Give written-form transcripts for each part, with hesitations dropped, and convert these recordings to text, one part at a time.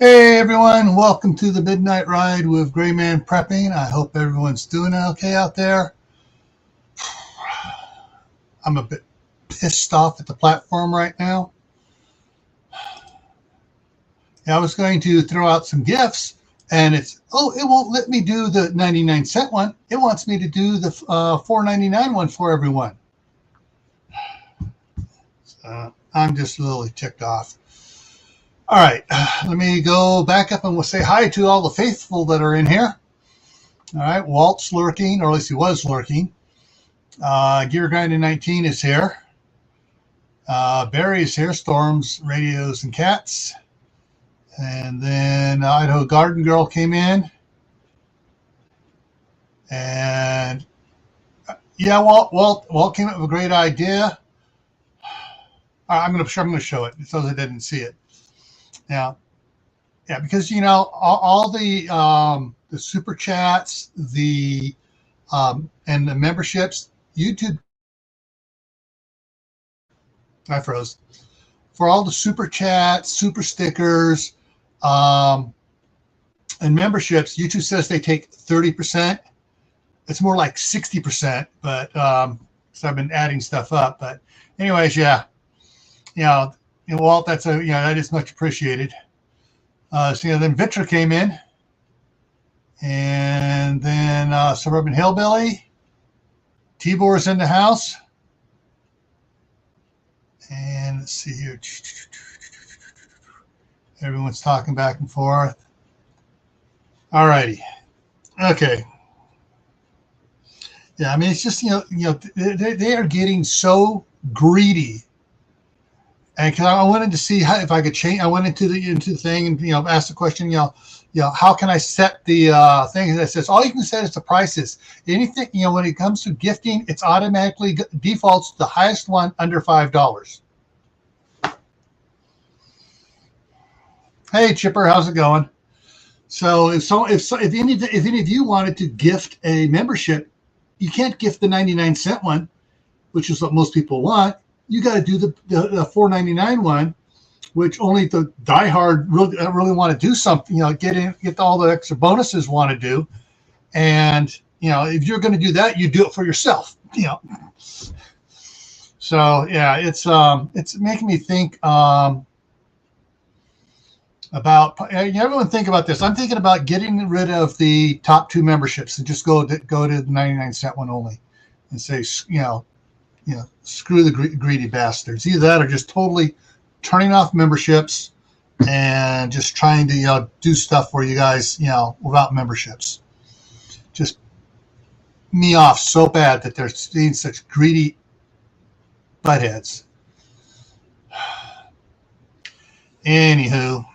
Hey everyone, welcome to the Midnight Ride with Grayman Prepping. I hope everyone's doing okay out there. I'm a bit pissed off at the platform right now. I was going to throw out some gifts and it won't let me do the 99-cent one. It wants me to do the $4.99 one for everyone. So I'm just a little ticked off. All right, let me go back up and we'll say hi to all the faithful that are in here. All right, Walt's lurking, or at least he was lurking. Gear Grinding 19 is here. Barry is here. Storms, Radios, and Cats. And then Idaho Garden Girl came in. And yeah, Walt came up with a great idea. I'm going to show it so they didn't see it. Now, yeah, because all the super chats, and the memberships, YouTube. I froze. For all the super chats, super stickers, and memberships, YouTube says they take 30%. It's more like 60%, but so I've been adding stuff up. But anyways, yeah, Walt, that is much appreciated. Then Vitra came in, and then Suburban Hillbilly, T-Bor's in the house, and let's see here. Everyone's talking back and forth. All righty, okay. Yeah, I mean it's just they are getting so greedy. And because I wanted to see if I could change, I went into the thing and asked the question, how can I set the thing that says all you can set is the prices. Anything when it comes to gifting, it's automatically defaults the highest one under $5. Hey Chipper, how's it going? So if any of you wanted to gift a membership, you can't gift the 99-cent one, which is what most people want. You got to do the $4.99 one, which only the diehard really want to do something. Get all the extra bonuses want to do, and if you're going to do that, you do it for yourself. So yeah, it's making me think about everyone think about this. I'm thinking about getting rid of the top two memberships and just go to the 99-cent one only, and say screw the greedy bastards. Either that or just totally turning off memberships and just trying to do stuff for you guys without memberships. Just me off so bad that they're seeing such greedy buttheads. Anywho,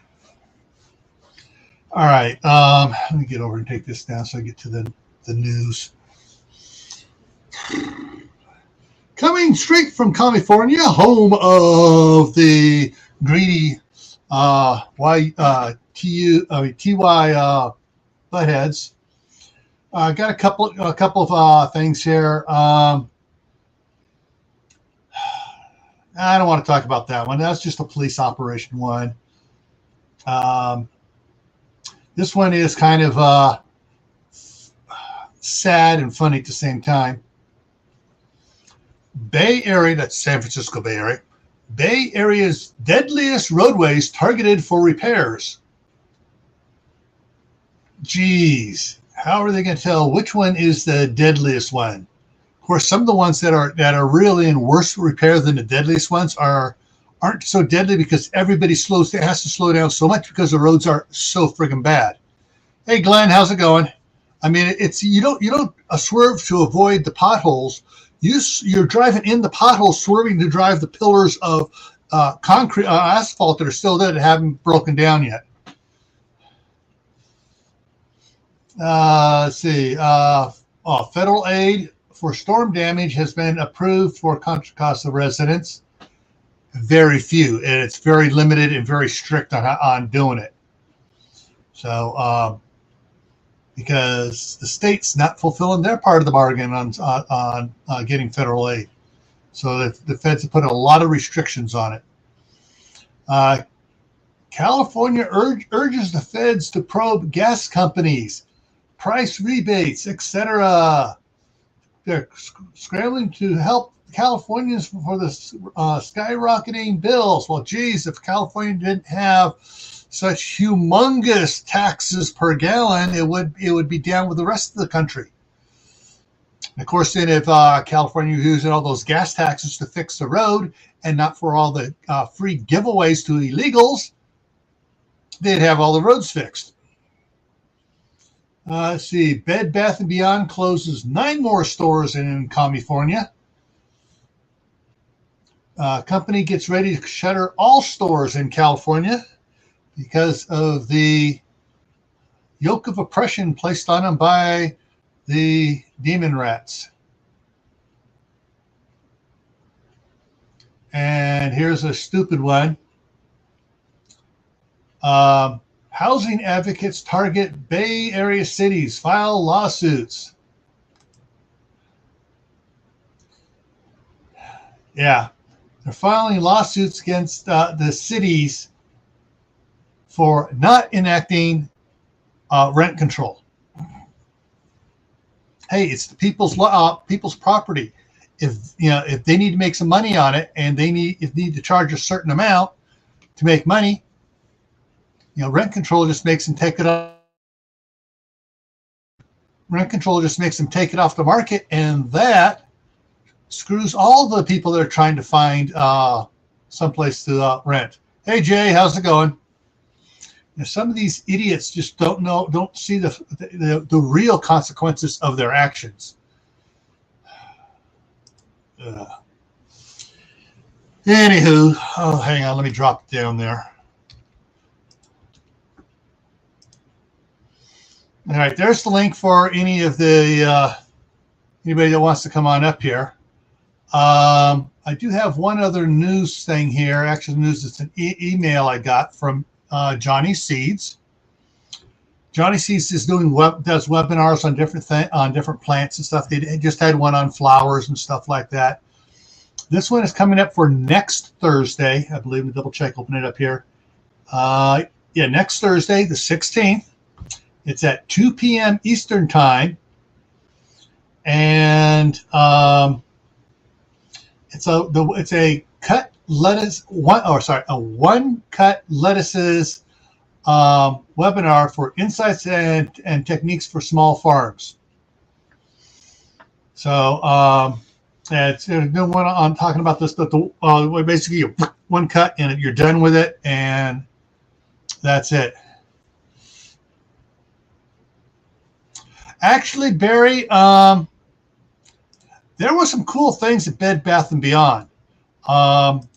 all right. Let me get over and take this down so I get to the news. Coming straight from California, home of the greedy TY buttheads. Got a couple of things here. I don't want to talk about that one. That's just a police operation one. This one is kind of sad and funny at the same time. Bay Area, that's San Francisco Bay Area. Bay Area's deadliest roadways targeted for repairs. Geez, how are they going to tell which one is the deadliest one? Of course, some of the ones that are really in worse repair than the deadliest ones aren't so deadly because everybody has to slow down so much because the roads are so friggin' bad. Hey Glenn, how's it going? I mean, you don't swerve to avoid the potholes. You're driving in the potholes, swerving to drive the pillars of concrete, asphalt that are still there that haven't broken down yet. Let's see. Federal aid for storm damage has been approved for Contra Costa residents. Very few, and it's very limited and very strict on doing it. So, because the state's not fulfilling their part of the bargain on getting federal aid. So the feds have put a lot of restrictions on it. California urges the feds to probe gas companies, price rebates, etc. They're scrambling to help Californians for the skyrocketing bills. Well, geez, if California didn't have such humongous taxes per gallon, it would be down with the rest of the country. And of course, then if California was using all those gas taxes to fix the road and not for all the free giveaways to illegals, they'd have all the roads fixed. Let's see. Bed Bath & Beyond closes 9 more stores in California. Company gets ready to shutter all stores in California because of the yoke of oppression placed on them by the demon rats. And here's a stupid one. Housing advocates target Bay Area cities, file lawsuits. Yeah, they're filing lawsuits against the cities for not enacting rent control. Hey, it's the people's property. If they need to make some money on it and they need to charge a certain amount to make money, rent control just makes them take it off. Rent control just makes them take it off the market, and that screws all the people that are trying to find someplace to rent. Hey Jay, how's it going? Some of these idiots just don't see the real consequences of their actions. Anywho, hang on, let me drop it down there. All right, there's the link for any of the anybody that wants to come on up here. I do have one other news thing here. Actually, news is an email I got from Johnny Seeds. Johnny Seeds is does webinars on different plants and stuff. They just had one on flowers and stuff like that. This one is coming up for next Thursday, I believe. Let me double check. Open it up here. Next Thursday, the 16th. It's at 2 p.m. Eastern time, and it's a cut lettuce one cut lettuces webinar for insights and techniques for small farms. So it's no one on talking about this, but basically one cut and you're done with it, and that's it. Actually, Barry, there were some cool things at Bed Bath & Beyond. And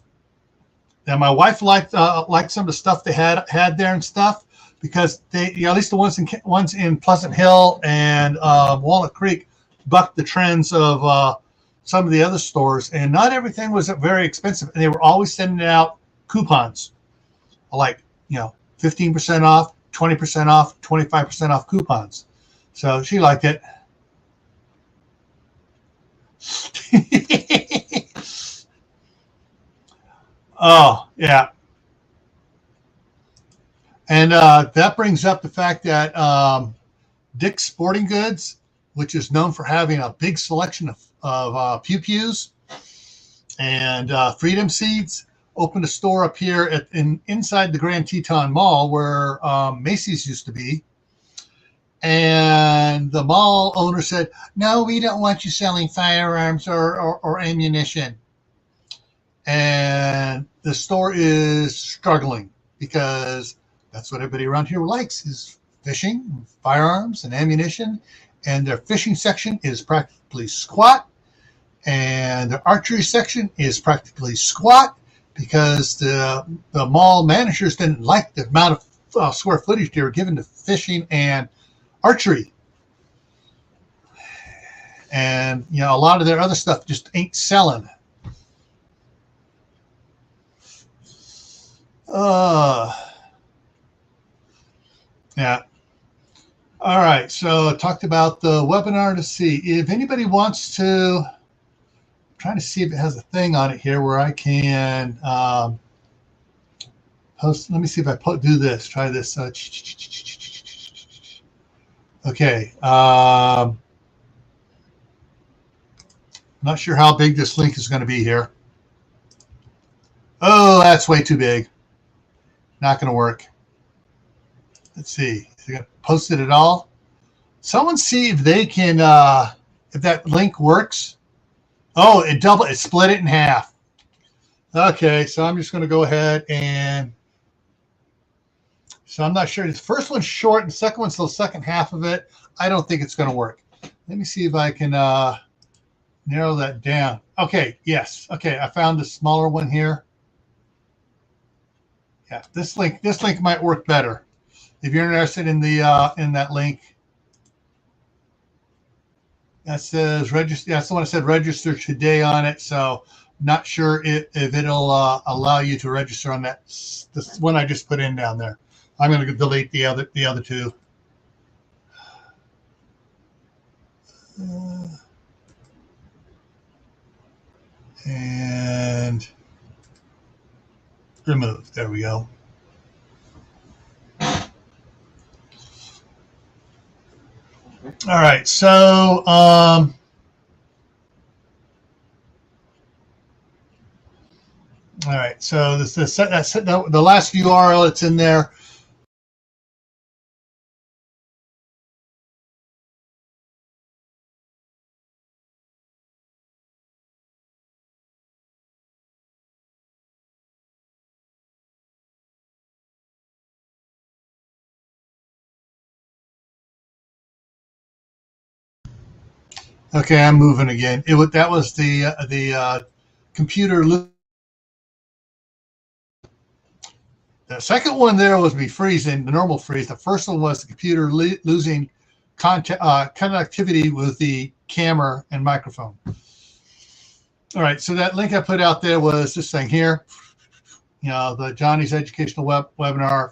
my wife liked some of the stuff they had there and stuff, because they, at least the ones in Pleasant Hill and Walnut Creek, bucked the trends of some of the other stores, and not everything was very expensive, and they were always sending out coupons, like 15% off, 20% off, 25% off coupons. So she liked it. Oh, yeah. And that brings up the fact that Dick's Sporting Goods, which is known for having a big selection of pew-pews and Freedom Seeds, opened a store up here inside the Grand Teton Mall where Macy's used to be. And the mall owner said, "No, we don't want you selling firearms or ammunition." And the store is struggling because that's what everybody around here likes, is fishing, firearms, and ammunition. And their fishing section is practically squat. And their archery section is practically squat because the mall managers didn't like the amount of square footage they were given to fishing and archery. And a lot of their other stuff just ain't selling. Yeah. All right, so I talked about the webinar. To see if anybody wants to, I'm trying to see if it has a thing on it here where I can Post. Let me see if I do this. Try this. Okay. Not sure how big this link is going to be here. Oh, that's way too big. Not going to work. Let's see. Is it going to post it at all? Someone see if they can, if that link works. Oh, it split it in half. Okay, so I'm just going to go ahead and, so I'm not sure. The first one's short, and the second one's the second half of it. I don't think it's going to work. Let me see if I can narrow that down. Okay, yes. Okay, I found the smaller one here. Yeah, this link might work better. If you're interested in the in that link, that says register. That's the one that said register today on it. So not sure if it'll allow you to register on that. This one I just put in down there. I'm going to delete the other two. And remove. There we go. All right. So all right. So that's the last URL that's in there. Okay, I'm moving again. That was the computer. The second one there was me freezing, the normal freeze. The first one was the computer losing connectivity with the camera and microphone. All right, so that link I put out there was this thing here. You know, the Johnny's Educational Webinar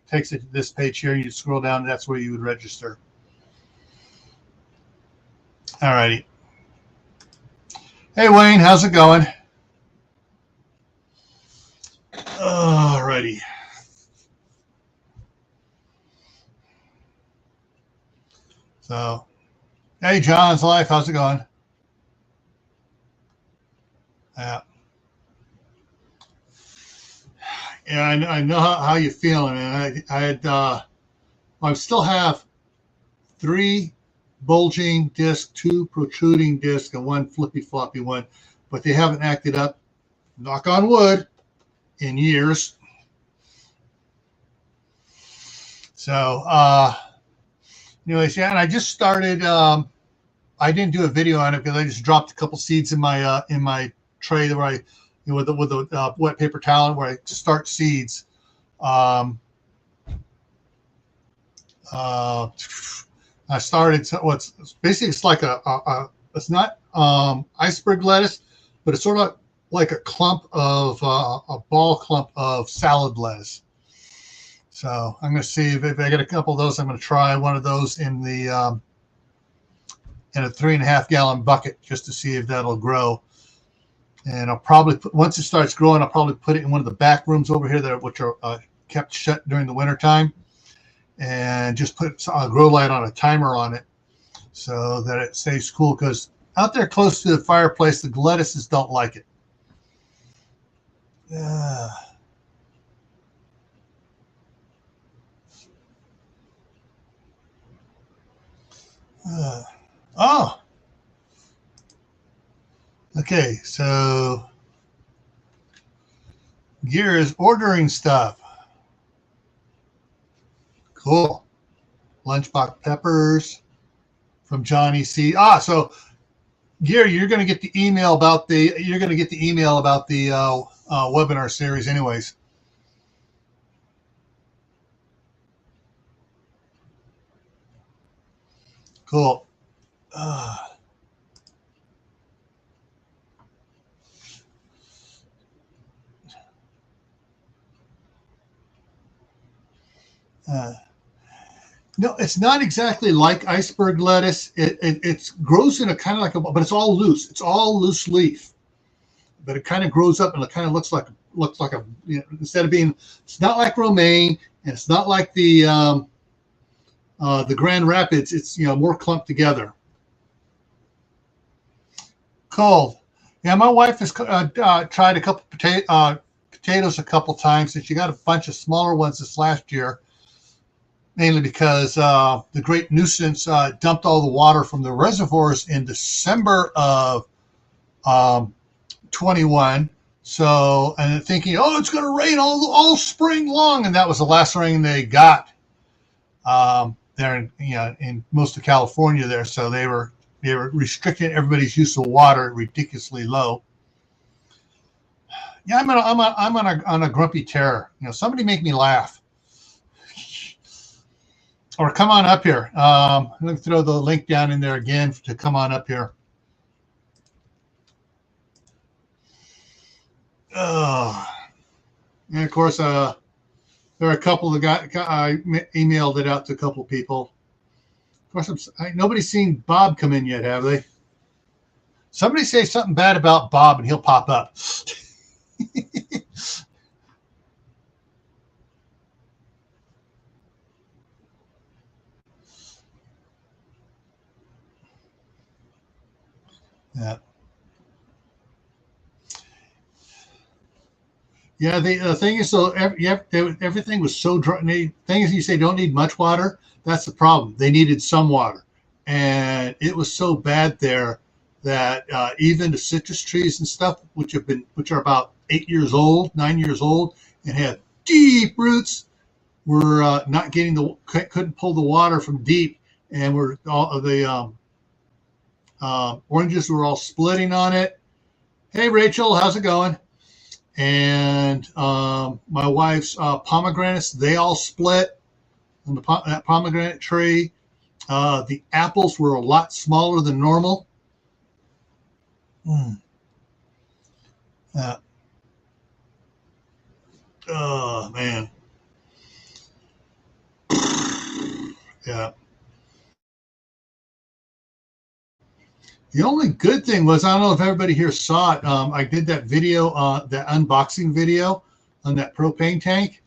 takes it to this page here. You scroll down, and that's where you would register. All righty. Hey, Wayne, how's it going? All righty. So, hey, John's Life, how's it going? Yeah. Yeah, I know how you're feeling, and I still have 3 bulging discs, 2 protruding discs, and 1 flippy floppy one, but they haven't acted up, knock on wood, in years. So anyways, yeah, and I just started I didn't do a video on it because I just dropped a couple seeds in my tray where I with the wet paper towel where I start seeds. I started it's like it's not iceberg lettuce, but it's sort of like a clump of a ball clump of salad lettuce. So I'm going to see if I get a couple of those. I'm going to try one of those in the in a 3.5 gallon bucket just to see if that'll grow. And I'll probably once it starts growing, I'll probably put it in one of the back rooms over here which are kept shut during the winter time, and just put a grow light on a timer on it so that it stays cool. Because out there close to the fireplace, the lettuces don't like it. Oh. Okay, so Gear is ordering stuff. Cool. Lunchbox peppers from Johnny C. So Gear, you're going to get the email about the webinar series anyways. Cool. No, it's not exactly like iceberg lettuce. It grows in a kind of but it's all loose. It's all loose leaf, but it kind of grows up and it kind of looks like looks like a, you know, instead of being, it's not like romaine, and it's not like the Grand Rapids. It's, you know, more clumped together. Cold. Yeah, my wife has tried a couple potatoes a couple times, and she got a bunch of smaller ones this last year, mainly because the Great Nuisance dumped all the water from the reservoirs in December of 21. So, and thinking, oh, it's going to rain all spring long, and that was the last rain they got there in, you know, in most of California there. So they were restricting everybody's use of water ridiculously low. Yeah, I'm on a grumpy terror. You know, somebody make me laugh, or come on up here. Let me throw the link down in there again to come on up here. And of course, there are a couple that I emailed it out to a couple of people. Of course, nobody's seen Bob come in yet, have they? Somebody say something bad about Bob and he'll pop up. Yeah. Yeah, the thing is, so everything was so dry. The thing is, you say don't need much water. That's the problem. They needed some water, and it was so bad there that even the citrus trees and stuff, which are about 8 years old, 9 years old, and have deep roots, were not getting couldn't pull the water from deep, and were all of the oranges were all splitting on it. Hey, Rachel, how's it going? And my wife's pomegranates, they all split on that pomegranate tree. The apples were a lot smaller than normal. Oh, man. Yeah. The only good thing was, I don't know if everybody here saw it. I did that video, that unboxing video on that propane tank.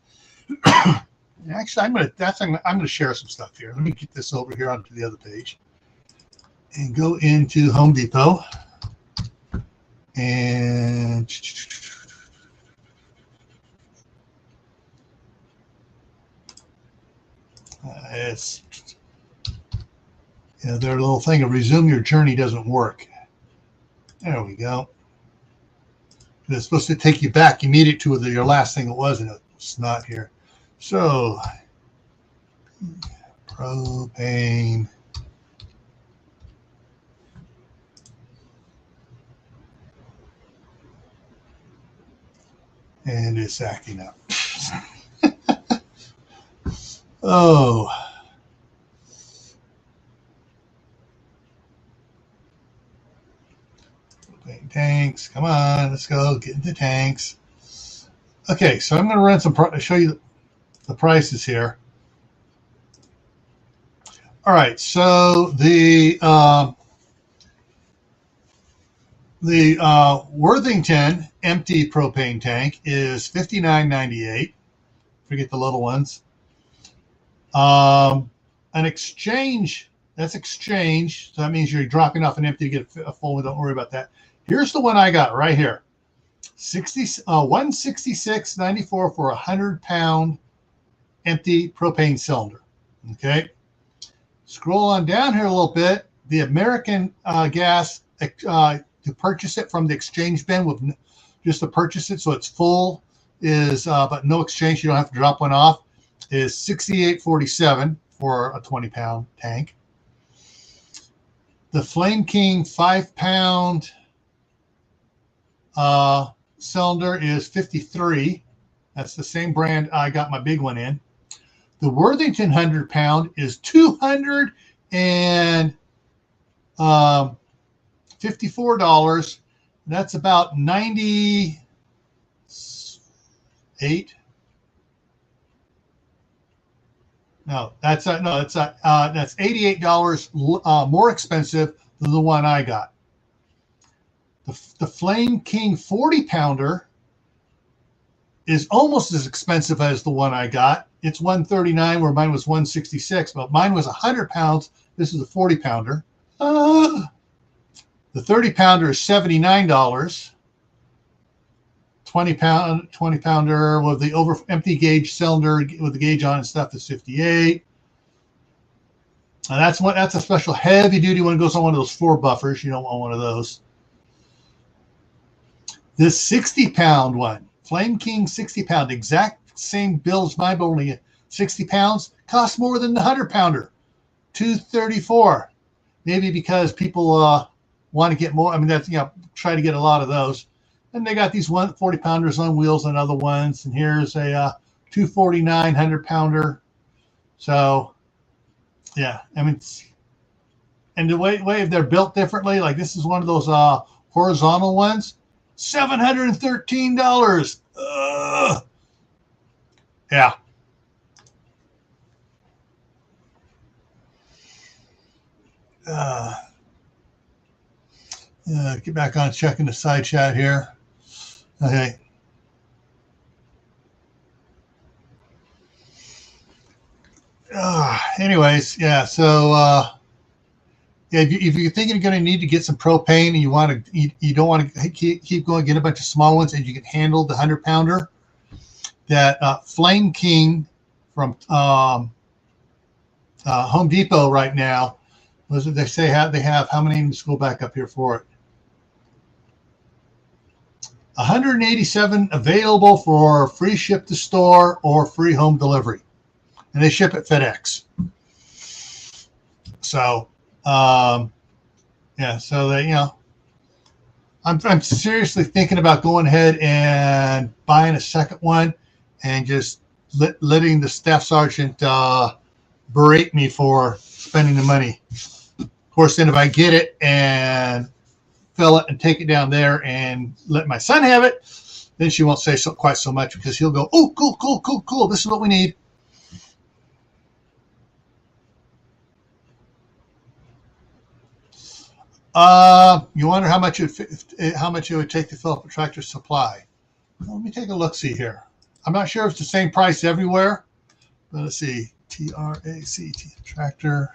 Actually, I'm gonna share some stuff here. Let me get this over here onto the other page and go into Home Depot, and it's, you know, their little thing of resume your journey doesn't work. There we go. It's supposed to take you back immediately to your last thing it was, and it's not here. So, propane. And it's acting up. Oh. Propane tanks. Come on, let's go get into tanks. Okay, so I'm going to run show you the prices here. All right, so the Worthington empty propane tank is $59.98. Forget the little ones. An exchange, that's exchange. So that means you're dropping off an empty to get a full one. Don't worry about that. Here's the one I got right here. $166.94 for a 100-pound empty propane cylinder. Okay. Scroll on down here a little bit. The American gas, to purchase it from the exchange bin, with just to purchase it so it's full, is but no exchange, you don't have to drop one off, is $68.47 for a 20-pound tank. The Flame King 5-pound cylinder is $53. That's the same brand I got my big one in. The Worthington 100-pound is $254. That's about 98. No, that's $88 more expensive than the one I got. The Flame King 40-pounder is almost as expensive as the one I got. It's $139 where mine was $166, but mine was 100 pounds. This is a 40 pounder. The 30 pounder is $79. 20 pounder with the empty gauge cylinder with the gauge on and stuff is $58. And that's a special heavy duty one. It goes on one of those floor buffers. You don't want one of those. This 60 pound one, Flame King 60 pound, exact same build as mine, but only 60 pounds, costs more than the 100 pounder, $234. Maybe because people want to get more. I mean, that's, try to get a lot of those. And they got these 40 pounders on wheels and other ones. And here's a $249 100 pounder. So, yeah, I mean, and the way they're built differently, like this is one of those horizontal ones, $713. Yeah. Get back on checking the side chat here. Okay. Anyways, yeah. So, yeah, if you're thinking you're going to need to get some propane and you don't want to keep going, get a bunch of small ones, and you can handle the 100 pounder. That Flame King from Home Depot right now. What did they say? They have how many? Let's go back up here for it. 187 available for free ship to store or free home delivery, and they ship at FedEx. So, yeah. So they, I'm seriously thinking about going ahead and buying a second one, and just letting the staff sergeant berate me for spending the money. Of course, then if I get it and fill it and take it down there and let my son have it, then she won't say quite so much, because he'll go, "Oh, cool. This is what we need." You wonder how much it would take to fill up a Tractor Supply. Well, let me take a look. See here. I'm not sure if it's the same price everywhere, but let's see. TRACT, Tractor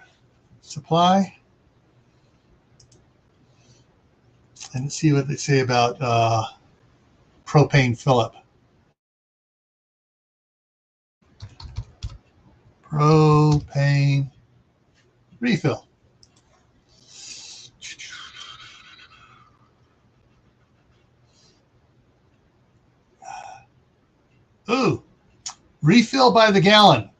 Supply. And see what they say about propane fill-up. Propane refill. Ooh, refill by the gallon,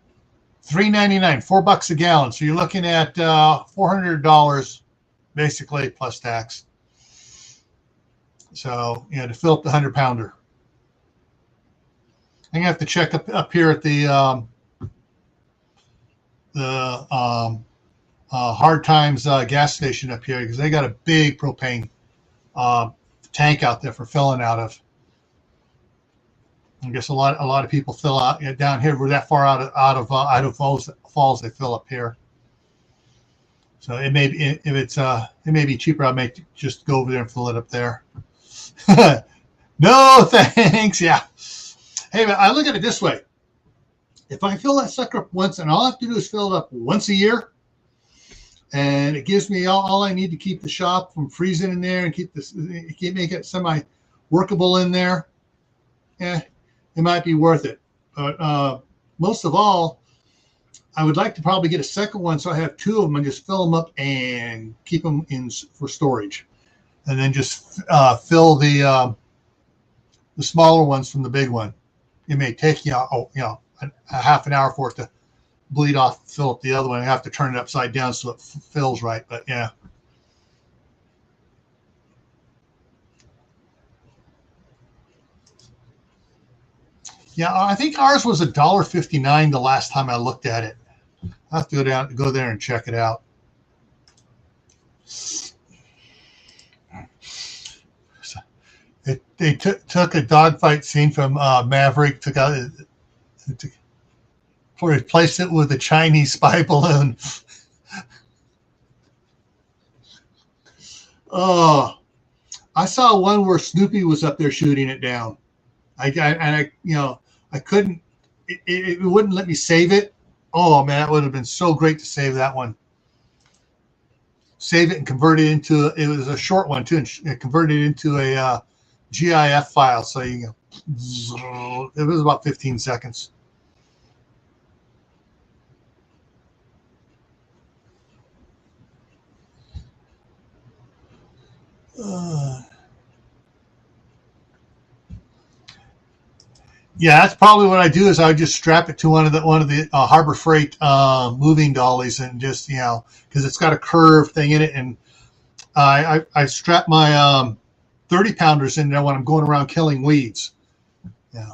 $3.99, $4 a gallon. So you're looking at $400 basically plus tax. So, to fill up the 100 pounder. I'm gonna have to check up here at the Hard Times gas station up here, because they got a big propane tank out there for filling out of. I guess a lot of people fill out down here. We're that far out of Falls. They fill up here. So it may be, if it's it may be cheaper. I may just go over there and fill it up there. No thanks. Yeah. Hey, man, I look at it this way. If I fill that sucker up once, and all I have to do is fill it up once a year, and it gives me all I need to keep the shop from freezing in there and make it semi workable in there. Yeah. It might be worth it. But most of all, I would like to probably get a second one, so I have two of them and just fill them up and keep them in for storage, and then just fill the smaller ones from the big one. It may take a half an hour for it to bleed off, fill up the other one. I have to turn it upside down so it fills right. But yeah. Yeah, I think ours was $1.59 the last time I looked at it. I'll have to go there and check it out. They took a dogfight scene from Maverick, replaced it with a Chinese spy balloon. Oh, I saw one where Snoopy was up there shooting it down. I couldn't. It wouldn't let me save it. Oh man, that would have been so great to save that one. Save it and convert it into. It was a short one too, and convert it into a GIF file. So you know, it was about 15 seconds. Yeah, that's probably what I do. Is I would just strap it to one of the Harbor Freight moving dollies, and just because it's got a curve thing in it, and I strap my 30-pounders in there when I'm going around killing weeds. Yeah,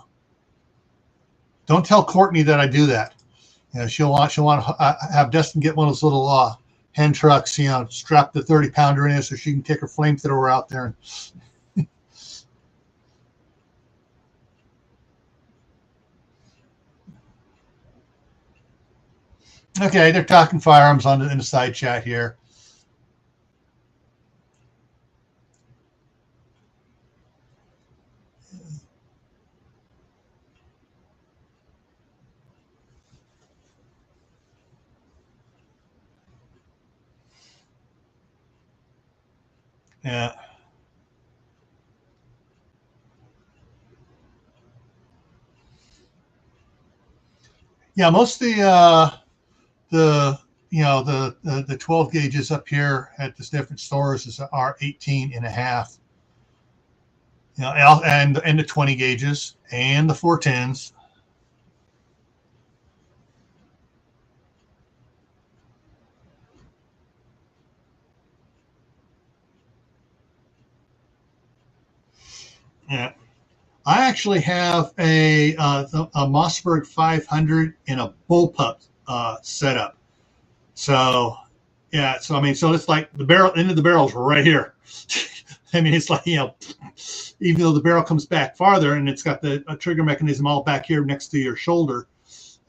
don't tell Courtney that I do that. She'll want to have Dustin get one of those little hand trucks. Strap the 30-pounder in it so she can take her flamethrower out there. Okay, they're talking firearms in the side chat here. Yeah. Yeah, most of the 12 gauges up here at the different stores are 18 and a half. And the 20 gauges and the 410s. Yeah. I actually have a Mossberg 500 in a bullpup setup. So yeah, so I mean, so it's like the barrel end of the barrel's right here. I mean, it's like even though the barrel comes back farther, and it's got the trigger mechanism all back here next to your shoulder,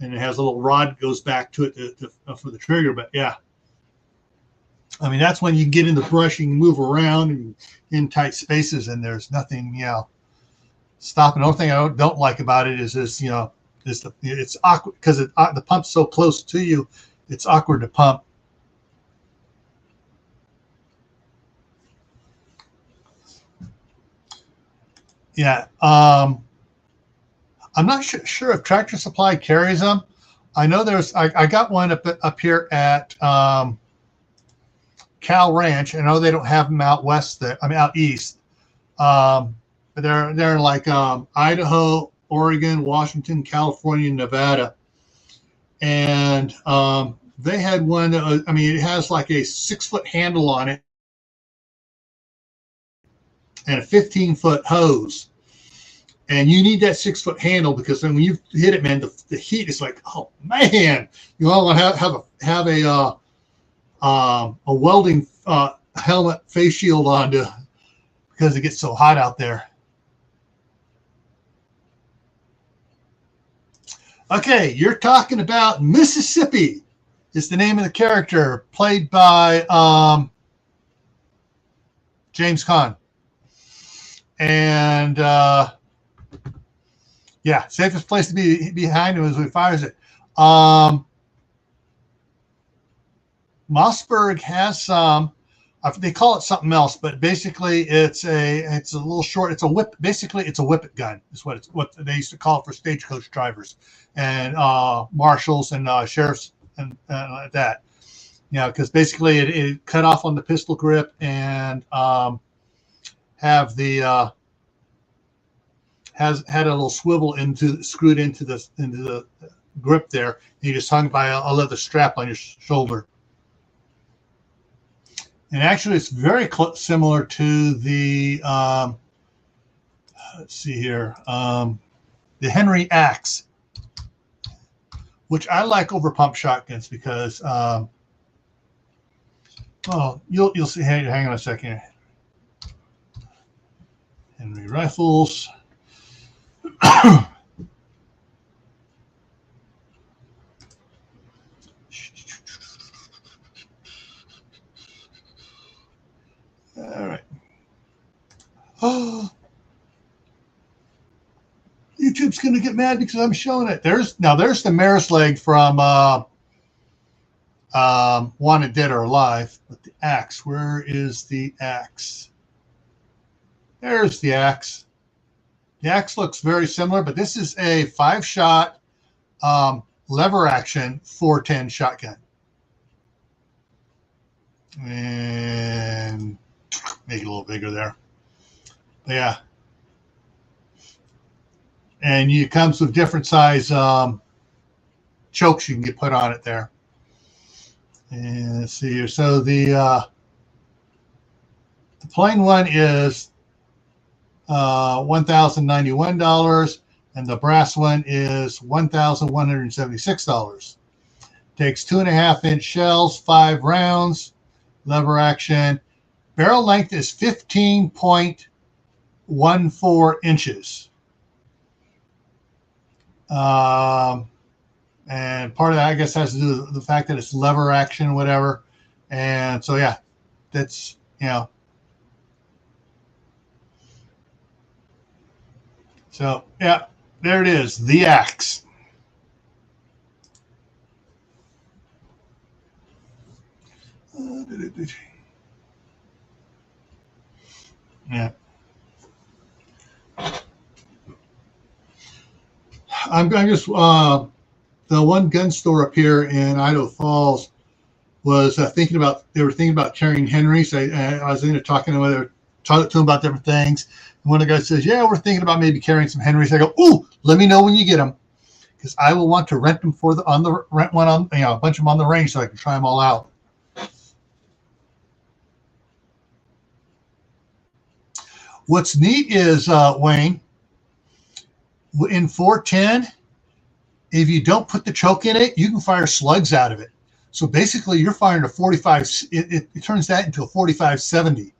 and it has a little rod that goes back to it for the trigger. But yeah, I mean, that's when you get in the brush, you can move around and in tight spaces, and there's nothing, stopping. The only thing I don't like about it is this, it's awkward because the pump's so close to you. It's awkward to pump. Yeah. I'm not sure if Tractor Supply carries them. I know I got one up here at Cal Ranch. I know they don't have them out west there. I mean, out east. But they're like Idaho, Oregon, Washington, California, Nevada, and they had one. I mean, it has like a 6-foot handle on it and a 15-foot hose. And you need that 6-foot handle because when you hit it, man, the heat is like, oh man, you want to have a welding helmet face shield on because it gets so hot out there. Okay, you're talking about Mississippi. Is the name of the character played by James Caan, and yeah, safest place to be behind him is when he fires it. Mossberg has some. They call it something else, but basically it's a little short. It's a whip. Basically, it's a whippet gun. Is what they used to call it for stagecoach drivers and marshals and sheriffs and like that. Because basically it cut off on the pistol grip and have the had a little swivel screwed into the grip there. And you just hung by a leather strap on your shoulder. And actually, it's very similar to the let's see here, the Henry Axe, which I like over pump shotguns because you'll see. Hang on a second. Henry rifles. All right. Oh. YouTube's going to get mad because I'm showing it. There's the mare's leg from Wanted Dead or Alive. But the axe, where is the axe? There's the axe. The axe looks very similar, but this is a 5-shot lever action 410 shotgun. And make it a little bigger there. But yeah. And it comes with different size chokes you can get put on it there. And let's see here. So the plain one is $1,091, and the brass one is $1,176. Takes 2.5-inch shells, 5 rounds, lever action. Barrel length is 15.14 inches. And part of that, I guess, has to do with the fact that it's lever action, whatever. And so, yeah, that's, So, yeah, there it is, the axe. Yeah. I'm just, the one gun store up here in Idaho Falls was they were thinking about carrying Henrys. I was talking to them about different things. And one of the guys says, yeah, we're thinking about maybe carrying some Henrys. I go, ooh, let me know when you get them, because I will want to rent them rent one on, a bunch of them on the range so I can try them all out. What's neat is, Wayne, in 410, if you don't put the choke in it, you can fire slugs out of it. So basically, you're firing a 45. It turns that into a 45-70.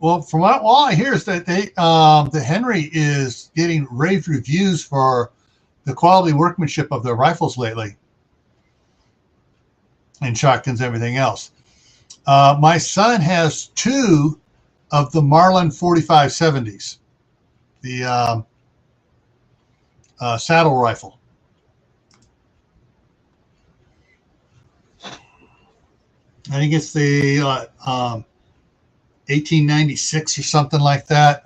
Well, from all I hear is that the Henry is getting rave reviews for the quality workmanship of their rifles lately, and shotguns, everything else. My son has 2 of the Marlin 45-70s, the saddle rifle. I think it's the 1896 or something like that.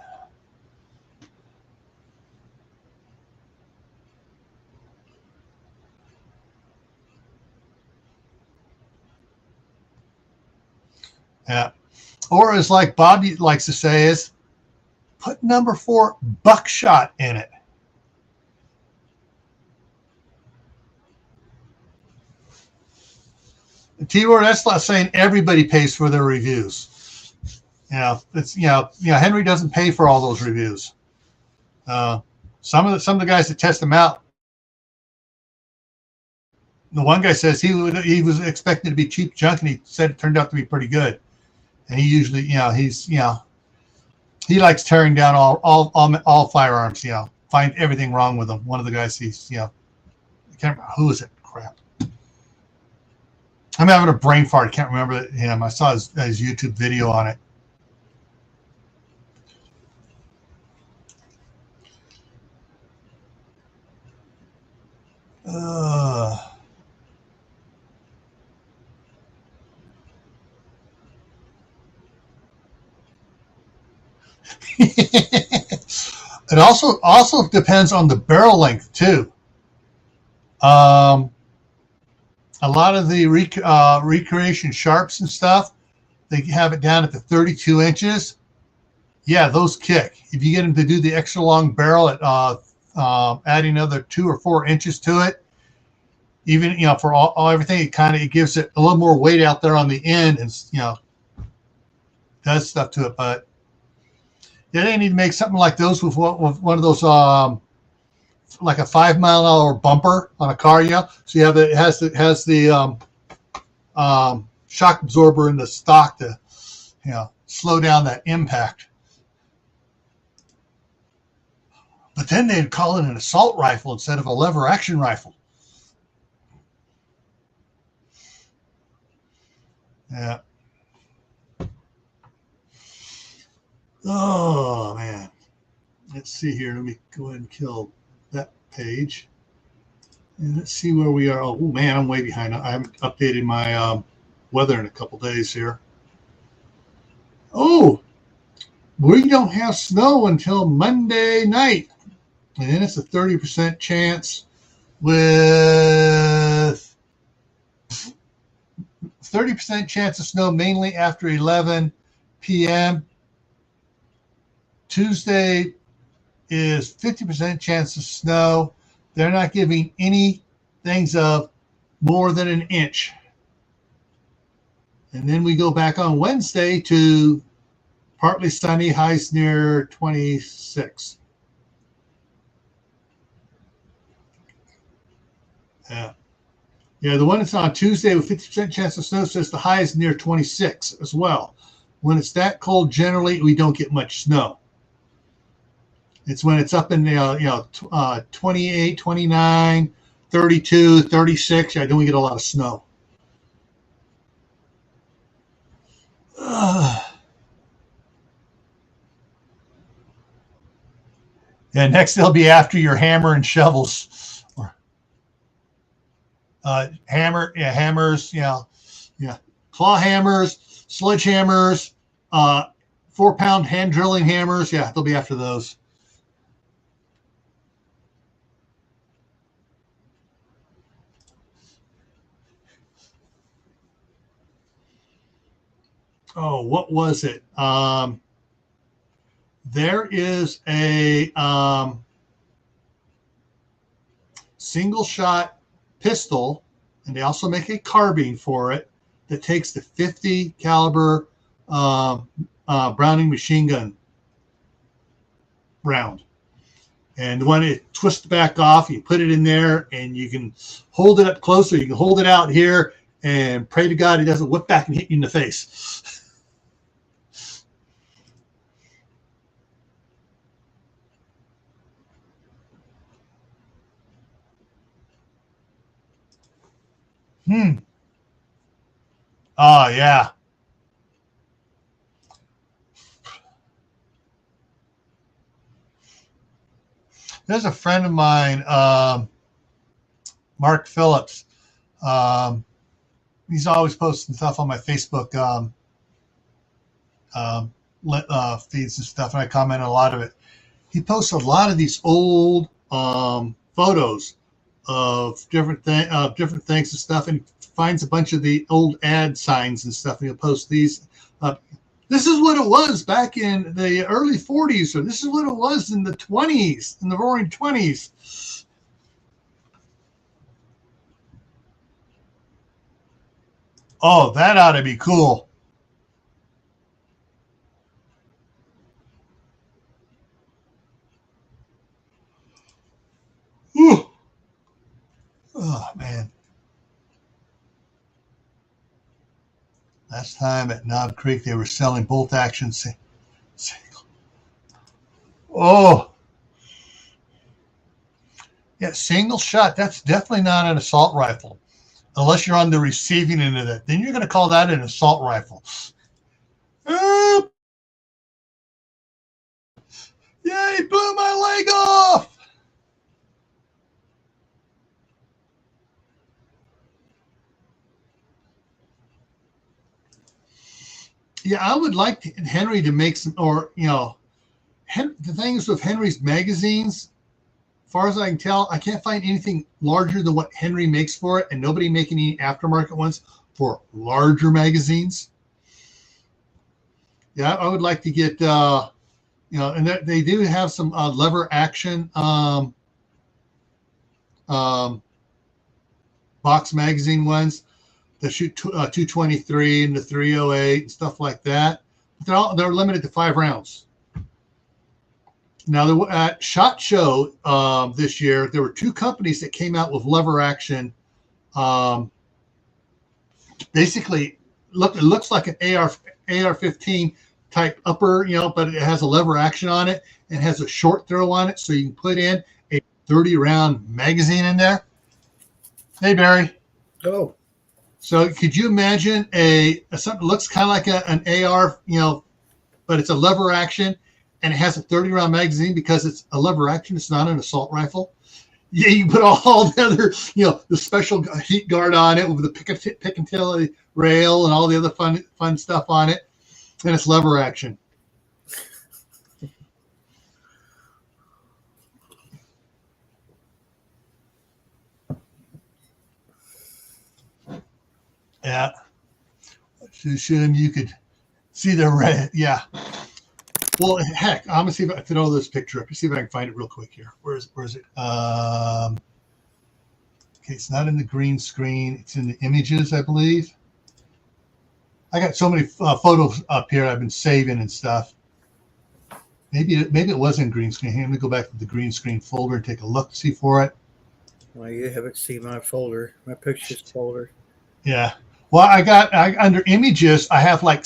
Yeah. Or as like Bobby likes to say is, put number 4 buckshot in it. T-Word, that's not saying everybody pays for their reviews. It's Henry doesn't pay for all those reviews. Some of the guys that test them out, the one guy says he was expecting to be cheap junk, and he said it turned out to be pretty good. And he usually, he likes tearing down all firearms. Find everything wrong with them. One of the guys I can't remember who is it. Crap. I'm having a brain fart. I can't remember him. I saw his YouTube video on it. It also depends on the barrel length too. A lot of the recreation sharps and stuff, they have it down at the 32 inches. Yeah, those kick. If you get them to do the extra long barrel at adding another 2 or 4 inches to it, even for everything, it gives it a little more weight out there on the end, and does stuff to it. But yeah, they need to make something like those with one of those like a 5-mile-an-hour bumper on a car. So you have it has the shock absorber in the stock to slow down that impact. But then they'd call it an assault rifle instead of a lever action rifle. Yeah. Oh, man. Let's see here. Let me go ahead and kill that page. And let's see where we are. Oh, man, I'm way behind. I haven't updated my weather in a couple days here. Oh, we don't have snow until Monday night. And then it's a 30% chance with 30% chance of snow mainly after 11 p.m. Tuesday is 50% chance of snow. They're not giving any things of more than an inch. And then we go back on Wednesday to partly sunny, highs near 26. Yeah. Yeah, the one that's on Tuesday with 50% chance of snow says the high is near 26 as well. When it's that cold, generally, we don't get much snow. It's when it's up in 28, 29, 32, 36. I don't get a lot of snow. Yeah, next they'll be after your hammer and shovels. Hammers, claw hammers, sledgehammers, 4-pound hand drilling hammers. Yeah, they'll be after those. Oh, what was it? There is a single shot pistol, and they also make a carbine for it that takes the 50 caliber Browning machine gun round. And when it twists back off, you put it in there, and you can hold it up closer. You can hold it out here and pray to God it doesn't whip back and hit you in the face. Oh, yeah. There's a friend of mine, Mark Phillips. He's always posting stuff on my Facebook feeds and stuff, and I comment on a lot of it. He posts a lot of these old photos of different things and stuff, and finds a bunch of the old ad signs and stuff, and he'll post these. This is what it was back in the early 40s, or this is what it was in the 20s, in the roaring 20s. Oh, that ought to be cool. Ooh. Oh, man. Last time at Knob Creek, they were selling bolt action single. Oh. Yeah, single shot. That's definitely not an assault rifle. Unless you're on the receiving end of that. Then you're going to call that an assault rifle. Yeah, he blew my leg off. Yeah, I would like Henry to make some, or, the things with Henry's magazines, as far as I can tell, I can't find anything larger than what Henry makes for it, and nobody making any aftermarket ones for larger magazines. Yeah, I would like to get, and they do have some lever action box magazine ones that shoot 223 and the 308 and stuff like that. But they're limited to 5 rounds. Now, at SHOT Show this year, there were 2 companies that came out with lever action. Basically, it looks like an AR-15, type upper, but it has a lever action on it and has a short throw on it, so you can put in a 30-round magazine in there. Hey, Barry. Oh. So could you imagine something that looks kind of like an AR, but it's a lever action and it has a 30-round magazine because it's a lever action. It's not an assault rifle. Yeah, you put all the other, the special heat guard on it with the Picatinny rail and all the other fun stuff on it, and it's lever action. Yeah. You could see the red. Yeah. Well, heck, I'm gonna see if I can throw this picture up. See if I can find it real quick here. Where is it? Okay, it's not in the green screen. It's in the images, I believe. I got so many photos up here I've been saving and stuff. Maybe it was in green screen. Let me go back to the green screen folder and take a look, see for it. Well, you haven't seen my folder, my pictures folder. Yeah. Well, I under images, I have like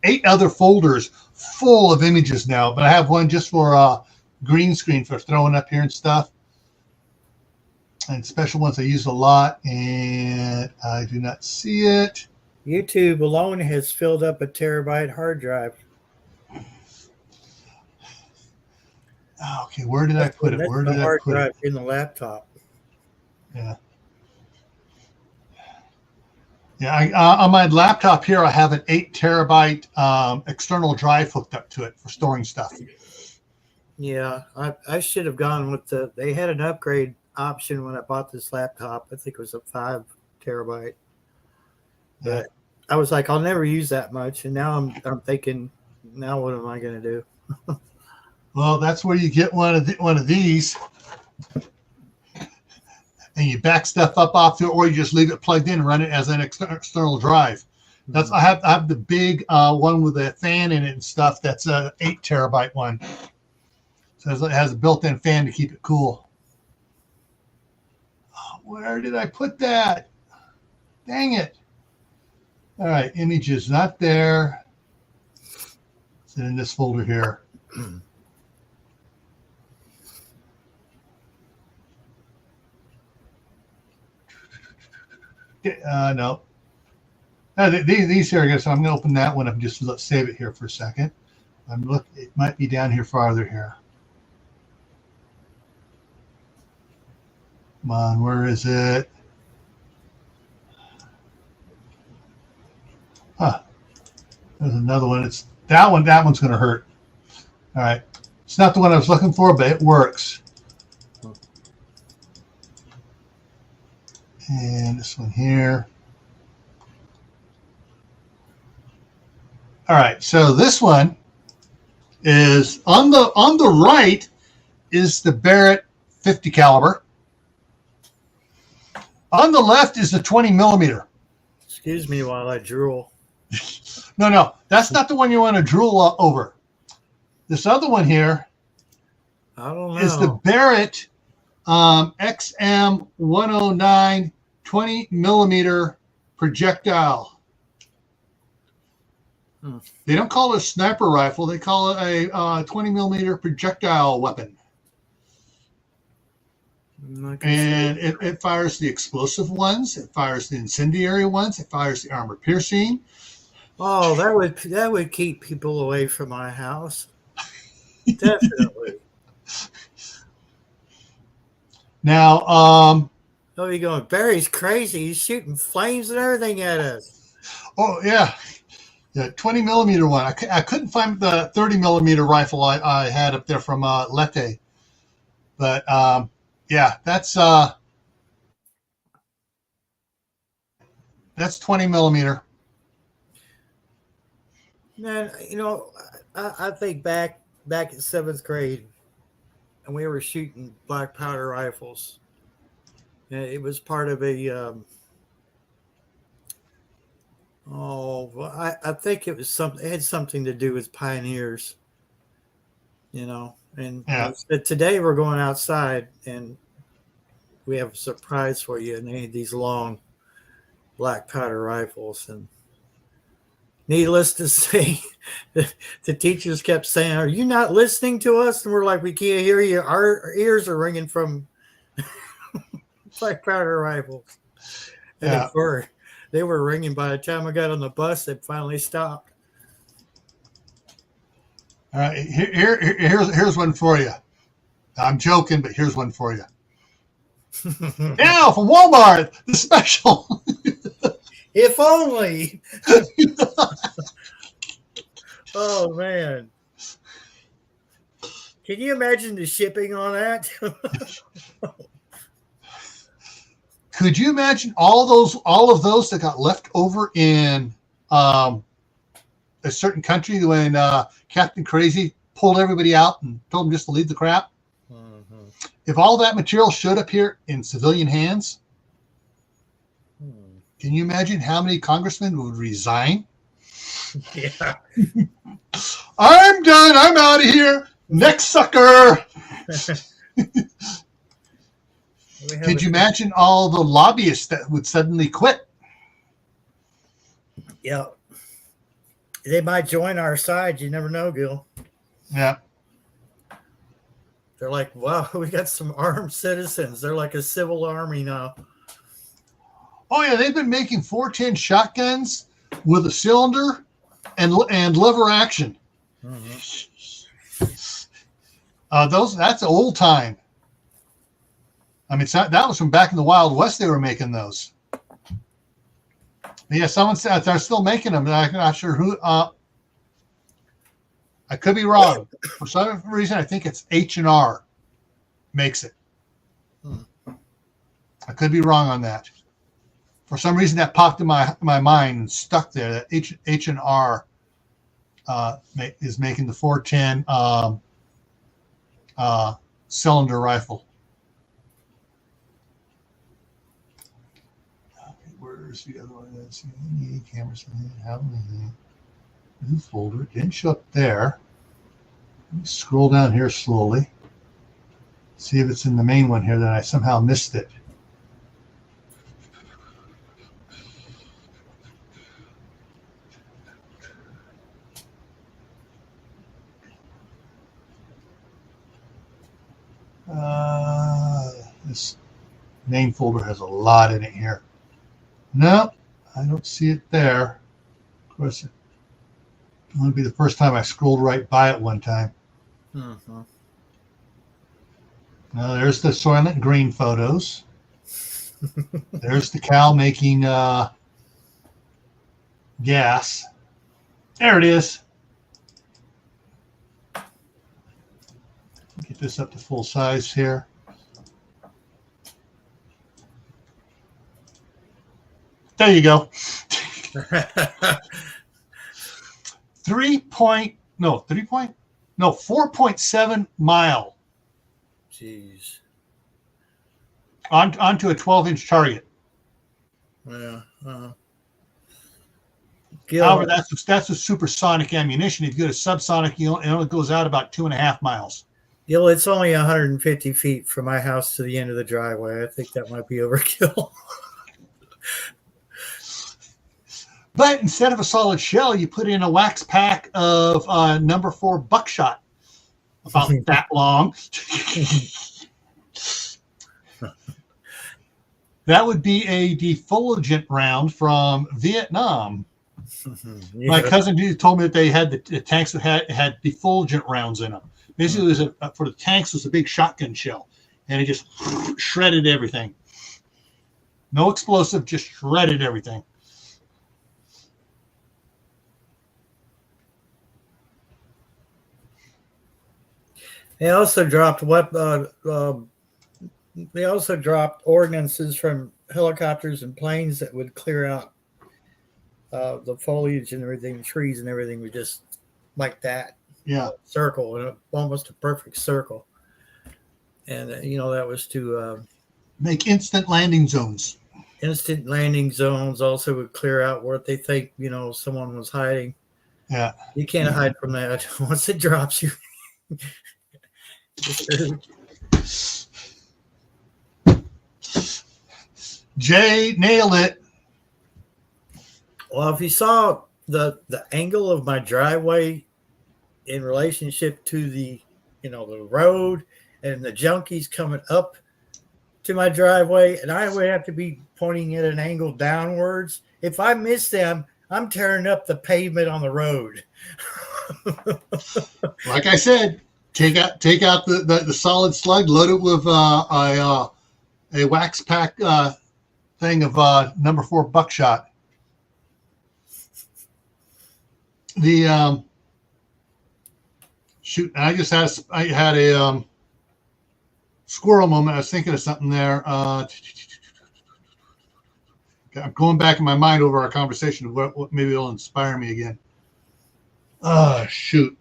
8 other folders full of images now, but I have one just for green screen for throwing up here and stuff. And special ones I use a lot, and I do not see it. YouTube alone has filled up a terabyte hard drive. Okay, where did I put it? Where did I hard put drive it? in the laptop. Yeah. Yeah, on my laptop here, I have an 8 terabyte external drive hooked up to it for storing stuff. Yeah, I should have gone with they had an upgrade option when I bought this laptop. I think it was a 5 terabyte. But I was like, I'll never use that much. And now I'm thinking, now what am I going to do? Well, that's where you get one of these. And you back stuff up off there, or you just leave it plugged in and run it as an external drive. That's I have the big one with a fan in it and stuff. That's a 8 terabyte one. So it has a built-in fan to keep it cool. Oh, where did I put that? Dang it! All right, images not there. It's in this folder here. No. These here, I guess I'm going to open that one up and just save it here for a second. It might be down here farther here. Come on, where is it? Huh. There's another one. It's that one. That one's going to hurt. All right. It's not the one I was looking for, but it works. And this one here. All right, so this one is on the right is the Barrett 50 caliber. On the left is the 20 millimeter. Excuse me while I drool. No, that's not the one you want to drool over. This other one here I don't know. is the Barrett XM 109 20 millimeter projectile. They don't call it a sniper rifle. They call it a 20 millimeter projectile weapon. And it fires the explosive ones. It fires the incendiary ones. It fires the armor piercing. Oh, that would keep people away from my house. Definitely. Now, oh, you're going, Barry's crazy. He's shooting flames and everything at us. Oh, yeah. The 20 millimeter one. I couldn't find the 30 millimeter rifle I had up there from Lete. But, yeah, that's 20 millimeter. Man, I think back in 7th grade, and we were shooting black powder rifles. And it was part of a I think it was something. It had something to do with pioneers, And today we're going outside, and we have a surprise for you. And they had these long black powder rifles, and needless to say, the teachers kept saying, "Are you not listening to us?" And we're like, "We can't hear you. Our ears are ringing from like powder rifles." And Yeah. they were ringing by the time I got on the bus. It finally stopped. All right, here's one for you. I'm joking, but here's one for you. Now from Walmart, the special. If only. Oh man. Can you imagine the shipping on that? Could you imagine all of those that got left over in a certain country when Captain Crazy pulled everybody out and told them just to leave the crap? Mm-hmm. If all that material showed up here in civilian hands, can you imagine how many congressmen would resign? Yeah. I'm done. I'm out of here. Next sucker. Could you imagine all the lobbyists that would suddenly quit? Yeah. They might join our side. You never know, Gil. Yeah. They're like, wow, we got some armed citizens. They're like a civil army now. Oh, yeah. They've been making 410 shotguns with a cylinder and lever action. Mm-hmm. That's old time. I mean, that was from back in the Wild West. They were making those. Yeah, someone said they're still making them. I'm not sure who. I could be wrong. For some reason, I think it's H&R makes it. I could be wrong on that. For some reason, that popped in my mind and stuck there. That H&R is making the 410 cylinder rifle. Where's the other one? That's cameras. How many? New folder. It didn't show up there. Let me scroll down here slowly. See if it's in the main one here that I somehow missed it. This main folder has a lot in it here. No, I don't see it there. Of course, it wouldn't be the first time I scrolled right by it one time. Mm-hmm. Now there's the Soylent Green photos. There's the cow making gas. There it is. Get this up to full size here. There you go. 4.7 mile. Jeez. Onto a 12-inch target. Yeah. However, that's a supersonic ammunition. If you go to subsonic, it only goes out about 2.5 miles. Gil, it's only 150 feet from my house to the end of the driveway. I think that might be overkill. But instead of a solid shell, you put in a wax pack of number 4 buckshot, about that long. That would be a defoliant round from Vietnam. Yeah. My cousin told me that they had the tanks that had defoliant rounds in them. Basically, it was for the tanks was a big shotgun shell, and it just shredded everything. No explosive, just shredded everything. They also dropped ordnances from helicopters and planes that would clear out the foliage and everything, trees and everything would just like that. Yeah, circle, almost a perfect circle. And that was to make instant landing zones. Instant landing zones also would clear out where they think someone was hiding. Yeah, you can't hide from that. Once it drops you. Jay nailed it. Well, if you saw the angle of my driveway in relationship to the the road and the junkies coming up to my driveway, and I would have to be pointing at an angle downwards. If I miss them, I'm tearing up the pavement on the road. Like I said, take out the solid slug, load it with a wax pack thing of number 4 buckshot. The shoot, I had a squirrel moment. I was thinking of something there. I'm going back in my mind over our conversation. What maybe it'll inspire me again. Shoot.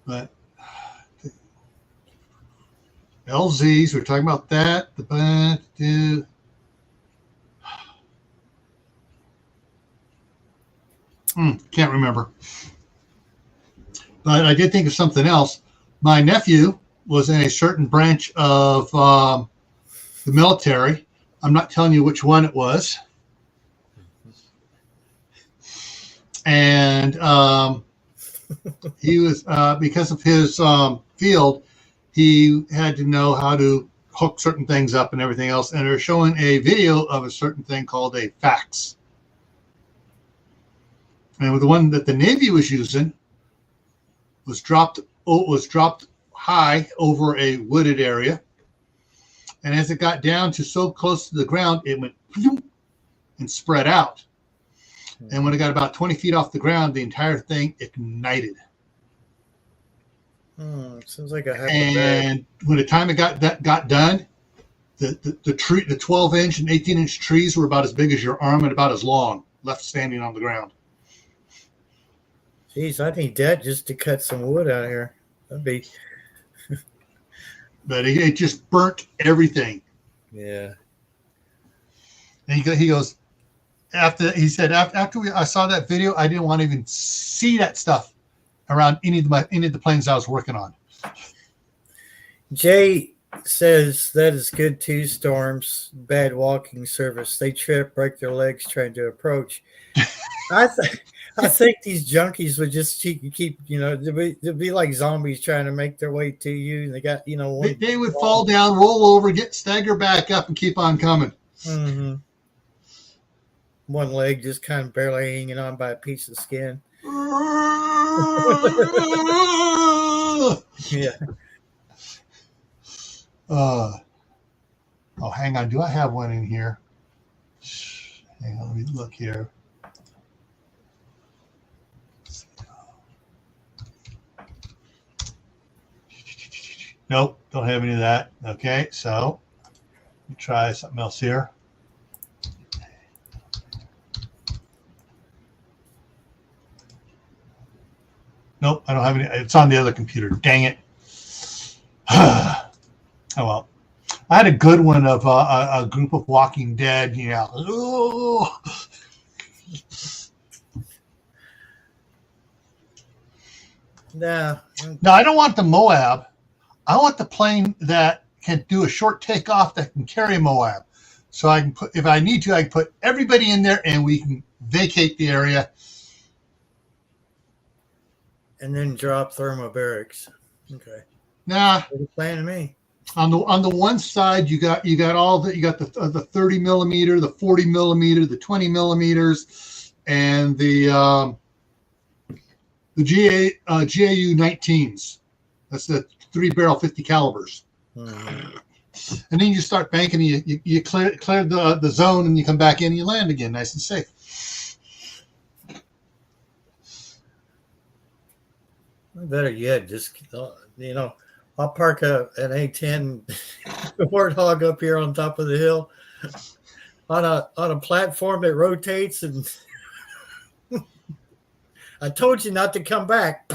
But LZs, we're talking about that. Can't remember. But I did think of something else. My nephew was in a certain branch of the military. I'm not telling you which one it was. And he was, because of his field, he had to know how to hook certain things up and everything else. And they're showing a video of a certain thing called a fax. And with the one that the Navy was using was dropped high over a wooded area. And as it got down to so close to the ground, it went and spread out. And when it got about 20 feet off the ground, the entire thing ignited. Seems like a and when the time it got done, the 12-inch and 18-inch trees were about as big as your arm and about as long, left standing on the ground. Jeez, I think Dad just to cut some wood out here. That'd be. But it just burnt everything. Yeah. And he goes, after I saw that video, I didn't want to even see that stuff around any of the planes I was working on. Jay says that is good too. Storms, bad walking service. They trip, break their legs trying to approach. I think these junkies would just keep they'd be like zombies trying to make their way to you. They got they would fall down, roll over, stagger back up, and keep on coming. Mm-hmm. One leg just kind of barely hanging on by a piece of skin. Yeah. Hang on. Do I have one in here? Hang on. Let me look here. Nope. Don't have any of that. Okay. So let me try something else here. Nope, I don't have any. It's on the other computer. Dang it. Oh, well. I had a good one of a group of Walking Dead. Yeah. Oh. No, I don't want the Moab. I want the plane that can do a short takeoff that can carry Moab. So I can put, if I need to, I can put everybody in there and we can vacate the area. And then drop thermobarics. Okay. Nah. Good plan to me. On the one side, you got the 30 millimeter, the 40 millimeter, the 20 millimeters, and the GAU 19s. That's the 3-barrel 50 calibers. Mm-hmm. And then you start banking. You clear the zone, and you come back in. And you land again, nice and safe. Better yet, just I'll park an A10 Warthog up here on top of the hill on a platform that rotates, and I told you not to come back.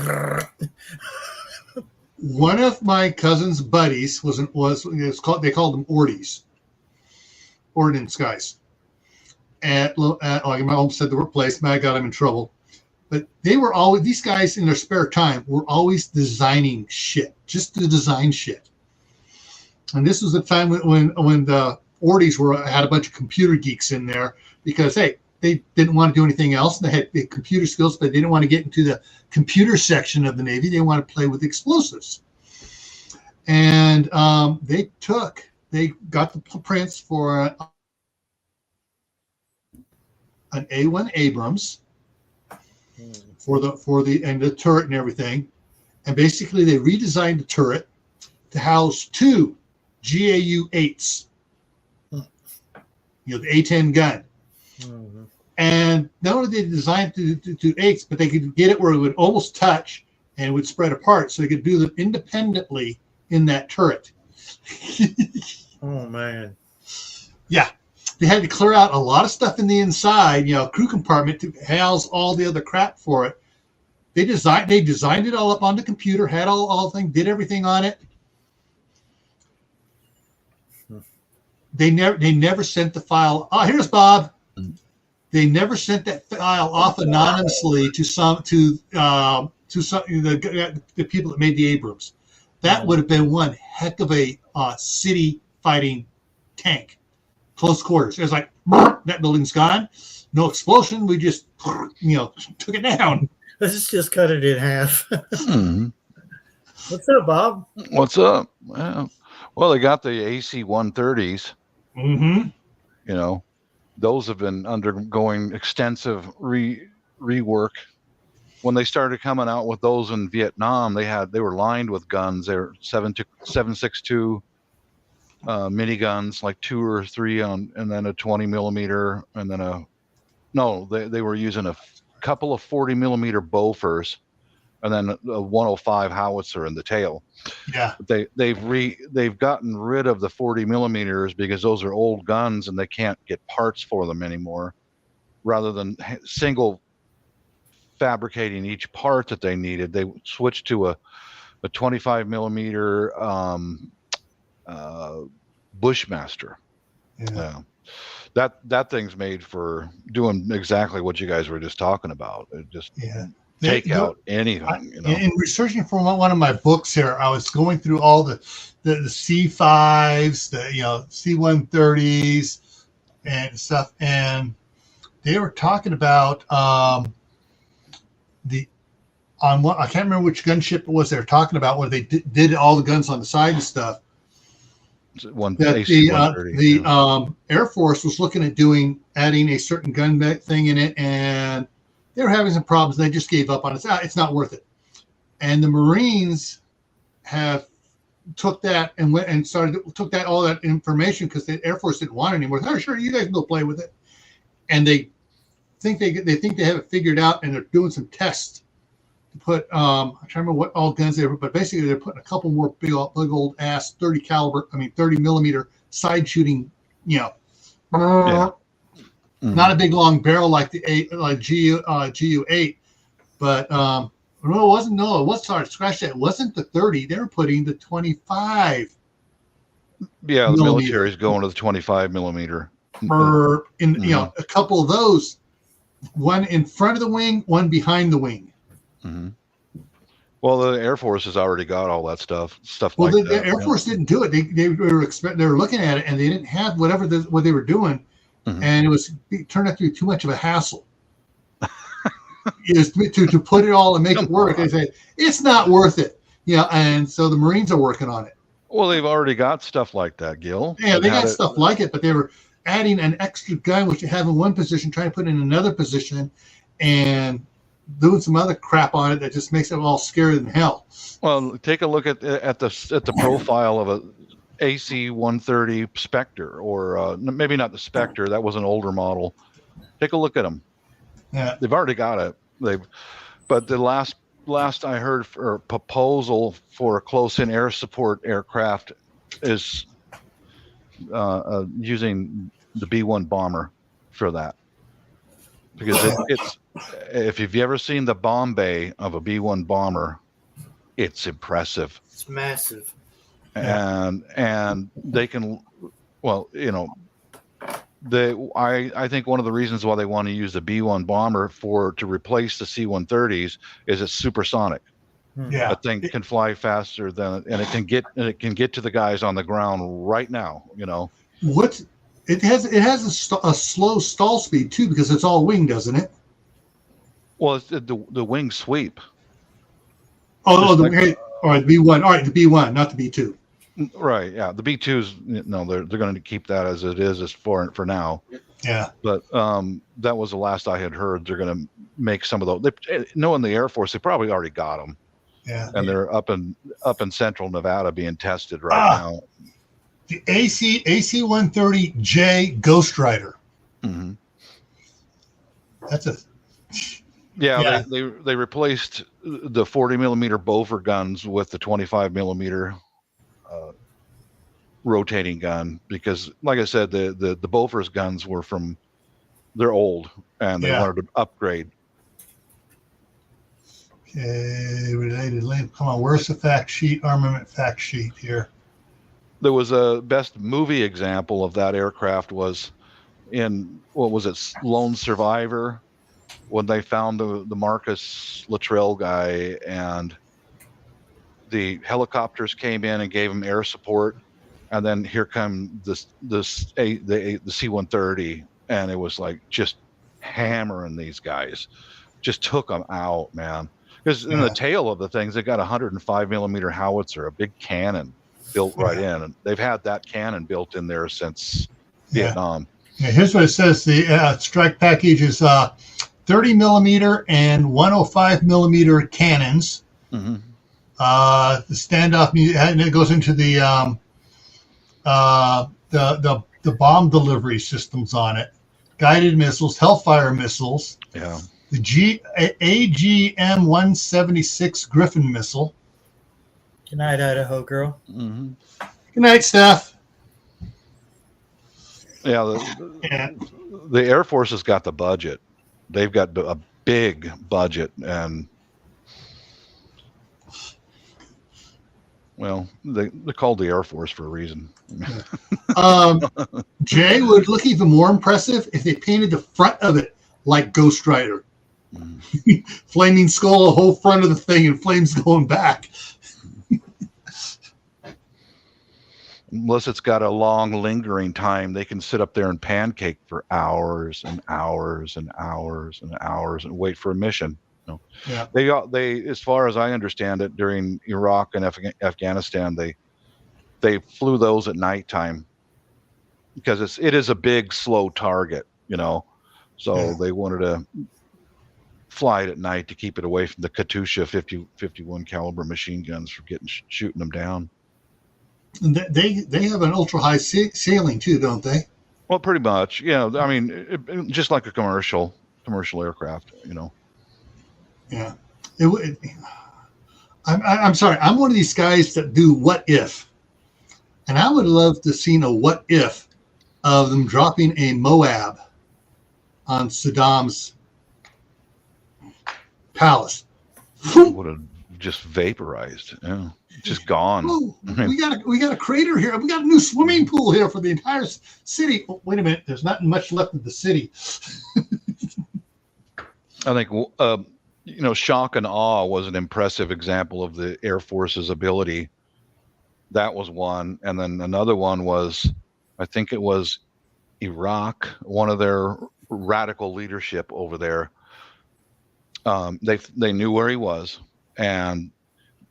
One of my cousin's buddies they called them Ordies, ordnance guys. At like my home said the workplace, man, I got him in trouble. But these guys in their spare time were always designing shit, just to design shit. And this was the time when the Ordies had a bunch of computer geeks in there because, hey, they didn't want to do anything else. They had computer skills, but they didn't want to get into the computer section of the Navy. They want to play with explosives. And they got the prints for an A1 Abrams for the turret and everything. And basically they redesigned the turret to house 2 GAU-8s, the A-10 gun. Mm-hmm. And not only did they design to 8s, but they could get it where it would almost touch and it would spread apart, so they could do them independently in that turret. Oh man. Yeah. They had to clear out a lot of stuff in the inside, crew compartment to house all the other crap for it. They designed it all up on the computer, had all the things, did everything on it. They never sent the file. Oh, here's Bob. They never sent that file off anonymously to the people that made the Abrams. That would have been one heck of a city fighting tank. Close quarters. It was like, that building's gone. No explosion. We just, took it down. Let's just cut it in half. What's up, Bob? What's up? Well, they got the AC-130s. Mm-hmm. Those have been undergoing extensive rework. When they started coming out with those in Vietnam, they were lined with guns. They were 7.62 miniguns, like 2 or 3 and then a 20 millimeter, and then they were using a couple of 40 millimeter Bofors, and then a 105 howitzer in the tail. Yeah, they've gotten rid of the 40 millimeters because those are old guns and they can't get parts for them anymore. Rather than single fabricating each part that they needed, they switched to a 25 millimeter Bushmaster. Yeah. That thing's made for doing exactly what you guys were just talking about. It just take out anything. In researching for one of my books here, I was going through all the C5s, the C-130s and stuff, and they were talking about I can't remember which gunship it was they were talking about, where they did all the guns on the side and stuff. The Air Force was looking at adding a certain gun thing in it, and they were having some problems. They just gave up on it. It's not worth it. And the Marines took that and went and took all that information, because the Air Force didn't want it anymore. Oh, sure, you guys can go play with it. And they think they have it figured out, and they're doing some tests to put. I can't remember what all guns they were, but basically they're putting a couple more big old ass 30 millimeter side shooting. Not a big long barrel like the GU8, but it was hard to scratch that. It wasn't the 30. They were putting the 25. Yeah, the military's going to the 25 millimeter. A couple of those, one in front of the wing, one behind the wing. Mm-hmm. Well, the Air Force has already got all that stuff. Well, the Air Force didn't do it. They were looking at it, and they didn't have what they were doing, and it turned out to be too much of a hassle. Is to put it all and make it work. They say it's not worth it. And so the Marines are working on it. Well, they've already got stuff like that, Gil. Yeah, they got stuff like it, but they were adding an extra gun, which you have in one position, trying to put in another position, and doing some other crap on it that just makes it all scarier than hell. Well, take a look at the profile of a AC-130 Spectre, or maybe not the Spectre. That was an older model. Take a look at them. Yeah, they've already got it. But the last I heard for proposal for a close-in air support aircraft is using the B-1 bomber for that, because it's if you've ever seen the bomb bay of a B-1 bomber, it's impressive. It's massive. And they can, I think one of the reasons why they want to use the B-1 bomber to replace the C-130s is it's supersonic. Yeah, that thing can fly faster and it can get to the guys on the ground right now. It has a slow stall speed too because it's all wing, doesn't it? Well, it's the wing sweep. Oh, all right, the B1. All right, the B1, not the B2. Right. Yeah. The B2s, no, they're going to keep that as it is for now. Yeah. But that was the last I had heard. They're going to make some of those. Knowing the Air Force, they probably already got them. Yeah. And they're up in central Nevada being tested right now. The AC-130J Ghost Rider. Mm-hmm. That's a. Yeah. They replaced the 40 millimeter Bofor guns with the 25 millimeter rotating gun because, like I said, the Bofors guns they're old and they wanted to upgrade. Okay, related link. Come on, where's the fact sheet? Armament fact sheet here. There was a best movie example of that aircraft was in what was it, Lone Survivor, when they found the Marcus Luttrell guy and the helicopters came in and gave him air support. And then here come the C-130, and it was like just hammering these guys, just took them out, man. Because in the tail of the things, they got a 105 millimeter howitzer, a big cannon built right in, and they've had that cannon built in there since Vietnam. Yeah, here's what it says: the strike package is 30 millimeter and 105 millimeter cannons. Mm-hmm. The standoff, and it goes into the bomb delivery systems on it, guided missiles, Hellfire missiles, the AGM-176 Griffin missile. Good night, Idaho girl. Mm-hmm. Good night, Steph. Yeah, the Air Force has got the budget. They've got a big budget, and well, they're called the Air Force for a reason. Jay, would look even more impressive if they painted the front of it like Ghost Rider. Flaming skull, the whole front of the thing, and flames going back. Unless it's got a long lingering time, they can sit up there and pancake for hours and hours and hours and hours and wait for a mission. They, as far as I understand it, during Iraq and Afghanistan, they flew those at nighttime because it is a big, slow target, So they wanted to fly it at night to keep it away from the Katyusha 51 caliber machine guns from shooting them down. And they have an ultra high ceiling too, don't they? Well, pretty much. Yeah, I mean, just like a commercial aircraft, Yeah. I'm sorry. I'm one of these guys that do what if, and I would love to see a what if of them dropping a Moab on Saddam's palace. Would have just vaporized. Yeah, just gone. Oh, we got a crater here. We got a new swimming pool here for the entire city. Oh, wait a minute. There's not much left of the city. I think shock and awe was an impressive example of the Air Force's ability. That was one. And then another one was, I think it was Iraq, one of their radical leadership over there. They knew where he was, and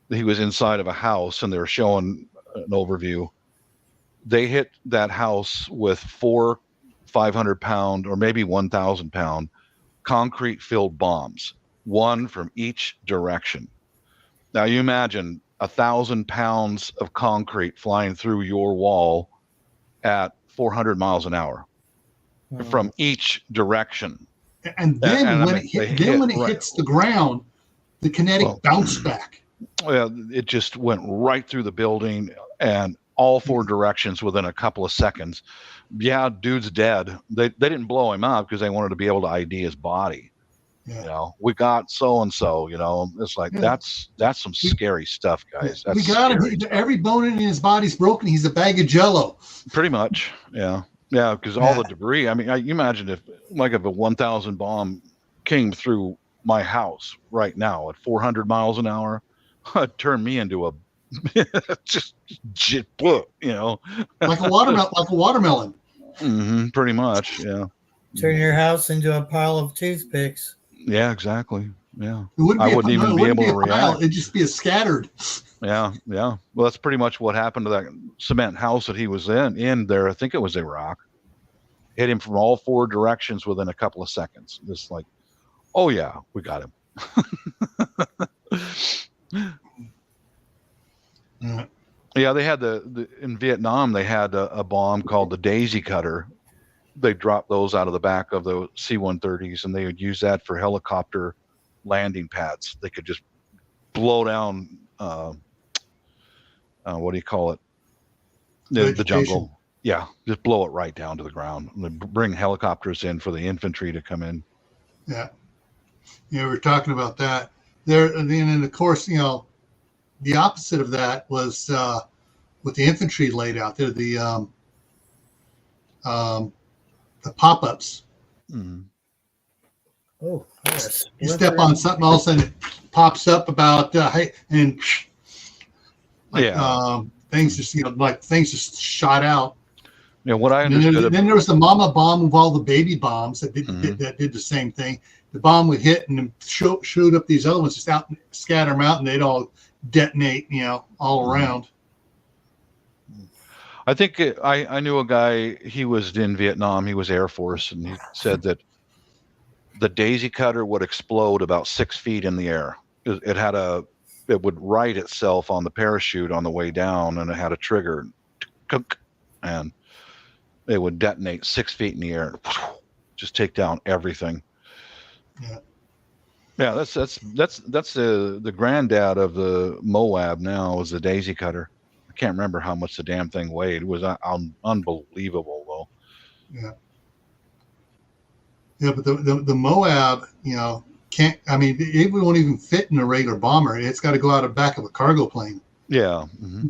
he was inside of a house, and they were showing an overview. They hit that house with 4 500-pound or maybe 1,000-pound concrete-filled bombs, one from each direction. Now you imagine 1,000 pounds of concrete flying through your wall at 400 miles an hour from each direction. And then when it hits the ground, the kinetic bounce back. Yeah, it just went right through the building and all 4 directions within a couple of seconds. Yeah, dude's dead. They didn't blow him up because they wanted to be able to ID his body. Yeah. We got so and so. It's like that's some scary stuff, guys. That's we got him. Every bone in his body's broken. He's a bag of Jello. Pretty much, yeah. Yeah, because all the debris. I mean, you imagine if a 1,000 bomb came through my house right now at 400 miles an hour, it'd turn me into a like a watermelon. Pretty much, yeah. Turn your house into a pile of toothpicks. Yeah, exactly. Yeah. It wouldn't I be wouldn't even it be wouldn't able be to a pile. react. It'd just be a scattered. Yeah, yeah. Well, that's pretty much what happened to that cement house that he was in there. I think it was Iraq. Hit him from all four directions within a couple of seconds. Just like, oh yeah, we got him. Yeah, they had in Vietnam. They had a bomb called the Daisy Cutter. They dropped those out of the back of the C-130s, and they would use that for helicopter landing pads. They could just blow down. What do you call it? The jungle. Yeah, just blow it right down to the ground. Bring helicopters in for the infantry to come in. Yeah, we're talking about that there, and then of course, the opposite of that was with the infantry laid out there, the pop-ups. Mm-hmm. Oh, yes. You step on something, all of a sudden it pops up about and things just things just shot out. Yeah, what I understood. Then there was the mama bomb with all the baby bombs that did the same thing. The bomb would hit and shoot up these other ones, just out, scatter them out, and they'd all detonate, all around. I think I knew a guy. He was in Vietnam. He was Air Force, and he said that the Daisy Cutter would explode about 6 feet in the air. It would right itself on the parachute on the way down, and it had a trigger, and it would detonate 6 feet in the air, just take down everything. Yeah. Yeah, that's the granddad of the Moab now, is the Daisy Cutter. I can't remember how much the damn thing weighed. It was unbelievable though. Yeah. Yeah, but the Moab, can't. I mean, it won't even fit in a regular bomber. It's got to go out of the back of a cargo plane. Yeah. Mm-hmm.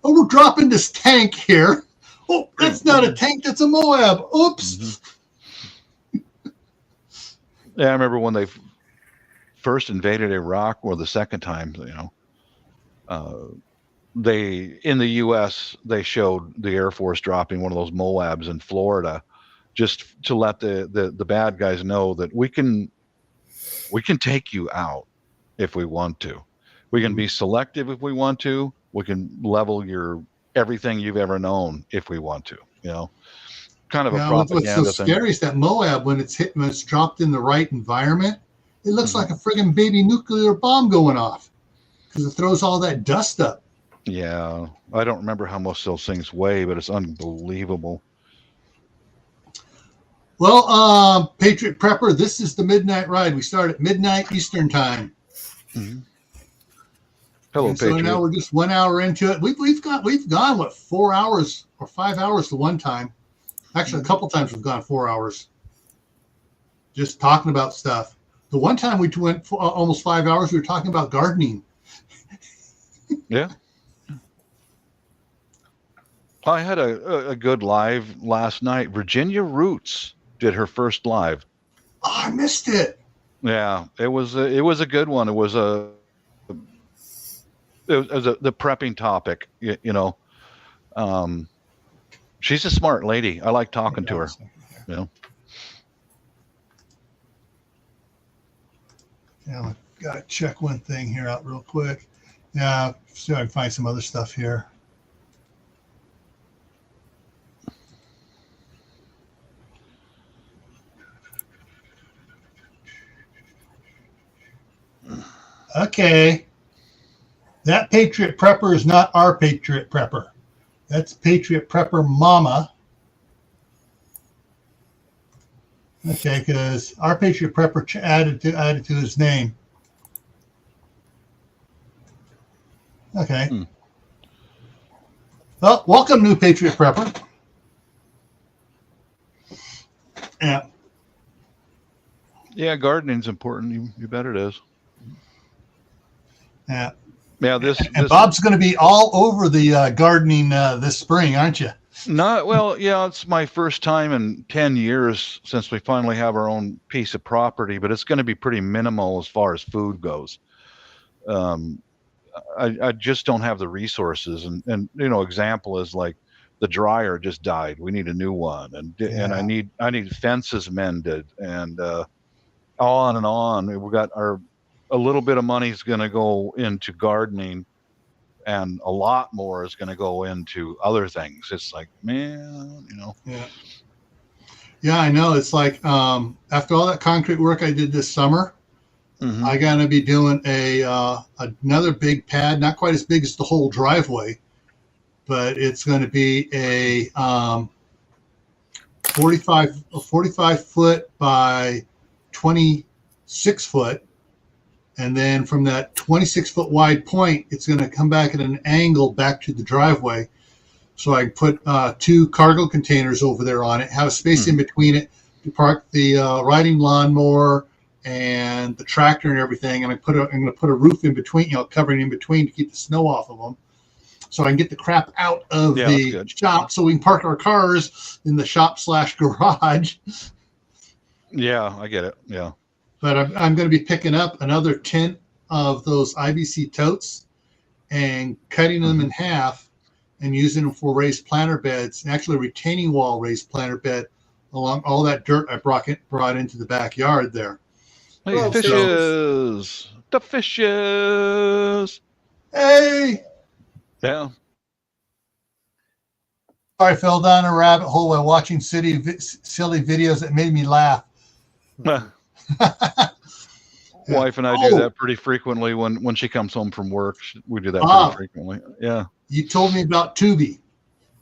Oh, we're dropping this tank here. Oh, that's not a tank. That's a Moab. Oops. Mm-hmm. Yeah, I remember when they first invaded Iraq, or the second time, they, in the U.S., they showed the Air Force dropping one of those Moabs in Florida, just to let the bad guys know that we can take you out if we want to. We can be selective if we want to. We can level everything you've ever known if we want to. Kind of a propaganda what's so thing. scary is that Moab, when it's dropped in the right environment, it looks like a friggin' baby nuclear bomb going off, because it throws all that dust up. Yeah, I don't remember how much those things weigh, but it's unbelievable. Well, Patriot Prepper, this is the Midnight Ride. We start at midnight Eastern time. Mm-hmm. Hello, and so Patriot. now we're just 1 hour into it. We've gone what, 4 hours or 5 hours the one time. Actually, a couple times we've gone 4 hours just talking about stuff. The one time we went for almost 5 hours, we were talking about gardening. Yeah. I had a good live last night. Virginia Roots did her first live. Oh, I missed it. Yeah, it was a good one. It was the prepping topic. She's a smart lady. I like talking to her. Yeah, I gotta check one thing here out real quick. Yeah, so I can find some other stuff here. Okay. That Patriot Prepper is not our Patriot Prepper. That's Patriot Prepper Mama. Okay, because our Patriot Prepper added to his name. Okay. Well, welcome, new Patriot Prepper. Yeah. Yeah, gardening's important. You bet it is. Yeah. Yeah. And Bob's going to be all over the gardening this spring, aren't you? Yeah, it's my first time in 10 years since we finally have our own piece of property, but it's going to be pretty minimal as far as food goes. I just don't have the resources. And example is like the dryer just died. We need a new one, and I need fences mended, and on and on. We got a little bit of money is going to go into gardening, and a lot more is going to go into other things. It's like, man, Yeah, I know. It's like after all that concrete work I did this summer, I got to be doing another big pad, not quite as big as the whole driveway, but it's going to be a 45 foot by 26 foot. And then from that 26 foot wide point, it's going to come back at an angle back to the driveway. So I put 2 cargo containers over there on it, have a space in between it to park the riding lawnmower and the tractor and everything. And I'm going to put a roof in between, covering in between to keep the snow off of them. So I can get the crap out of the shop so we can park our cars in the shop/garage. Yeah, I get it. Yeah. But I'm going to be picking up another 10 of those IBC totes and cutting them in half and using them for raised planter beds, actually retaining wall raised planter bed along all that dirt I brought into the backyard there. Hey, fishes! The fishes! Hey! Yeah. I fell down a rabbit hole while watching silly videos that made me laugh. Wife and I do that pretty frequently when she comes home from work. We do that pretty frequently. Yeah. You told me about Tubi.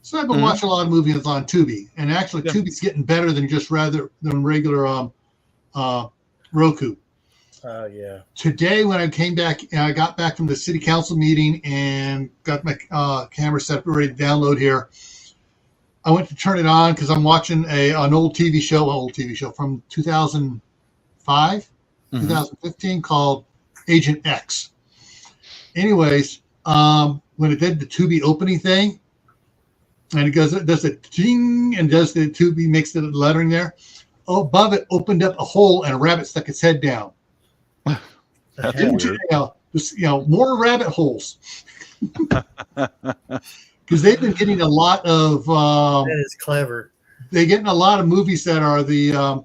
So I've been watching a lot of movies on Tubi, and actually Tubi's getting better than regular Roku. Yeah. Today when I came back, I got back from the city council meeting and got my camera set up ready to download here. I went to turn it on because I'm watching an old TV show from 2005, 2015 called Agent X. Anyways, when it did the Tubi opening thing, and it does a ding and does the Tubi, makes the lettering there. Oh, above it opened up a hole and a rabbit stuck its head down. That's weird. More rabbit holes. Because they've been getting a lot of. That is clever. They're getting a lot of movies that are the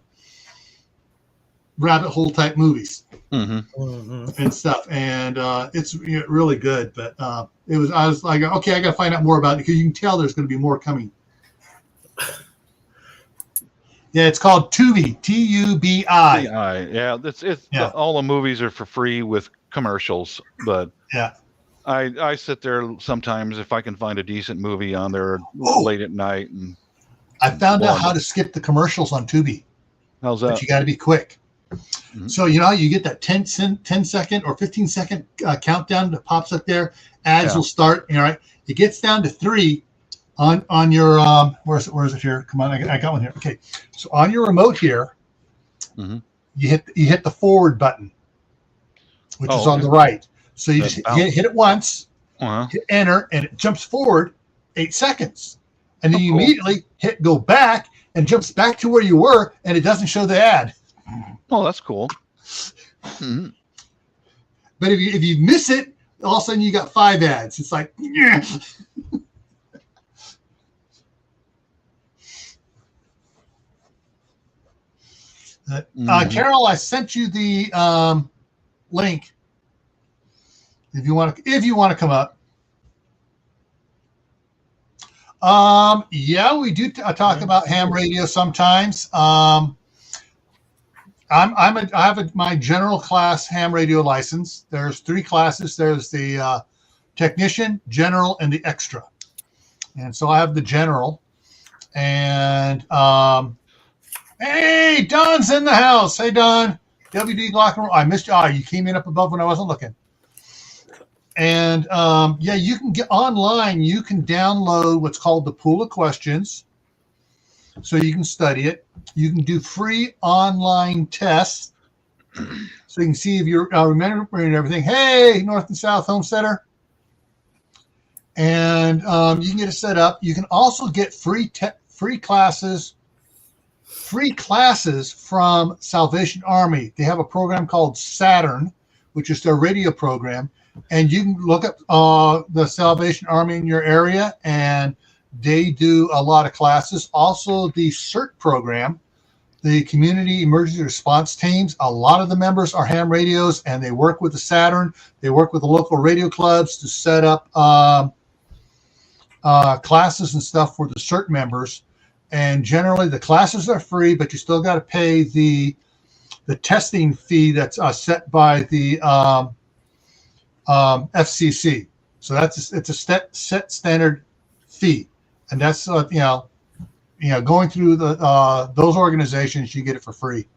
rabbit hole type movies and stuff, and it's really good. But I was like, okay, I got to find out more about it because you can tell there's going to be more coming. Yeah, it's called Tubi, Tubi. Yeah, it's all the movies are for free with commercials, but I sit there sometimes if I can find a decent movie on there late at night. And I found out how to skip the commercials on Tubi. How's that? But you got to be quick. So how you get that 10 second or 15 second countdown that pops up there. Ads will start. All right, it gets down to 3 on your where is it here? Come on, I got one here. Okay, so on your remote here, you hit the forward button, which is on the right. So you just hit it once, hit enter, and it jumps forward 8 seconds. And then you immediately hit go back and jumps back to where you were, and it doesn't show the ad. Oh, that's cool. But if you miss it, all of a sudden you got 5 ads. It's like, yeah. Carol, I sent you the link. If you want to come up. We do talk about ham radio sometimes. I have my general class ham radio license. There's 3 classes. There's the technician, general, and the extra. And so I have the general. And hey, Don's in the house. Hey, Don. WD Glock and Roll. I missed you. You came in up above when I wasn't looking. And you can get online. You can download what's called the pool of questions, so you can study it. You can do free online tests, so you can see if you're remembering everything. Hey, North and South Homesteader, and you can get it set up. You can also get free classes from Salvation Army. They have a program called Saturn, which is their radio program. And you can look up the Salvation Army in your area and They do a lot of classes. Also, the CERT program, the Community Emergency Response Teams, a lot of the members are ham radios, and they work with the Saturn. They work with the local radio clubs to set up classes and stuff for the CERT members. And generally, the classes are free, but you still got to pay the testing fee that's set by the FCC. So it's a set standard fee, and that's going through those organizations, you get it for free.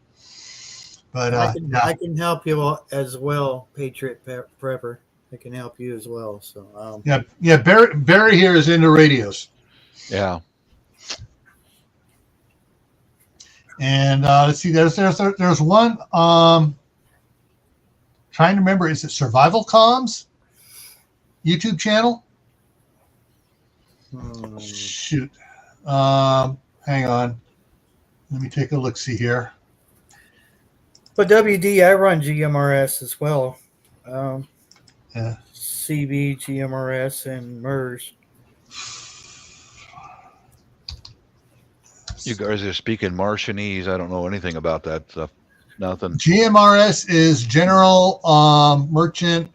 But I can help you as well, Patriot Prepper. I can help you as well. So Barry here is into radios. Yeah. And let's see, there's one. Trying to remember, is it Survival Comms YouTube channel? Shoot. Hang on. Let me take a look. See here. But WD, I run GMRS as well. Yeah. CB, GMRS, and MERS. You guys are speaking Martianese. I don't know anything about that stuff. Nothing. GMRS is General Merchant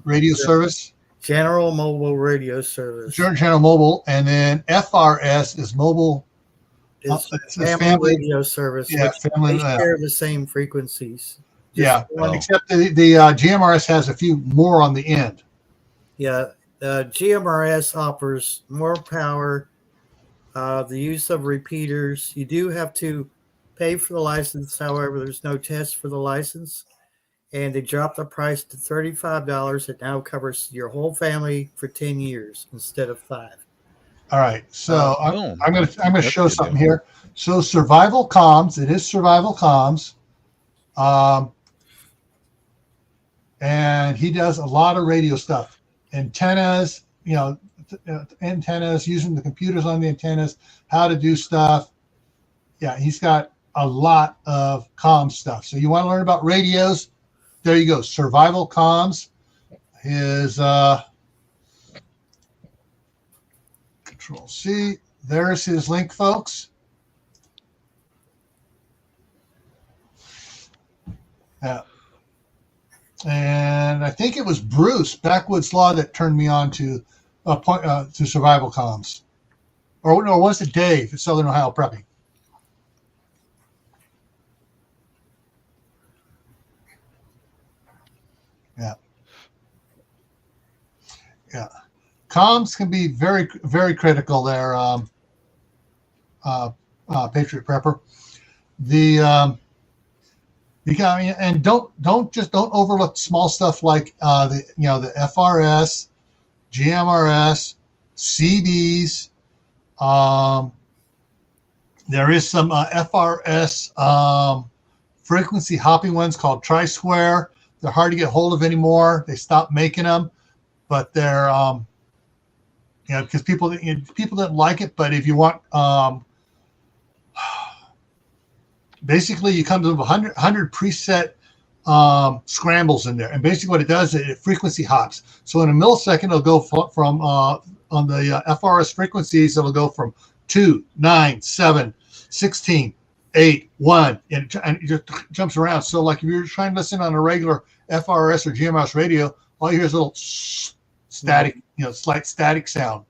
Radio Service. General Mobile Radio Service. General Mobile, and then FRS is Mobile. It's family radio service. Yeah, family. They share the same frequencies. Except the GMRS has a few more on the end. Yeah, GMRS offers more power. The use of repeaters. You do have to pay for the license. However, there's no test for the license. And they dropped the price to $35. It now covers your whole family for 10 years instead of 5. All right. So I'm gonna show something here. So Survival Comms, it is Survival Comms. And he does a lot of radio stuff. Antennas, antennas, using the computers on the antennas, how to do stuff. Yeah, he's got a lot of comm stuff. So you want to learn about radios? There you go. Survival Comms. His Control C. There's his link, folks. Yeah. And I think it was Bruce Backwoods Law that turned me on to Survival Comms, or no, was it Dave at Southern Ohio Prepping? Yeah. Comms can be very, very critical there, Patriot Prepper. And don't overlook small stuff like the FRS, GMRS, CBs. There is some FRS frequency hopping ones called Tri-Square. They're hard to get hold of anymore. They stopped making them, but they're because people didn't like it. But if you want, basically you come to 100 preset scrambles in there, and basically what it does is it frequency hops. So in a millisecond, it'll go from on the FRS frequencies, it'll go from 2, 9, 7, 16, 8, 1, and it just jumps around. So like if you're trying to listen on a regular FRS or GMRS radio, all you hear is a little static, slight static sound,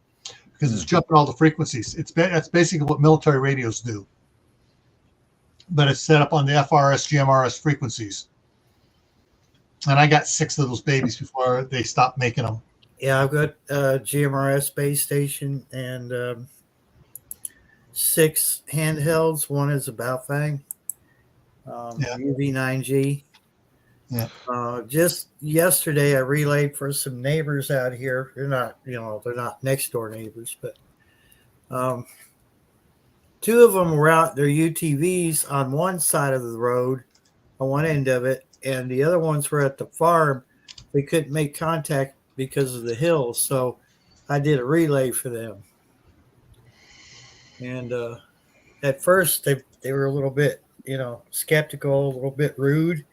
because it's jumping all the frequencies. That's basically what military radios do, but it's set up on the FRS, GMRS frequencies. And I got 6 of those babies before they stopped making them. Yeah, I've got GMRS base station and 6 handhelds. One is a Baofeng, UV9G. Yeah. Just yesterday, I relayed for some neighbors out here. They're not next door neighbors, but 2 of them were out their UTVs on one side of the road, on one end of it, and the other ones were at the farm. They couldn't make contact because of the hills, so I did a relay for them. And at first, they were a little bit, skeptical, a little bit rude.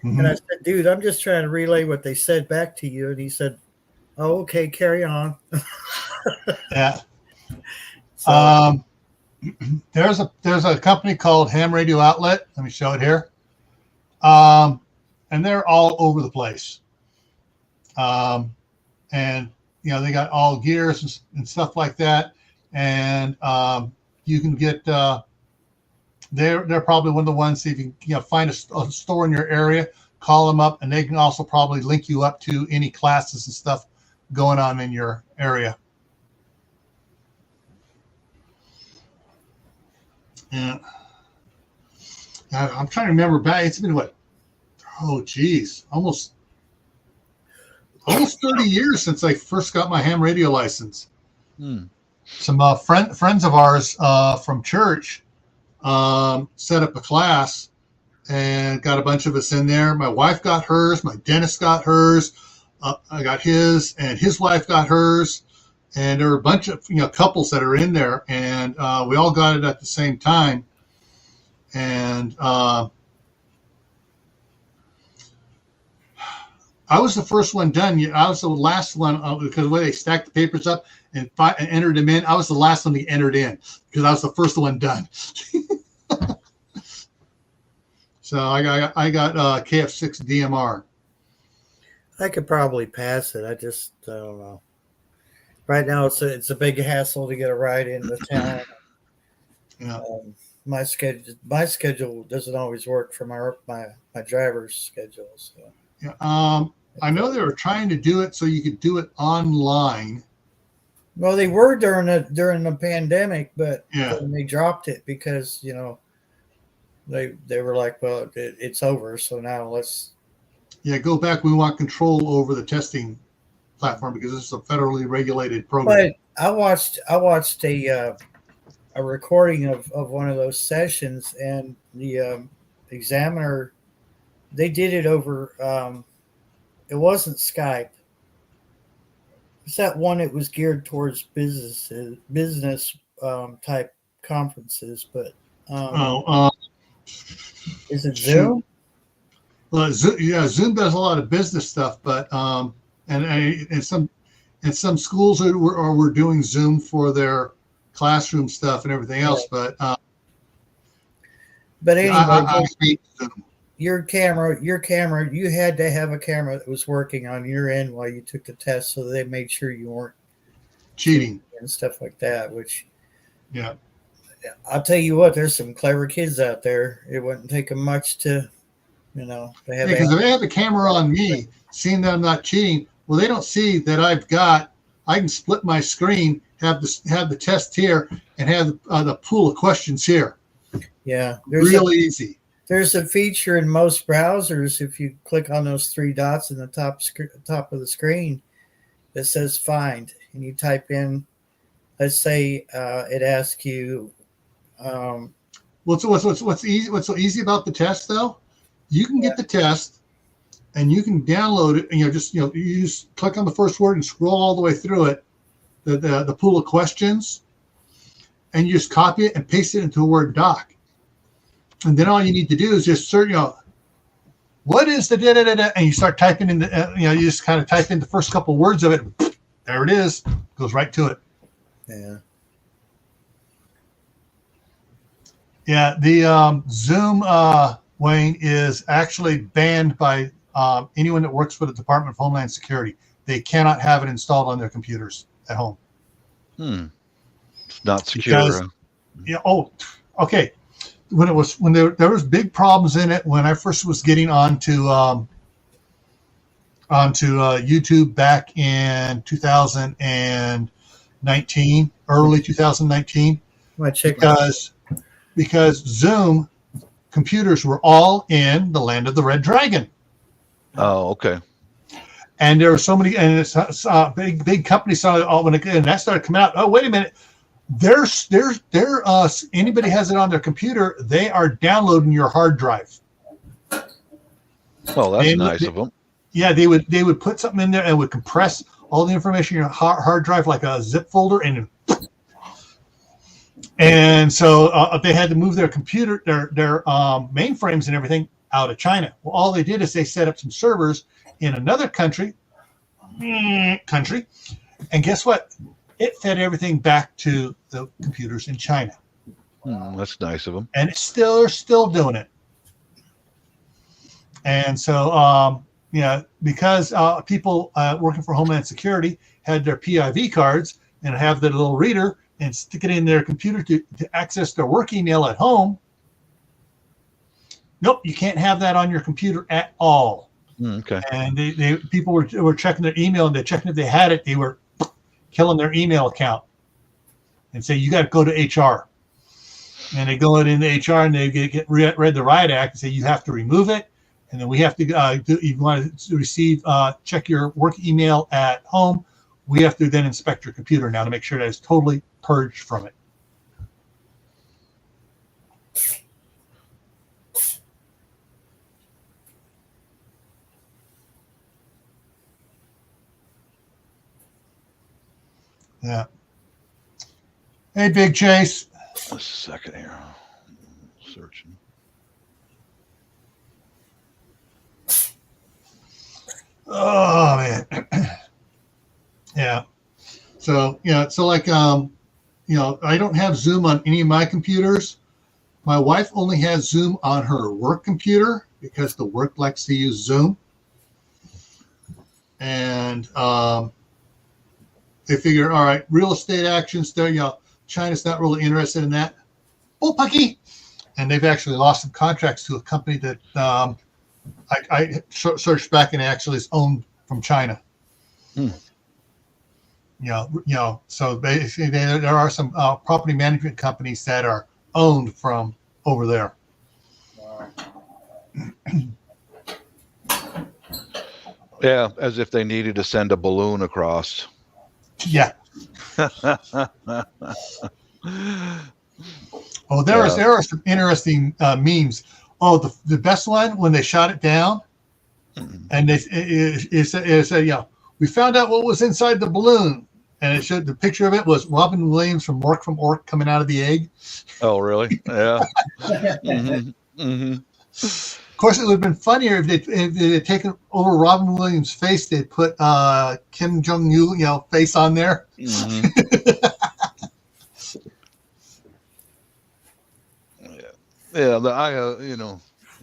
Mm-hmm. And I said, dude, I'm just trying to relay what they said back to you. And he said, oh, okay, carry on. Yeah. So, There's a company called Ham Radio Outlet. Let me show it here. And they're all over the place. And they got all gears and stuff like that. And you can get they're probably one of the ones. If you can find a store in your area, call them up, and they can also probably link you up to any classes and stuff going on in your area. Yeah, I'm trying to remember back. It's been what? Oh, geez, almost 30 years since I first got my ham radio license. Some friends of ours from church set up a class and got a bunch of us in there. My wife got hers. My dentist got hers. I got his, and his wife got hers. And there were a bunch of couples that are in there, and we all got it at the same time. And I was the first one done. I was the last one because the way they stacked the papers up and entered them in, I was the last one to enter in because I was the first one done. So I got KF6 DMR. I could probably pass it. I just don't know. Right now, it's a big hassle to get a ride into town. Yeah. My schedule doesn't always work for my driver's schedule. So. Yeah. I know they were trying to do it so you could do it online. Well, they were during the pandemic, but then they dropped it because they were like, well, it's over, so now let's go back. We want control over the testing platform because this is a federally regulated program. But I watched a recording of one of those sessions, and the examiner, they did it over. It wasn't Skype. It's that one that was geared towards business type conferences, but is it Zoom? Well, Zoom does a lot of business stuff, but and some schools were doing Zoom for their classroom stuff and everything else, but anyway, I hate Zoom. Your camera, you had to have a camera that was working on your end while you took the test, so they made sure you weren't cheating and stuff like that. Which, yeah, I'll tell you what, there's some clever kids out there. It wouldn't take them much to, they have. Because if they have the camera on me, seeing that I'm not cheating, well, they don't see that I can split my screen, have the test here, and have the pool of questions here. Yeah, really easy. There's a feature in most browsers, if you click on those three dots in the top of the screen, that says find, and you type in, let's say it asks you. What's so easy about the test though? You can get the test, and you can download it, and you just click on the first word and scroll all the way through it, the pool of questions, and you just copy it and paste it into a Word doc. And then all you need to do is just search, what is the da-da-da-da, and you start typing in the, you just kind of type in the first couple of words of it. There it is. Goes right to it. Yeah. Yeah. The Zoom, Wayne, is actually banned by anyone that works for the Department of Homeland Security. They cannot have it installed on their computers at home. It's not secure. Okay. When there was big problems in it when I first was getting onto YouTube back in 2019, early 2019, because Zoom computers were all in the land of the Red Dragon. Oh, okay. And there were so many, and it's big companies saw it all when that started coming out. Oh, wait a minute. There's anybody has it on their computer, they are downloading your hard drive. Oh, that's nice of them. Yeah, they would put something in there and would compress all the information in your hard drive like a zip folder, and so they had to move their computer, their mainframes and everything out of China. Well, all they did is they set up some servers in another country, and guess what? it fed everything back to the computers in China. That's nice of them. And they're still doing it. And so, because people working for Homeland Security had their PIV cards and have their little reader and stick it in their computer to access their work email at home. Nope, you can't have that on your computer at all. Okay. And people were checking their email, and they're checking if they had it. They were killing their email account and say, you got to go to HR. And they go in the HR and they get read the Riot Act and say, you have to remove it. And then we have to, if you want to receive, check your work email at home, we have to then inspect your computer now to make sure that it's totally purged from it. Yeah. Hey, Big Chase. A second here. Searching. Oh man. Yeah. So like I don't have Zoom on any of my computers. My wife only has Zoom on her work computer because the work likes to use Zoom. And they figure, all right, real estate actions there, China's not really interested in that. Oh, Pucky. And they've actually lost some contracts to a company that I searched back and actually is owned from China. So basically there are some property management companies that are owned from over there. Yeah, as if they needed to send a balloon across. Yeah. Oh, there are some interesting memes. Oh, the best one when they shot it down, and it said, we found out what was inside the balloon, and it showed the picture of it was Robin Williams from Mork from Ork coming out of the egg. Oh, really? Yeah. Of course, it would have been funnier if they had taken over Robin Williams' face. They'd put Kim Jong-il, face on there. Yeah.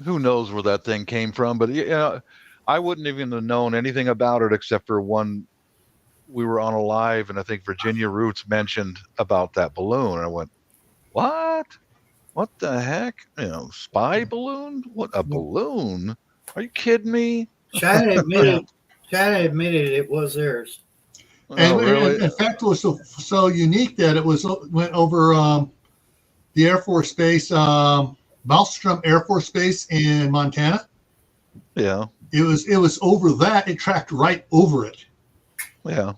Who knows where that thing came from? But I wouldn't even have known anything about it except for one. We were on a live, and I think Virginia Roots mentioned about that balloon. And I went, "What? What the heck? Spy balloon? What a balloon? Are you kidding me?" China admitted it was theirs. And really? in fact, it was so unique that it went over the Air Force Base, Malmstrom Air Force Base in Montana. Yeah. It was over that. It tracked right over it. Yeah.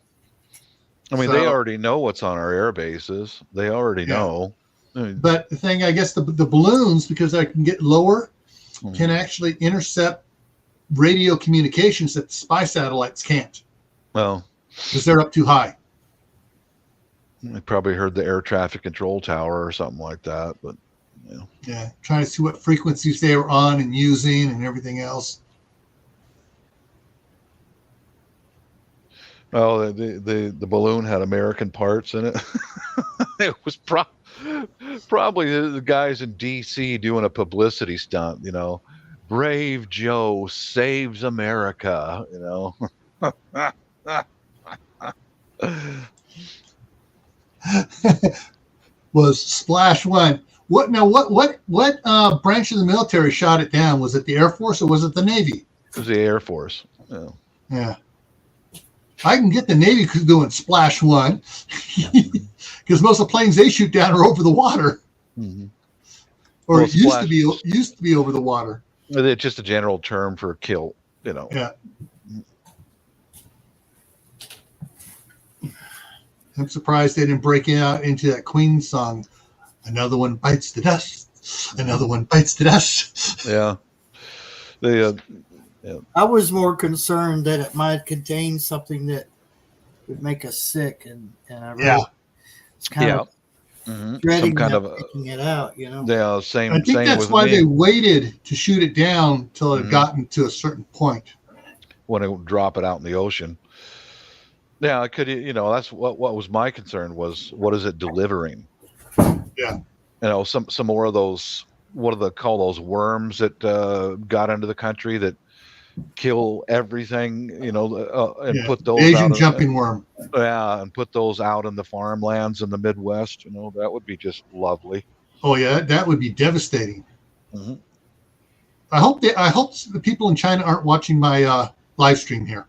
I mean, they already know what's on our air bases. They already know. But the thing, I guess, the balloons, because they can get lower, can actually intercept radio communications that the spy satellites can't. Well, because they're up too high. They probably heard the air traffic control tower or something like that. But yeah, trying to see what frequencies they were on and using and everything else. Oh, the balloon had American parts in it. It was probably the guys in D.C. doing a publicity stunt. Brave Joe saves America. Was Splash One? What branch of the military shot it down? Was it the Air Force or was it the Navy? It was the Air Force. Yeah. I can get the Navy doing Splash One because most of the planes they shoot down are over the water, or it used to be over the water. It's just a general term for kill. Yeah. I'm surprised they didn't break out into that Queen song. Another one bites the dust. Another one bites the dust. Yeah. I was more concerned that it might contain something that would make us sick, and I really, it's kind of dreading taking it out. Yeah, same. I think that's why they waited to shoot it down till it gotten to a certain point. When it would drop it out in the ocean. Yeah, I could. That's what was my concern was what is it delivering? Yeah. Some more of those. What do they call those worms that got into the country that kill everything? And Yeah. put those Asian out. jumping worm. Yeah, and put those out in the farmlands in the Midwest. That would be just lovely. Oh yeah, that would be devastating. Mm-hmm. I hope the people in China aren't watching my live stream here.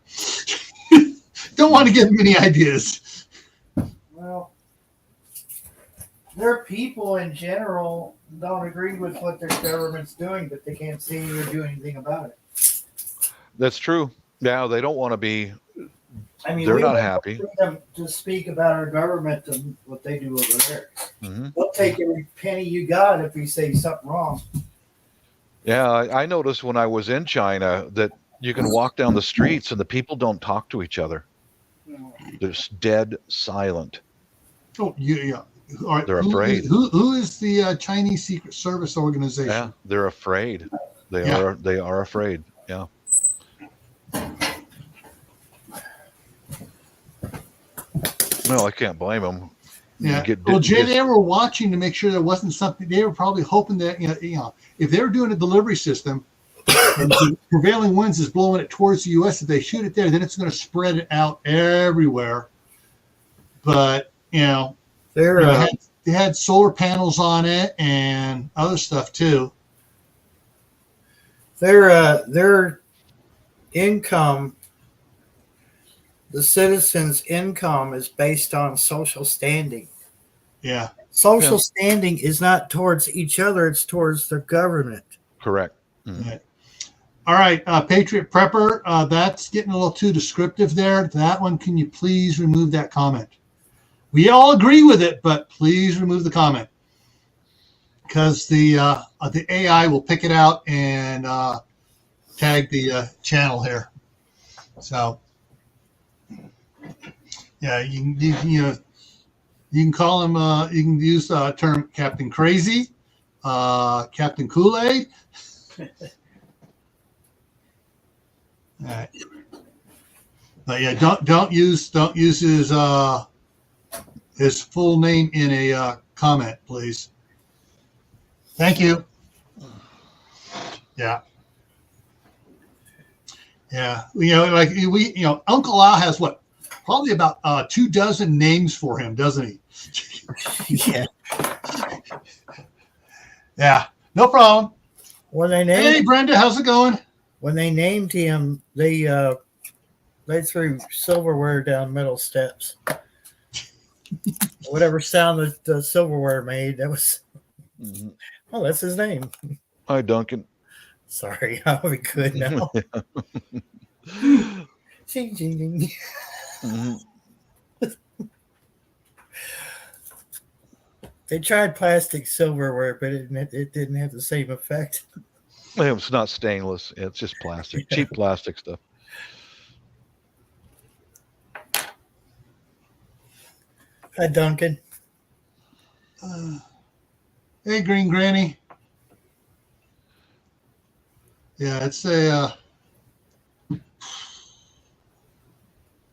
Don't want to give them any ideas. Well, their people in general don't agree with what their government's doing, but they can't say or do anything about it. That's true. Yeah, they don't want to be. I mean, they're we not have happy freedom to speak about our government and what they do over there. Mm-hmm. They'll take every penny you got if you say something wrong. Yeah, I noticed when I was in China that you can walk down the streets and the people don't talk to each other. They're just dead silent. Oh yeah. All right. They're afraid. Who is the Chinese Secret Service organization? Yeah, they're afraid. They are afraid. Yeah. Well, I can't blame them. Yeah. Jay, they were watching to make sure there wasn't something. They were probably hoping that if they were doing a delivery system, and the prevailing winds is blowing it towards the U.S. If they shoot it there, then it's going to spread it out everywhere. But they had solar panels on it and other stuff too. Their income, the citizens' income, is based on social standing. Yeah. Social standing is not towards each other; it's towards the government. Correct. Mm-hmm. Right. All right, Patriot Prepper, that's getting a little too descriptive there. That one, can you please remove that comment? We all agree with it, but please remove the comment because the AI will pick it out and tag the channel here. So, yeah, you can call him. You can use the term Captain Crazy, Captain Kool-Aid. All right. But yeah, don't use his full name in a comment, please. Thank you. Yeah. Yeah. Uncle Al has probably about 24 names for him, doesn't he? Yeah. Yeah. No problem. Hey, Brenda, how's it going? When they named him, they threw silverware down metal steps. Whatever sound that the silverware made, that was. Mm-hmm. Oh, that's his name. Hi, Duncan. Sorry, I'll be good now. Ching, ching, ching. Mm-hmm. They tried plastic silverware, but it didn't have the same effect. It's not stainless. It's just plastic, cheap plastic stuff. Hi, Duncan. Hey, Green Granny. Yeah, it's a.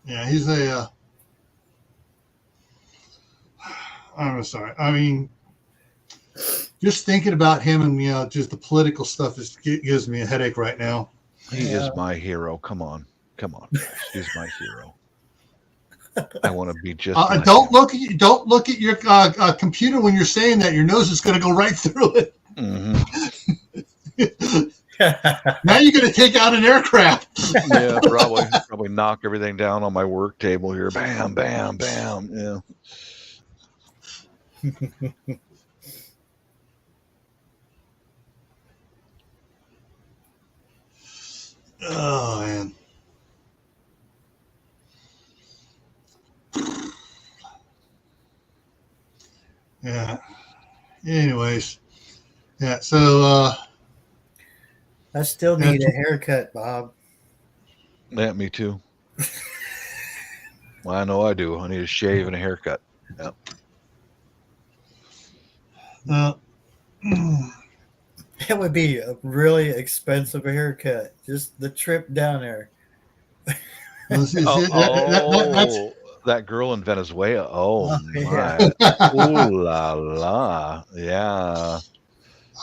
Yeah, he's a. I'm sorry. I mean, just thinking about him and just the political stuff gives me a headache right now. He is my hero. Come on. He's my hero. I want to be just. Don't look at your computer when you're saying that. Your nose is going to go right through it. Mm-hmm. Now you're going to take out an aircraft. Yeah, probably knock everything down on my work table here. Bam, bam, bam. Yeah. Oh man. Yeah. Anyways. Yeah, so I still need a haircut, Bob. Yeah, me too. Well, I know I do. I need a shave and a haircut. Yep. It would be a really expensive haircut. Just the trip down there. That's That girl in Venezuela. Oh yeah. my. Ooh la la. Yeah.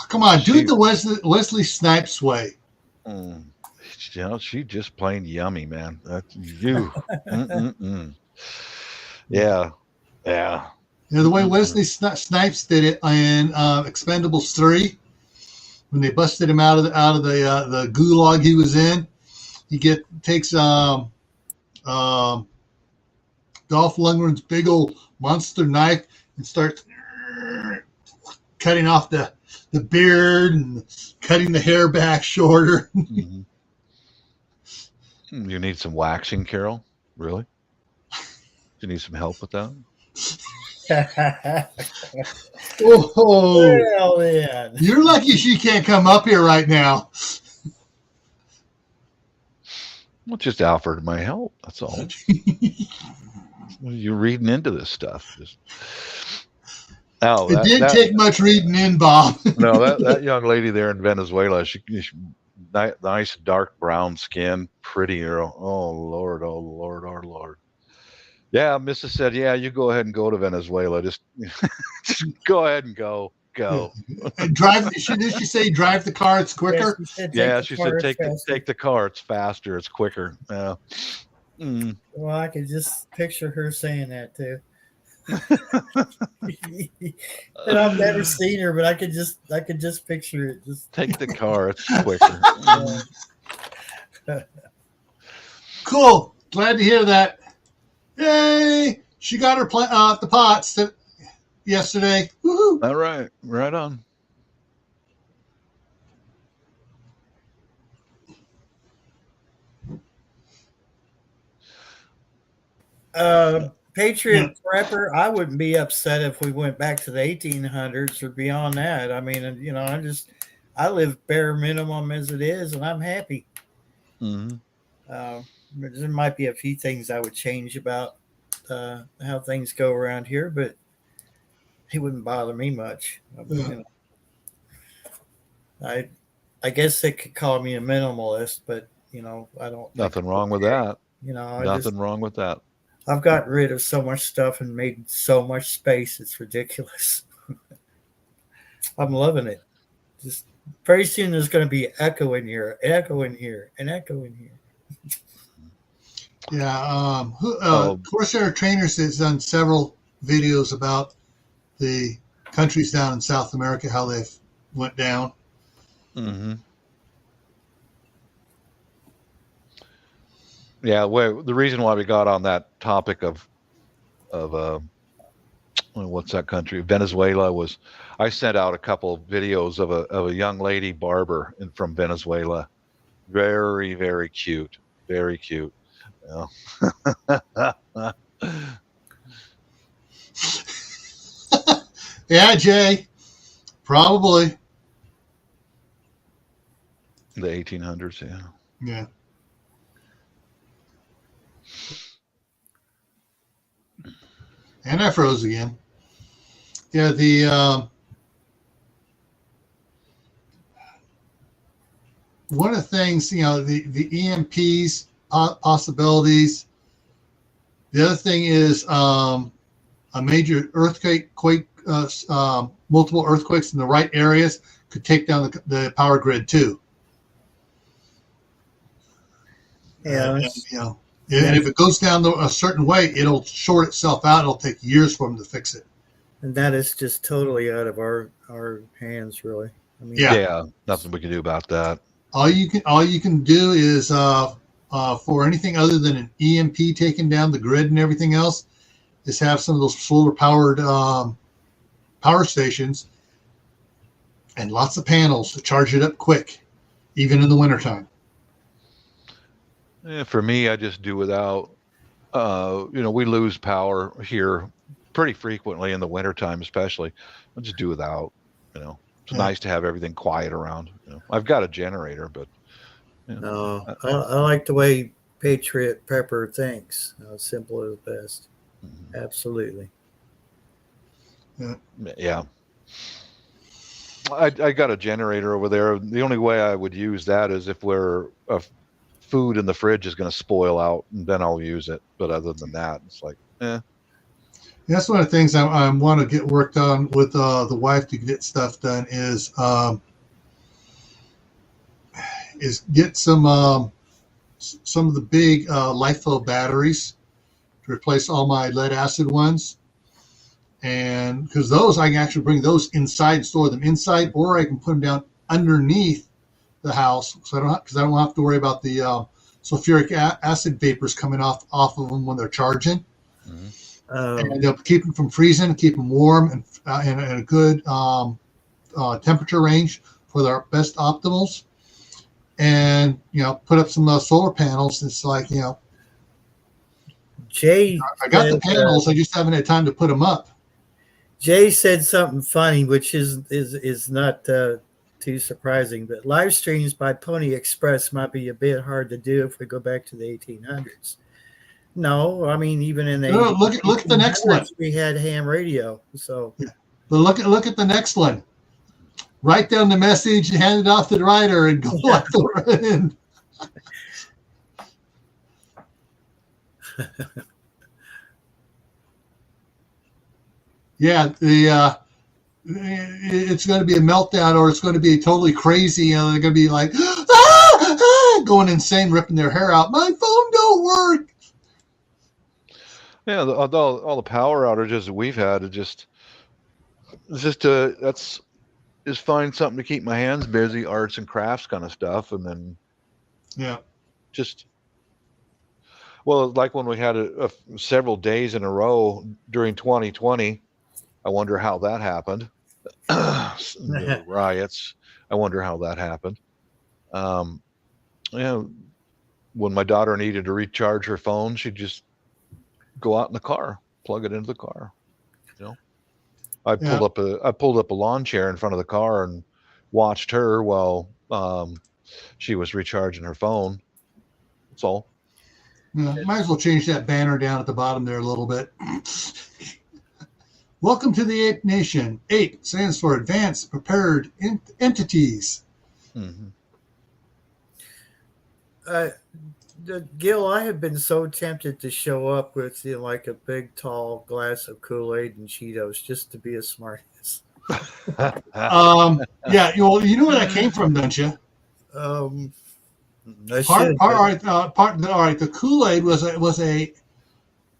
come on, do it She the Wesley Snipes way. mm, she just plain yummy, man. That's you. Mm-mm-mm. Yeah. Yeah. The way Mm-mm-mm. Wesley Snipes did it in Expendables 3, when they busted him out of the gulag he was in, he takes Dolph Lundgren's big old monster knife and starts cutting off the beard and cutting the hair back shorter. Mhm. You need some waxing, Carol? Really? Do you need some help with that? Oh, Well, then. you're lucky she can't come up here right now. Well, just offered my help. That's all. You're reading into this stuff. It didn't take much reading in, Bob. No, that young lady there in Venezuela, she nice dark brown skin, pretty girl. Oh Lord, oh Lord, oh Lord. Yeah, Mrs. said, yeah, you go ahead and go to Venezuela. Just go ahead and go. Drive. Did she say drive the car? It's quicker. Yeah, she said take the car. It's faster. It's quicker. Yeah. Mm. Well, I could just picture her saying that too. And I've never seen her, but I could just picture it. Just take the car. It's quicker. Cool. Glad to hear that. Yay! She got her the pots yesterday. Woohoo! All right, right on. Patriot Prepper, I wouldn't be upset if we went back to the 1800s or beyond that. I mean, you know, I live bare minimum as it is, and I'm happy. Mm-hmm. There might be a few things I would change about how things go around here, but it wouldn't bother me much. You know, I guess they could call me a minimalist, but you know, I don't. Nothing wrong with that. You know, nothing wrong with that. I've gotten rid of so much stuff and made so much space. It's ridiculous. I'm loving it. Just pretty soon there's going to be echo in here, echo in here, and echo in here. Yeah. Corsair Trainers has done several videos about the countries down in South America, how they've went down. Mm-hmm. Yeah, well, the reason why we got on that topic of what's that country, Venezuela, was I sent out a couple of videos of a young lady barber from Venezuela, very very cute, very cute. Yeah, yeah, Jay, probably the 1800s. Yeah. Yeah. And I froze again. Yeah, one of the things, you know, the EMPs possibilities. The other thing is a major earthquake, multiple earthquakes in the right areas could take down the power grid too. Yeah, you know. And if it goes down a certain way, it'll short itself out. It'll take years for them to fix it. And that is just totally out of our hands, really. I mean, yeah, nothing we can do about that. All you can do is for anything other than an EMP taking down the grid and everything else, is have some of those solar powered power stations and lots of panels to charge it up quick, even in the wintertime. For me, I just do without. You know, we lose power here pretty frequently in the wintertime, especially. I just do without. You know, it's nice to have everything quiet around. You know, I've got a generator, but. You know, I like the way Patriot Prepper thinks. Simple is best. Mm-hmm. Absolutely. Yeah. I got a generator over there. The only way I would use that is if we're food in the fridge is going to spoil out, and then I'll use it. But other than that, it's like, That's one of the things I want to get worked on with the wife to get stuff done is get some of the big LiFeFlow batteries to replace all my lead acid ones. And because those, I can actually bring those inside and store them inside, or I can put them down underneath the house, so I don't have to worry about the sulfuric acid vapors coming off of them when they're charging. And they'll keep them from freezing, keep them warm and in a good temperature range for their best optimals. And put up some solar panels. It's like Jay, I got the panels, I just haven't had time to put them up. Jay said something funny, which is not too surprising, but live streams by Pony Express might be a bit hard to do if we go back to the 1800s. No, I mean, even in the look at the next one. We had ham radio, so yeah. But look at the next one. Write down the message, hand it off to the writer, and go like the end. Yeah, it's going to be a meltdown, or it's going to be totally crazy, and they're going to be like going insane, ripping their hair out. My phone don't work. Yeah, all the power outages that we've had, that's find something to keep my hands busy, arts and crafts kind of stuff, and then like when we had several days in a row during 2020. I wonder how that happened. The riots. I wonder how that happened. When my daughter needed to recharge her phone, she'd just go out in the car, plug it into the car. I pulled up a lawn chair in front of the car and watched her while she was recharging her phone. That's all. Yeah, might as well change that banner down at the bottom there a little bit. Welcome to the Ape Nation. APE stands for Advanced Prepared Entities. Mm-hmm. Gil, I have been so tempted to show up with like a big, tall glass of Kool-Aid and Cheetos just to be a smartass. Yeah, you know where that came from, don't you? All right. The Kool-Aid was a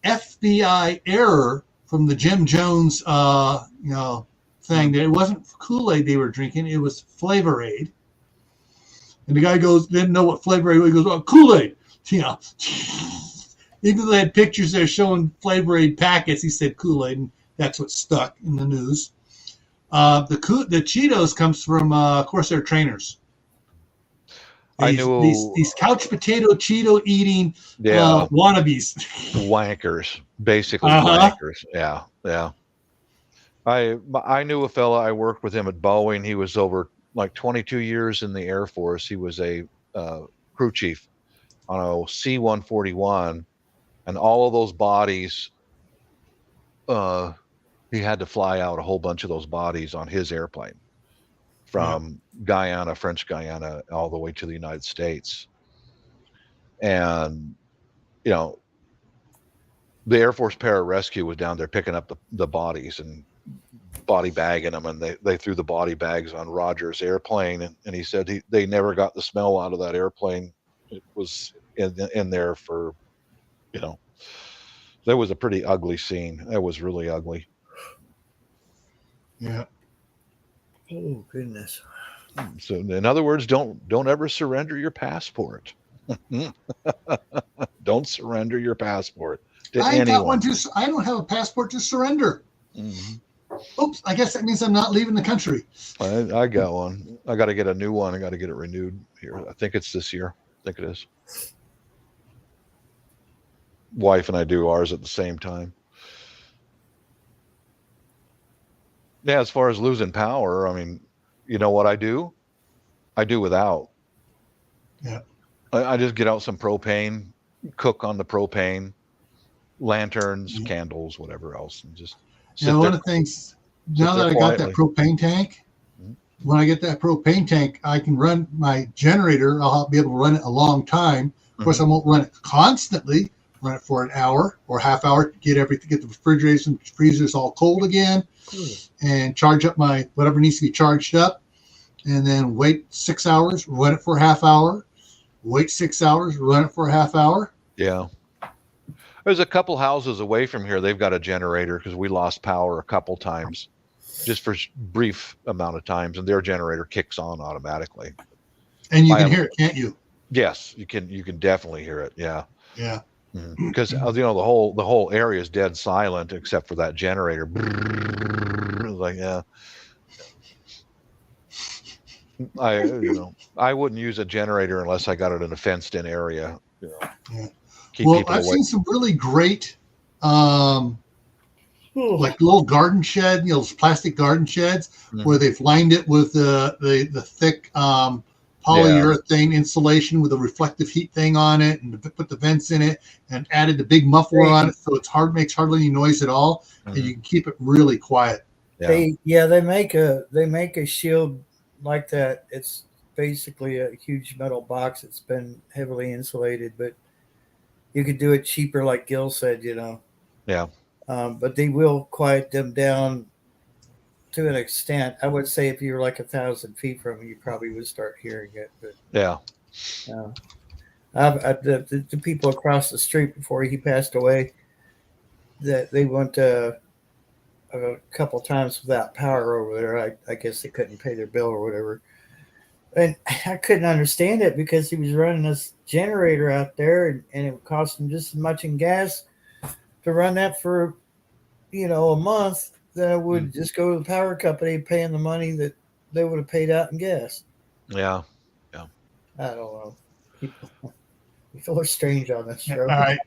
FBI error from the Jim Jones, thing. That it wasn't Kool-Aid they were drinking; it was Flavor Aid. And the guy didn't know what Flavor Aid was. He goes, "Oh, Kool-Aid." Even though they had pictures there showing Flavor Aid packets, he said Kool-Aid, and that's what stuck in the news. The Cheetos comes from, of course, they're trainers. These couch potato Cheeto eating wannabes. Wankers, basically wankers. Yeah. I knew a fella. I worked with him at Boeing. He was over like 22 years in the Air Force. He was a crew chief on a C-141, and all of those bodies. He had to fly out a whole bunch of those bodies on his airplane from Guyana, French Guyana, all the way to the United States. And, the Air Force Pararescue was down there picking up the bodies and body bagging them. And they threw the body bags on Roger's airplane. And he said they never got the smell out of that airplane. It was in there for, that was a pretty ugly scene. That was really ugly. Yeah. Oh, goodness. So in other words, don't ever surrender your passport. Don't surrender your passport to anyone. I don't have a passport to surrender. Mm-hmm. Oops, I guess that means I'm not leaving the country. I got one. I got to get a new one. I got to get it renewed here. I think it's this year. I think it is. Wife and I do ours at the same time. Yeah, as far as losing power, I mean, you know what I do? I do without. Yeah. I just get out some propane, cook on the propane, lanterns, candles, whatever else, and just sit one of the things, now that I got that propane tank, when I get that propane tank, I can run my generator. I'll be able to run it a long time. Of course, I won't run it constantly. Run it for an hour or half hour to get the refrigerators and freezers all cold again, and charge up my whatever needs to be charged up, and then wait 6 hours, run it for a half hour, wait 6 hours, run it for a half hour. Yeah. There's a couple houses away from here. They've got a generator because we lost power a couple times, just for brief amount of times, and their generator kicks on automatically. And you can hear it, can't you? Yes, you can. You can definitely hear it. Yeah. Yeah. Because the whole area is dead silent except for that generator. Like, yeah. I wouldn't use a generator unless I got it in a fenced in area. Yeah. Keep Well, people I've away. seen some really great, like little garden shed, those plastic garden sheds where they've lined it with the thick polyurethane insulation with a reflective heat thing on it, and put the vents in it, and added the big muffler on it, so makes hardly any noise at all, and you can keep it really quiet. Yeah. They make a shield like that. It's basically a huge metal box that's been heavily insulated, but you could do it cheaper, like Gil said, Yeah. But they will quiet them down to an extent. I would say if you're like 1,000 feet from them, you probably would start hearing it. But Yeah. the people across the street before he passed away, that they went a couple times without power over there. I guess they couldn't pay their bill or whatever. And I couldn't understand it because he was running this generator out there, and it would cost him just as much in gas to run that for, a month than it would just go to the power company paying the money that they would have paid out in gas. Yeah. I don't know. People are strange on this show. All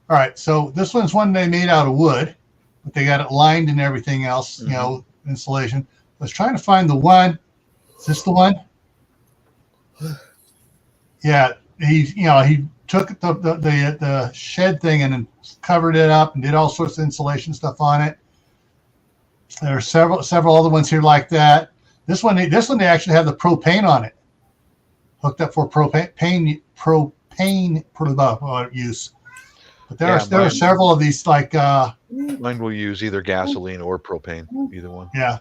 right. So this one's one they made out of wood, but they got it lined and everything else, insulation. I was trying to find the one. Is this the one? Yeah, he took the shed thing and then covered it up and did all sorts of insulation stuff on it. There are several other ones here like that. This one they actually have the propane on it, hooked up for propane use. But there are several of these like. Mine will use either gasoline or propane, either one. Yeah.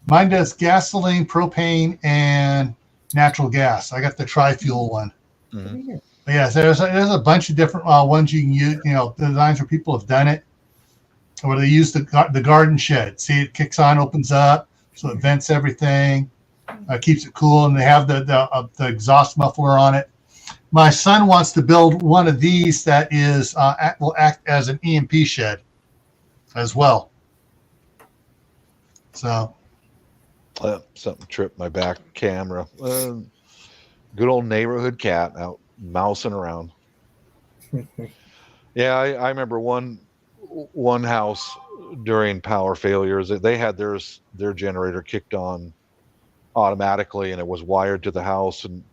Mine does gasoline, propane, and natural gas. I got the tri-fuel one. Mm-hmm. But yeah, there's a bunch of different ones you can use. Designs where people have done it, where they use the garden shed. See, it kicks on, opens up, so it vents everything, keeps it cool, and they have the exhaust muffler on it. My son wants to build one of these that will act as an EMP shed as well. So. Something tripped my back camera. Good old neighborhood cat out mousing around. Yeah, I remember one house during power failures. They had their generator kicked on automatically, and it was wired to the house. And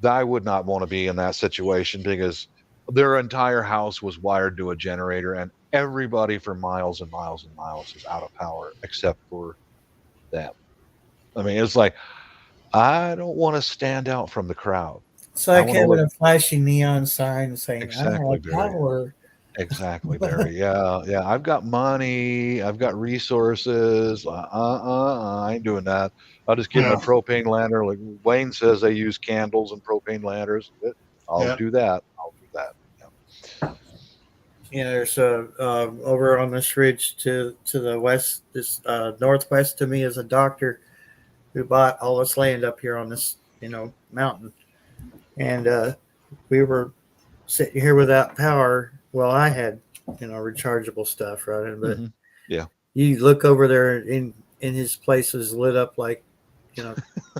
I would not want to be in that situation because their entire house was wired to a generator, and everybody for miles and miles and miles is out of power except for them. I mean, it's like, I don't want to stand out from the crowd. It's like having a flashing neon sign saying, exactly, I don't like power. Exactly, Barry. Yeah. I've got money. I've got resources. I ain't doing that. I'll just get a propane lantern. Like Wayne says, they use candles and propane lanterns. I'll do that. Yeah. There's over on this ridge to the west, this northwest to me is a doctor who bought all this land up here on this, mountain. And we were sitting here without power. Well, I had, rechargeable stuff running, but you look over there and his place was lit up like,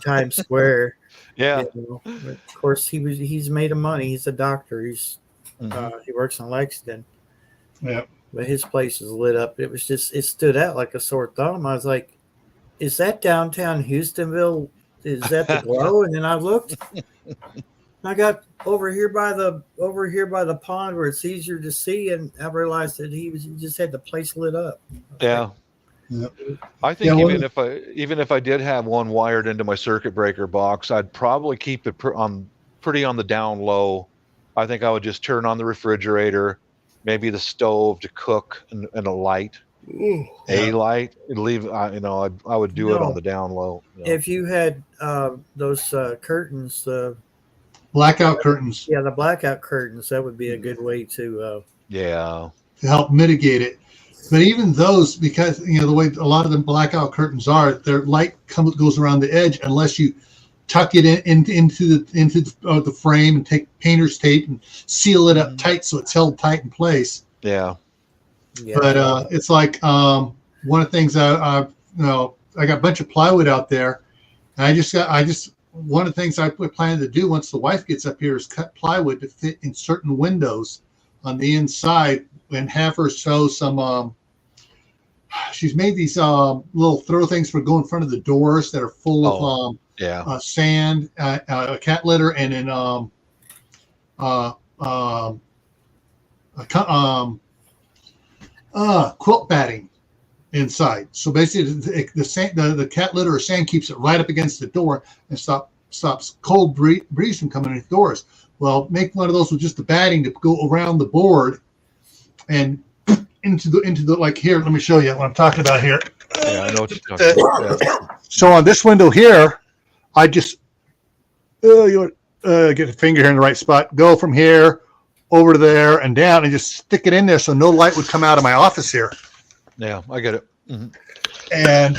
Times Square. Yeah. Of course, he's made of money. He's a doctor. He works in Lexington. Yeah. But his place is lit up. It stood out like a sore thumb. I was like, is that downtown Houstonville? Is that the glow? And then I looked. I got over here by the pond where it's easier to see, and I realized that he just had the place lit up. Yeah. Yep. I think Yeah, even if I did have one wired into my circuit breaker box, I'd probably keep it pretty on the down low. I think I would just turn on the refrigerator, maybe the stove to cook, and a light, Yeah. light. And leave, I would do it on No. the down low. If you had those curtains, Blackout curtains yeah, the blackout curtains, that would be a good way to. Yeah. to help mitigate it. But even those, because the way a lot of the blackout curtains are, their light goes around the edge unless you tuck it into the frame and take painter's tape and seal it up tight so it's held tight in place. Yeah. Yeah. But it's like one of the things I got a bunch of plywood out there, and one of the things I plan to do once the wife gets up here is cut plywood to fit in certain windows on the inside and have her sew some. She's made these little throw things for go in front of the doors that are full of sand, cat litter, and then quilt batting inside. So basically, the cat litter or sand keeps it right up against the door and stops cold breeze from coming in the doors. Well, make one of those with just the batting to go around the board and into the like here. Let me show you what I'm talking about here. Yeah, I know what you're talking about. Yeah. So on this window here, I just get a finger here in the right spot. Go from here over to there and down, and just stick it in there so no light would come out of my office here. Yeah, I get it. Mm-hmm. And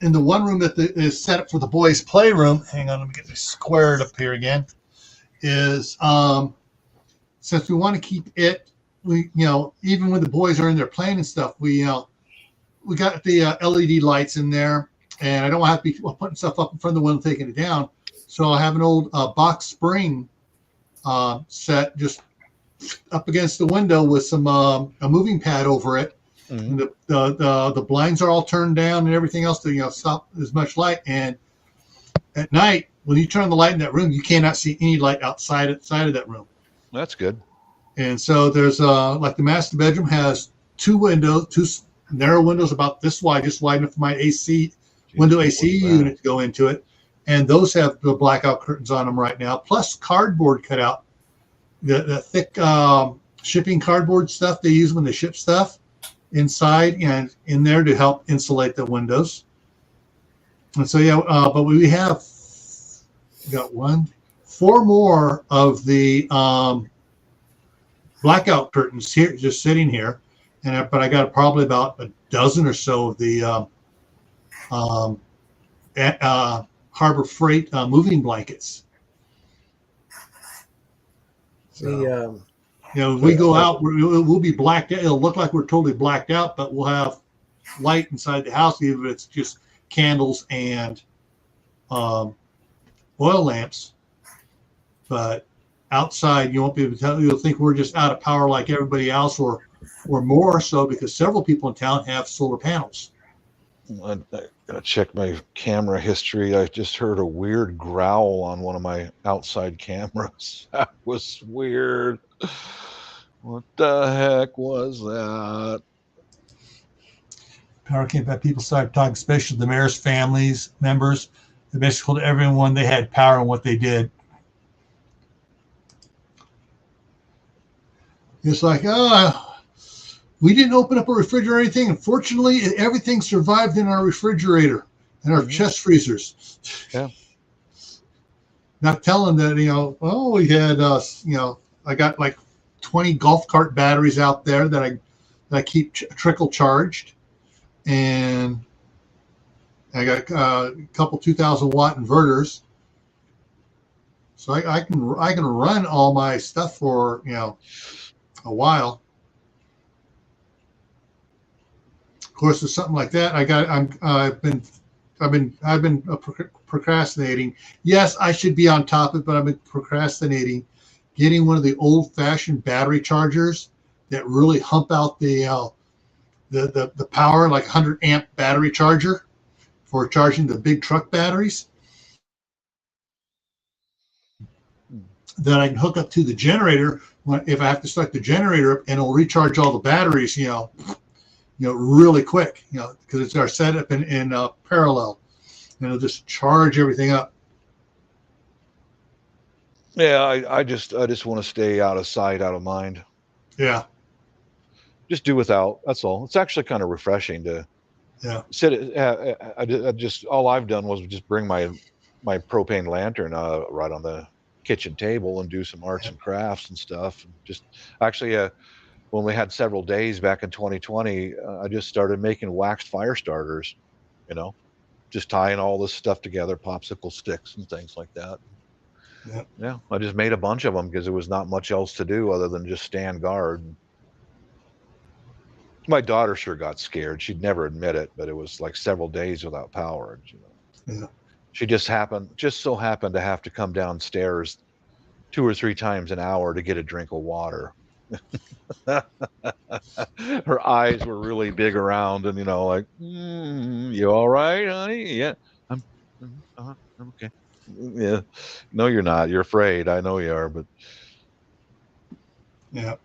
in the one room that is set up for the boys' playroom, hang on, let me get this squared up here again, is since we want to keep it, even when the boys are in there playing and stuff, we got the LED lights in there, and I don't have to be putting stuff up in front of the window, taking it down. So I have an old box spring set just up against the window with some a moving pad over it. Mm-hmm. And the blinds are all turned down and everything else to stop as much light. And at night, when you turn on the light in that room, you cannot see any light outside of that room. That's good. And so there's like the master bedroom has two narrow windows about this wide, just wide enough for my AC unit to go into it. And those have the blackout curtains on them right now, plus cardboard cut out, the thick shipping cardboard stuff they use when they ship stuff inside and in there to help insulate the windows. And so but we got 4 more of the blackout curtains here, just sitting here, but I got probably about a dozen or so of the Harbor Freight moving blankets. So, we go out, we'll be blacked out. It'll look like we're totally blacked out, but we'll have light inside the house, even if it's just candles and oil lamps. But outside, you won't be able to tell. You'll think we're just out of power like everybody else, or more so, because several people in town have solar panels. I gotta check my camera history. I just heard a weird growl on one of my outside cameras. That was weird. What the heck was that? Power came back. People started talking, especially the mayor's families members. They basically told everyone they had power and what they did. It's like, we didn't open up a refrigerator or anything. Unfortunately, everything survived in our refrigerator and our chest freezers. Yeah. Not telling that, we had, I got like 20 golf cart batteries out there that I keep trickle charged. And I got a couple 2,000 watt inverters. So I can run all my stuff for, a while. Of course, with something like that, I've been procrastinating. Yes, I should be on top of it, but I've been procrastinating getting one of the old-fashioned battery chargers that really hump out the power, like 100 amp battery charger for charging the big truck batteries that I can hook up to the generator if I have to start the generator up, and it'll recharge all the batteries, really quick, because it's our setup in parallel, and it'll just charge everything up. Yeah, I just want to stay out of sight, out of mind. Yeah. Just do without. That's all. It's actually kind of refreshing to sit. I just all I've done was just bring my propane lantern right on the kitchen table and do some arts and crafts and stuff. And just actually, when we had several days back in 2020, I just started making waxed fire starters. Just tying all this stuff together, popsicle sticks and things like that. Yeah, I just made a bunch of them because there was not much else to do other than just stand guard. My daughter sure got scared. She'd never admit it, but it was like several days without power. Yeah. She just so happened to have to come downstairs 2 or 3 times an hour to get a drink of water. Her eyes were really big around, and like, you all right, honey? Yeah, I'm okay. Yeah, no, you're not. You're afraid. I know you are, but yeah,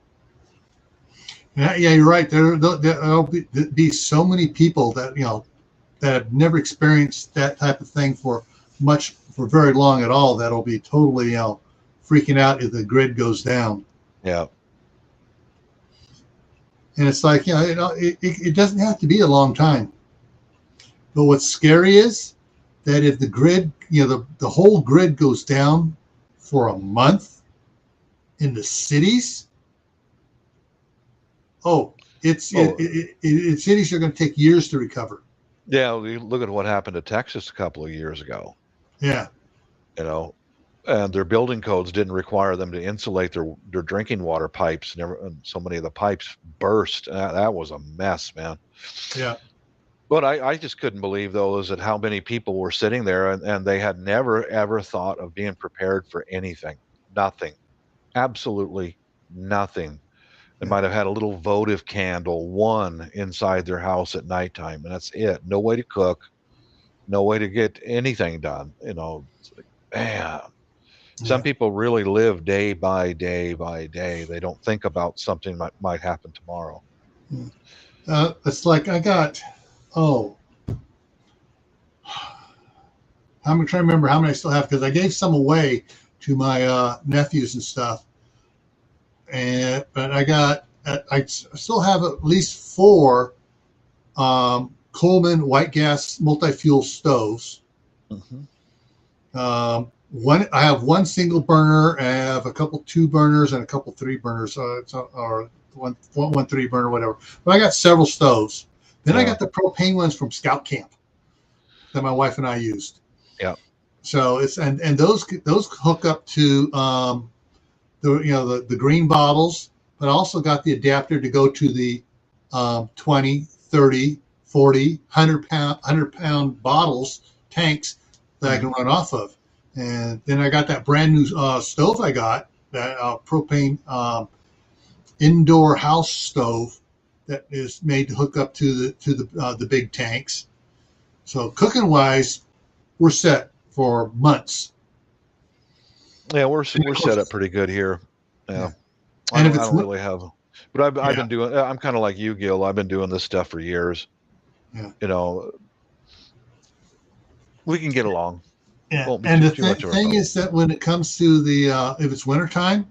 you're right. There'll be so many people that that have never experienced that type of thing for very long at all. That'll be totally freaking out if the grid goes down. Yeah. And it's like, it doesn't have to be a long time. But what's scary is that if the grid, the whole grid goes down for a month in the cities, cities are going to take years to recover. Yeah, look at what happened to Texas a couple of years ago. Yeah. And their building codes didn't require them to insulate their drinking water pipes, and so many of the pipes burst. That was a mess, man. Yeah. But I just couldn't believe, though, is that how many people were sitting there and they had never, ever thought of being prepared for anything. Nothing. Absolutely nothing. They might have had a little votive candle, one inside their house at nighttime, and that's it. No way to cook, no way to get anything done. It's like, man. Some people really live day by day by day. They don't think about something that might happen tomorrow. It's like I got, I'm trying to remember how many I still have, because I gave some away to my nephews and stuff. But I still have at least 4 Coleman white gas multi-fuel stoves. Mm-hmm. I have 1 single burner. I have a couple 2 burners and a couple 3 burners, or one 3 burner, whatever. But I got several stoves. Then I got the propane ones from Scout Camp that my wife and I used. Yeah. So it's and those hook up to the green bottles, but I also got the adapter to go to the 20, 30, 40, 100 pound bottles, tanks that I can run off of. And then I got that brand new stove I got, that propane indoor house stove that is made to hook up to the big tanks. So cooking wise, we're set for months. Yeah, we're set up pretty good here. Yeah. I don't really have, but I've been doing. I'm kind of like you, Gil. I've been doing this stuff for years. Yeah. We can get along. Yeah, and the thing is that when it comes to the if it's wintertime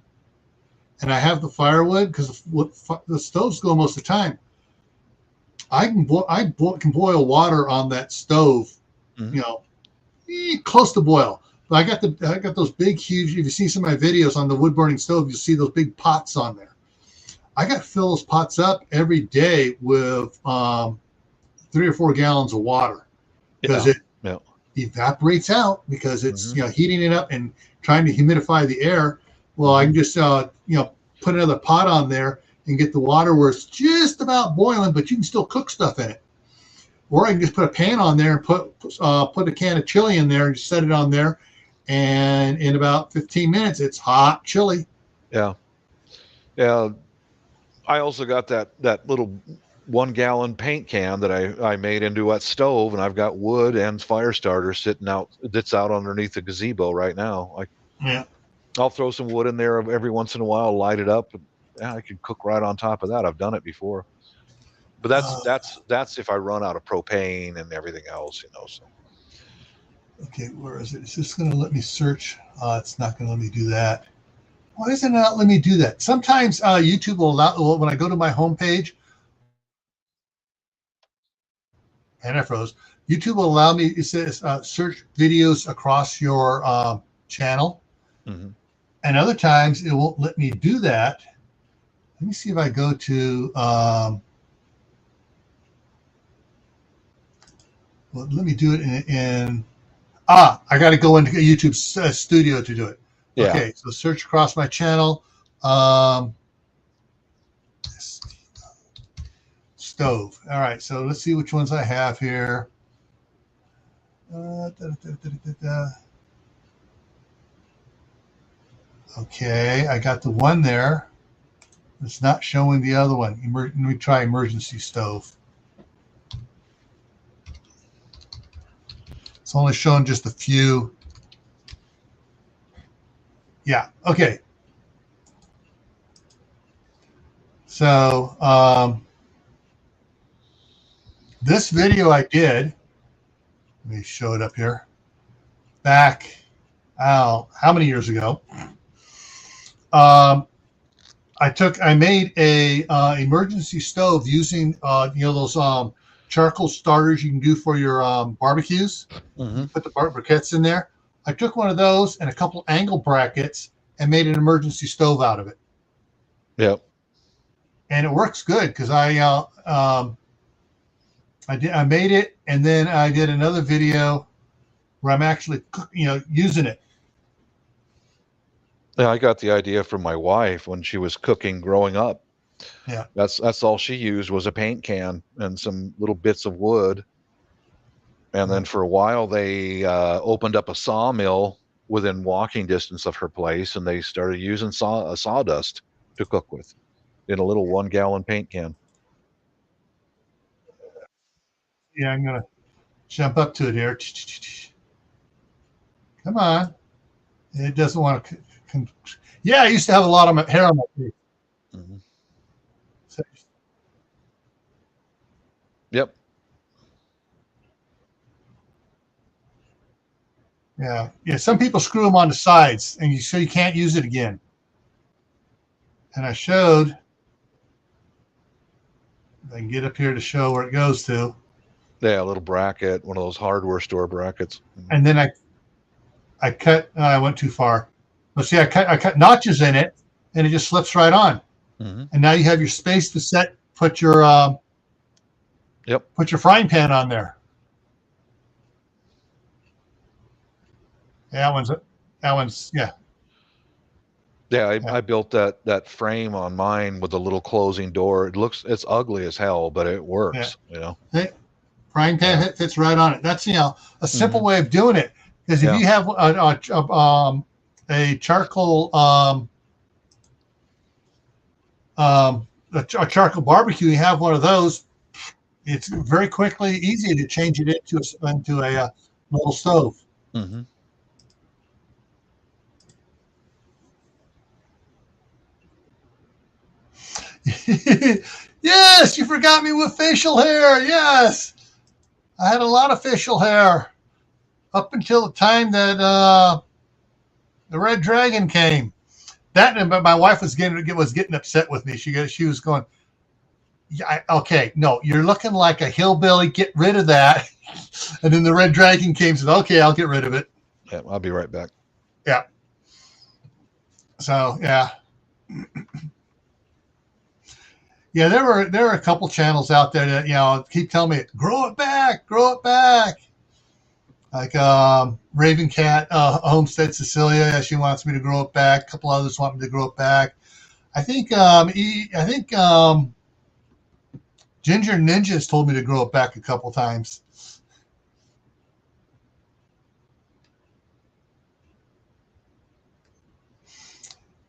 and I have the firewood, because the stoves go most of the time, I can boil water on that stove, close to boil. But I got those big, huge. If you see some of my videos on the wood burning stove, you'll see those big pots on there. I got to fill those pots up every day with 3 or 4 gallons of water, because it evaporates out, because it's heating it up and trying to humidify the air. Well, I can just put another pot on there and get the water where it's just about boiling, but you can still cook stuff in it. Or I can just put a pan on there and put a can of chili in there and just set it on there, and in about 15 minutes it's hot chili. Yeah. I also got that little 1 gallon paint can that I made into that stove, and I've got wood and fire starter sitting out. That's out underneath the gazebo right now. I'll throw some wood in there every once in a while, light it up. Yeah, I can cook right on top of that. I've done it before. But that's if I run out of propane and everything else, So Okay, where is it? Is this going to let me search? It's not going to let me do that. Why isn't it not let me do that? Sometimes YouTube will allow, when I go to my homepage, and I froze, YouTube will allow me, it says search videos across your channel. mm-hmm. And other times it won't let me do that. Let me see if I go to, well, let me do it in I got to go into YouTube Studio to do it. Yeah. Okay, so search across my channel. Stove. All right, so let's see which ones I have here. Okay, I got the one there. It's not showing the other one. Let me try emergency stove. It's only showing just a few. Yeah, okay. So this video I did, let me show it up here, back, how many years ago? I made a emergency stove using those charcoal starters you can do for your barbecues. Mm-hmm. You put the briquettes in there. I took one of those and a couple angle brackets and made an emergency stove out of it. Yep. And it works good because I made it, and then I did another video where I'm actually using it. Yeah, I got the idea from my wife when she was cooking growing up. Yeah. That's all she used was a paint can and some little bits of wood. And then for a while they opened up a sawmill within walking distance of her place, and they started using sawdust to cook with in a little 1-gallon paint can. Yeah, I'm gonna jump up to it here. Come on. It doesn't want to. Yeah, I used to have a lot of hair on my face. Mm-hmm. So, yep. Yeah. Some people screw them on the sides, and so you can't use it again. And I showed. If I can get up here to show where it goes to. Yeah, a little bracket, one of those hardware store brackets. And then I cut. I went too far. But see, I cut notches in it, and it just slips right on. Mm-hmm. And now you have your space to set. Put your Put your frying pan on there. That one's yeah. Yeah, I built that frame on mine with a little closing door. It's ugly as hell, but it works. Frying pan fits right on it. That's a simple way of doing it. Because if you have a charcoal a charcoal barbecue, you have one of those. It's very easy to change it into a little stove. Mm-hmm. Yes, you forgot me with facial hair. Yes, I had a lot of facial hair up until the time that the red dragon came. But my wife was getting upset with me. She was going, yeah, okay, no, you're looking like a hillbilly. Get rid of that. And then the red dragon came and said, okay, I'll get rid of it. Yeah, I'll be right back. Yeah. So yeah. Yeah, there were a couple channels out there that keep telling me grow it back. Like Raven Cat, Homestead Cecilia, she wants me to grow it back. A couple others want me to grow it back. I think Ginger Ninja has told me to grow it back a couple times.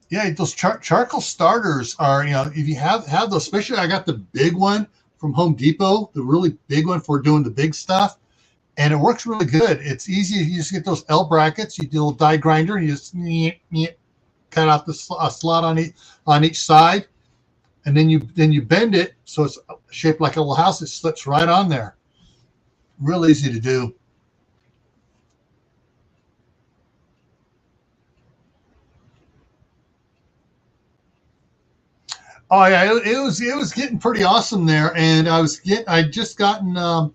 Yeah, those charcoal starters are, if you have those, especially I got the big one from Home Depot, the really big one for doing the big stuff, and it works really good. It's easy. You just get those L brackets, you do a little die grinder, and you just cut out the slot on each side, and then you bend it so it's shaped like a little house. It slips right on there. Real easy to do. Oh yeah, it was getting pretty awesome there, and I just gotten a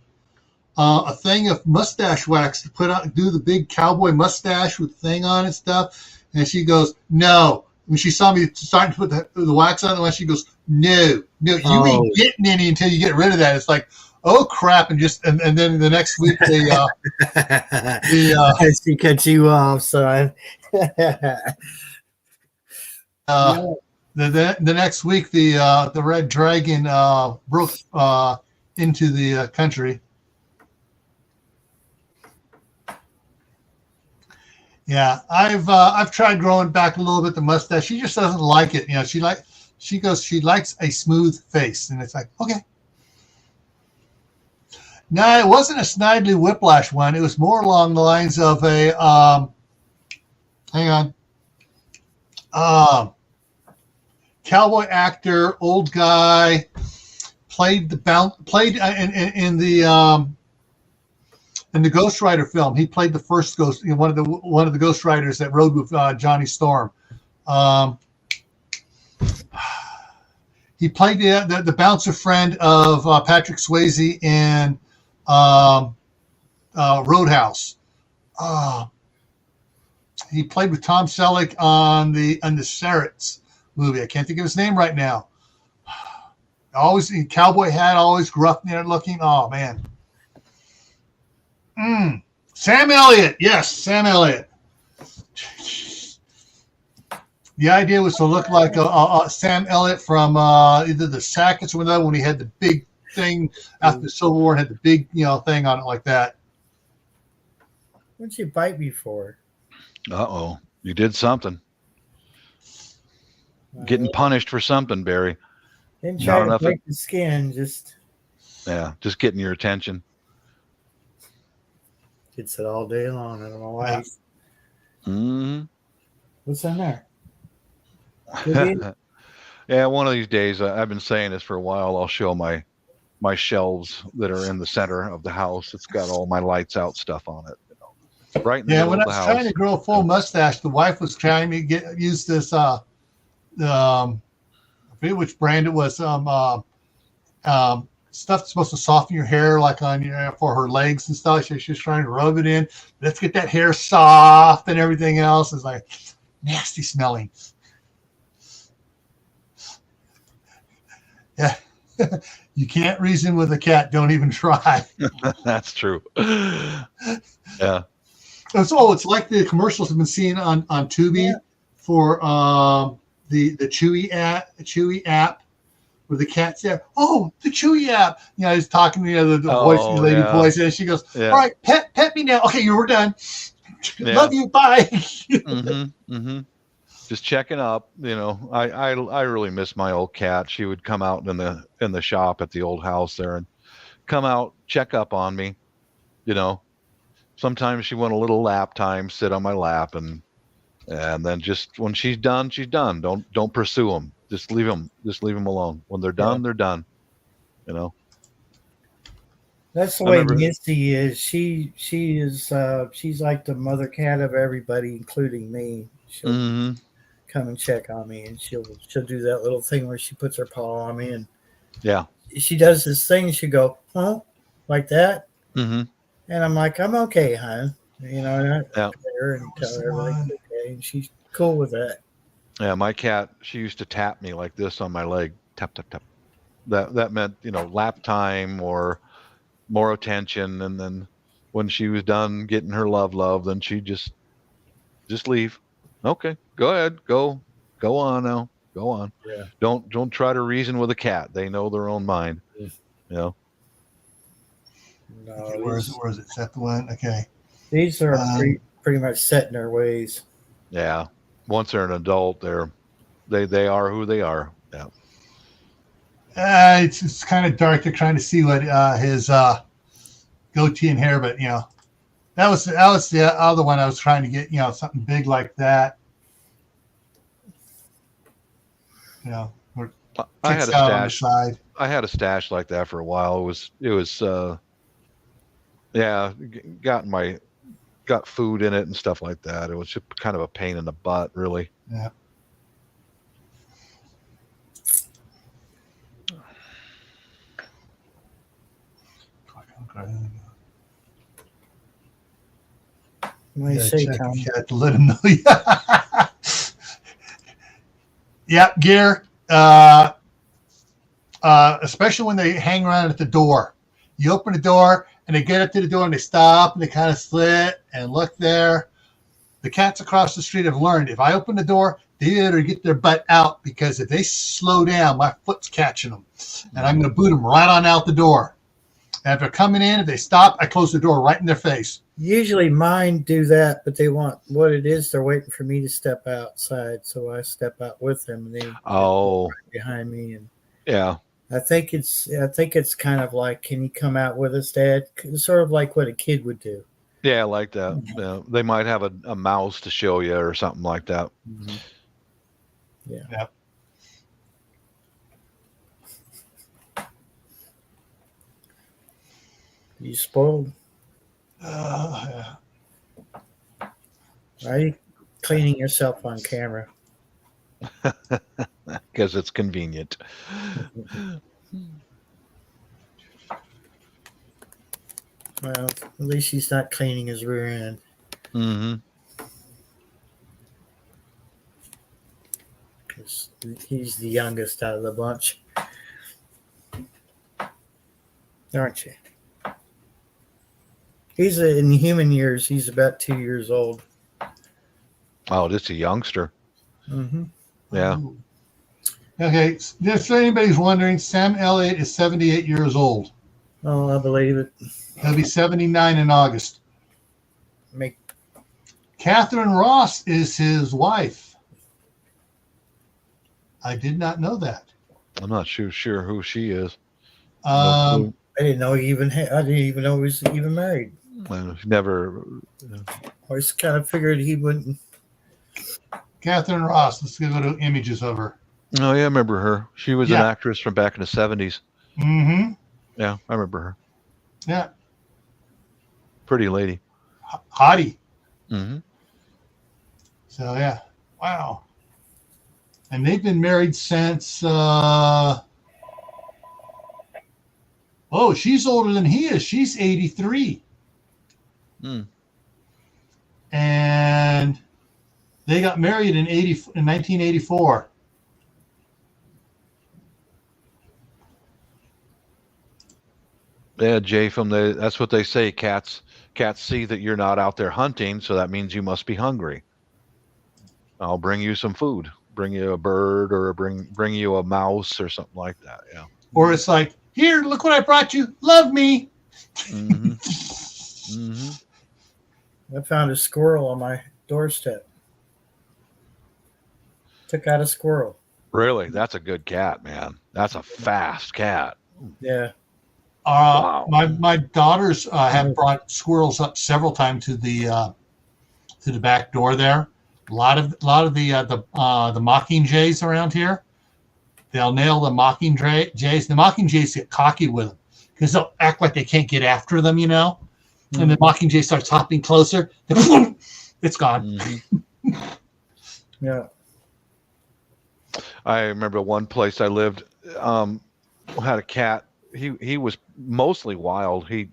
thing of mustache wax to put on, do the big cowboy mustache with the thing on and stuff. And she goes, no. When she saw me starting to put the wax on, she goes, no, you ain't getting any until you get rid of that. It's like, oh crap, and then the next week she cut you off, son. The next week the red dragon broke into the country. Yeah, I've tried growing back a little bit the mustache. She just doesn't like it. She likes a smooth face, and it's like, okay. No, it wasn't a Snidely Whiplash one. It was more along the lines of a hang on. Cowboy actor, old guy, played in the Ghost Rider film. He played the first ghost, one of the Ghost Riders that rode with Johnny Storm. He played the bouncer friend of Patrick Swayze in Roadhouse. He played with Tom Selleck on the Serrats movie. I can't think of his name right now. Always in cowboy hat, always gruff looking. Oh man. Sam Elliott. Yes, Sam Elliott. The idea was to look like a Sam Elliott from either the Sackets or whatever, when he had the big thing after the Civil War and had the big thing on it like that. What'd you bite me for? Uh-oh. You did something. Getting punished for something, Barry. Didn't try to break the skin, just getting your attention. Gets it all day long. I don't know why. Mm-hmm. What's in there? Yeah, one of these days, I've been saying this for a while, I'll show my shelves that are in the center of the house. It's got all my lights out stuff on it. Right in the middle when of I the was house. trying to grow a full mustache, the wife was trying to use this I forget which brand it was, stuff that's supposed to soften your hair, like on for her legs and stuff. She's trying to rub it in. Let's get that hair soft and everything else. Is like nasty smelling. Yeah. You can't reason with a cat. Don't even try. That's true. Yeah. So it's like the commercials I've been seeing on Tubi for the Chewy app, where the cat's there. Oh, the Chewy app. He's talking to the lady voice, and she goes, "All right, pet me now. Okay, you were done. Love you. Bye." Just checking up. I really miss my old cat. She would come out in the shop at the old house there and come out, check up on me. Sometimes she want a little lap time, sit on my lap, and then just when she's done, she's done. Don't pursue them. Just leave them alone. When they're done, they're done. That's the way Misty is. She's like the mother cat of everybody, including me. She'll come and check on me, and she'll do that little thing where she puts her paw on me, and she does this thing. She go, huh, like that. And I'm like, I'm okay, hon. And I pet her and tell her everything's okay, and she's cool with that. Yeah, my cat, she used to tap me like this on my leg, tap tap tap. That meant lap time or more attention. And then when she was done getting her love, then she just leave. Okay, go ahead, go on now, go on. Yeah. Don't try to reason with a cat. They know their own mind. No, where is it? Is that the one? Okay. These are pretty much set in their ways. Yeah. Once they're an adult, they are who they are. Yeah. It's kind of dark. They're trying to see what his goatee and hair, but that was the other one I was trying to get. Something big like that. you know, or I had kicks a out on the stash. side. I had a stash like that for a while. It was yeah, got food in it and stuff like that. It was just kind of a pain in the butt, really. Yeah. What do you Yeah, say, check Tom? the cat to let him know. Yep, gear. Especially when they hang around at the door. You open the door and they get up to the door and they stop and they kind of slit and look there. The cats across the street have learned if I open the door, they better get their butt out, because if they slow down, my foot's catching them. And I'm going to boot them right on out the door. And if they're coming in, if they stop, I close the door right in their face. Usually mine do that, but they want what it is. They're waiting for me to step outside, so I step out with them, and they Oh, right behind me. And yeah. I think it's kind of like, can you come out with us, Dad? Sort of like what a kid would do. Yeah, like that. Yeah, they might have a mouse to show you or something like that. Mm-hmm. Yeah. Yep. You spoiled. Yeah. Why are you cleaning yourself on camera? Because it's convenient. Well, at least he's not cleaning his rear end. Mm-hmm. Because he's the youngest out of the bunch. Aren't you? In human years, he's about 2 years old. Oh, just a youngster. Mm-hmm. Yeah. Ooh. Okay, just so anybody's wondering, Sam Elliott is 78 years old. Oh, I believe it. He'll be 79 in August. Catherine Ross is his wife. I did not know that. I'm not sure who she is. I didn't know he even. I didn't even know he was even married. Never. I just kind of figured he wouldn't. Catherine Ross. Let's go to images of her. Oh, yeah, I remember her. She was an actress from back in the 70s. Mm-hmm. Yeah, I remember her. Yeah. Pretty lady. Hottie. Mm-hmm. So, yeah. Wow. And they've been married since... oh, she's older than he is. She's 83. Mm. And they got married in 1984. Yeah, Jay, that's what they say. Cats see that you're not out there hunting, so that means you must be hungry. I'll bring you some food. Bring you a bird, or bring you a mouse or something like that. Yeah. Or it's like, here, look what I brought you. Love me. Mm-hmm. Mm-hmm. I found a squirrel on my doorstep. Took out a squirrel. Really? That's a good cat, man. That's a fast cat. Yeah. Wow. My daughters have brought squirrels up several times to the back door there. A lot of the mockingjays around here, they'll nail the mockingjays. The mockingjays get cocky with them because they'll act like they can't get after them, you know. Mm-hmm. And the mockingjay starts hopping closer. It's gone. Mm-hmm. Yeah. I remember one place I lived had a cat. He was mostly wild. He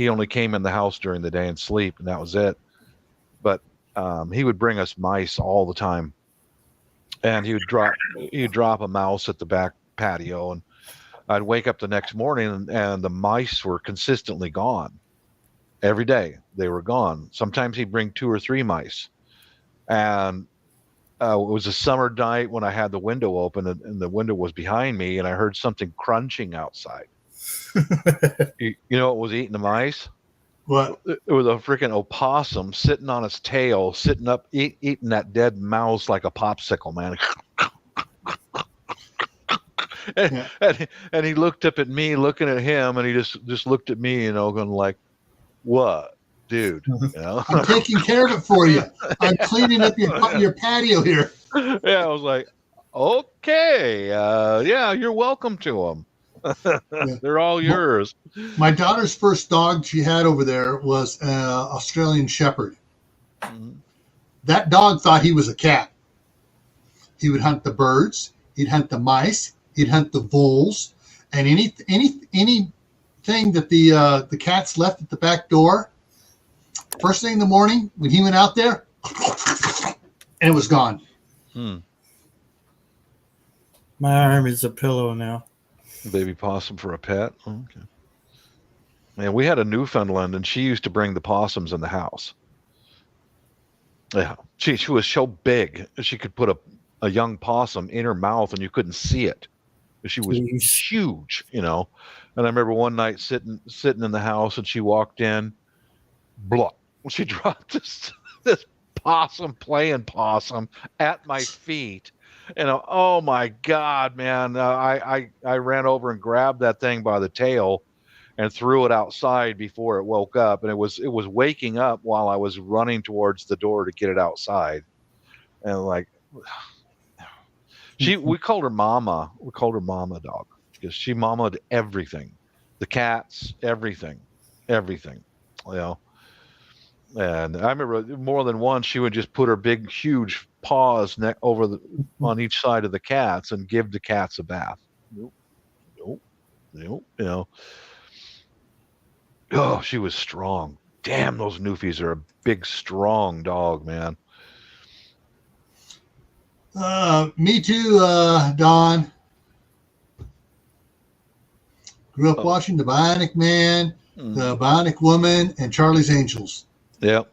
only came in the house during the day and sleep, and that was it. But he would bring us mice all the time, and he'd drop a mouse at the back patio, and I'd wake up the next morning and the mice were consistently gone. Every day they were gone. Sometimes he'd bring 2 or 3 mice, and it was a summer night when I had the window open, and the window was behind me, and I heard something crunching outside. You know what was eating the mice? What? It was a freaking opossum sitting on its tail, sitting up, eating that dead mouse like a popsicle, man. And he looked up at me, looking at him, and he just looked at me, going like, "What, dude? You know? I'm taking care of it for you. I'm cleaning up your patio here." Yeah, I was like, Okay. Yeah, you're welcome to them. Yeah. They're all yours. My daughter's first dog she had over there was an Australian Shepherd. Mhm. That dog thought he was a cat. He would hunt the birds. He'd hunt the mice. He'd hunt the voles, and anything that the cats left at the back door. First thing in the morning when he went out there, and it was gone. My arm is a pillow now. Baby possum for a pet. Okay. Man, we had a Newfoundland, and she used to bring the possums in the house. Yeah, she was so big she could put a young possum in her mouth, and you couldn't see it. She was huge, you know. And I remember one night sitting in the house, and she walked in, blah. She dropped this playing possum at my feet. And oh my God, man! I ran over and grabbed that thing by the tail and threw it outside before it woke up. And it was waking up while I was running towards the door to get it outside. And like, we called her Mama. We called her Mama Dog because she mamaed everything, the cats, everything, you know. And I remember more than once she would just put her big, huge paws on each side of the cats and give the cats a bath. Nope. You know. Oh, she was strong. Damn, those Newfies are a big, strong dog, man. Me too, Don. Grew up watching The Bionic Man, The Bionic Woman, and Charlie's Angels. Yep.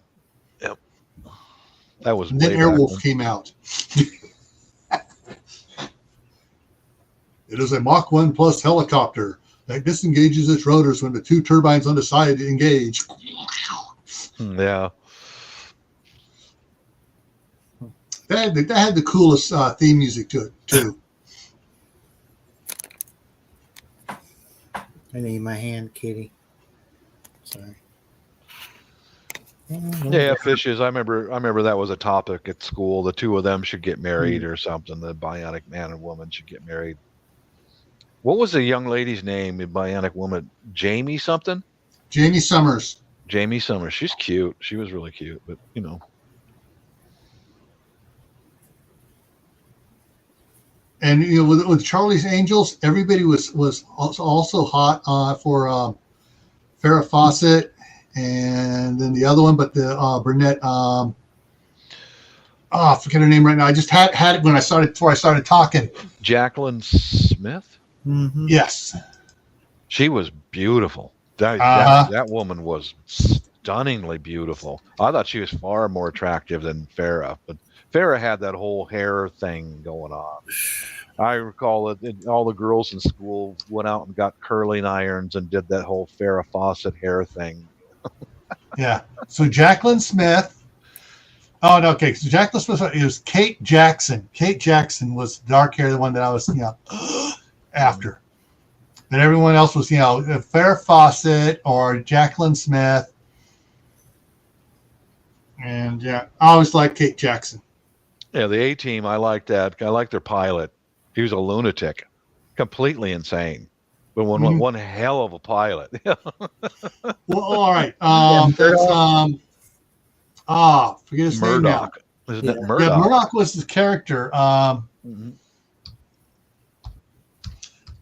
That was. And then Airwolf came out. It is a Mach 1 plus helicopter that disengages its rotors when the two turbines on the side engage. Yeah. That had the coolest theme music to it, too. I need my hand, kitty. Sorry. Yeah, fishes. I remember that was a topic at school. The two of them should get married or something. The Bionic Man and woman should get married. What was the young lady's name in Bionic Woman? Jamie something? Jamie Summers. Jamie Summers. She's cute. She was really cute, but you know. And you know, with Charlie's Angels, everybody was also hot for Farrah Fawcett. And then the other one, but the brunette, I forget her name right now. I just had it before I started talking. Jacqueline Smith? Mm-hmm. Yes. She was beautiful. That woman was stunningly beautiful. I thought she was far more attractive than Farrah, but Farrah had that whole hair thing going on. I recall that all the girls in school went out and got curling irons and did that whole Farrah Fawcett hair thing. Yeah. So Jacqueline Smith. Oh no. Okay. So Jacqueline Smith. It was Kate Jackson. Kate Jackson was dark hair, the one that I was, after. But everyone else was, Farrah Fawcett or Jacqueline Smith. And yeah, I always liked Kate Jackson. Yeah, the A-Team. I liked that. I liked their pilot. He was a lunatic, completely insane. But one hell of a pilot. Well, all right. Forget his name now. Isn't it Murdoch? Yeah, Murdoch was the character.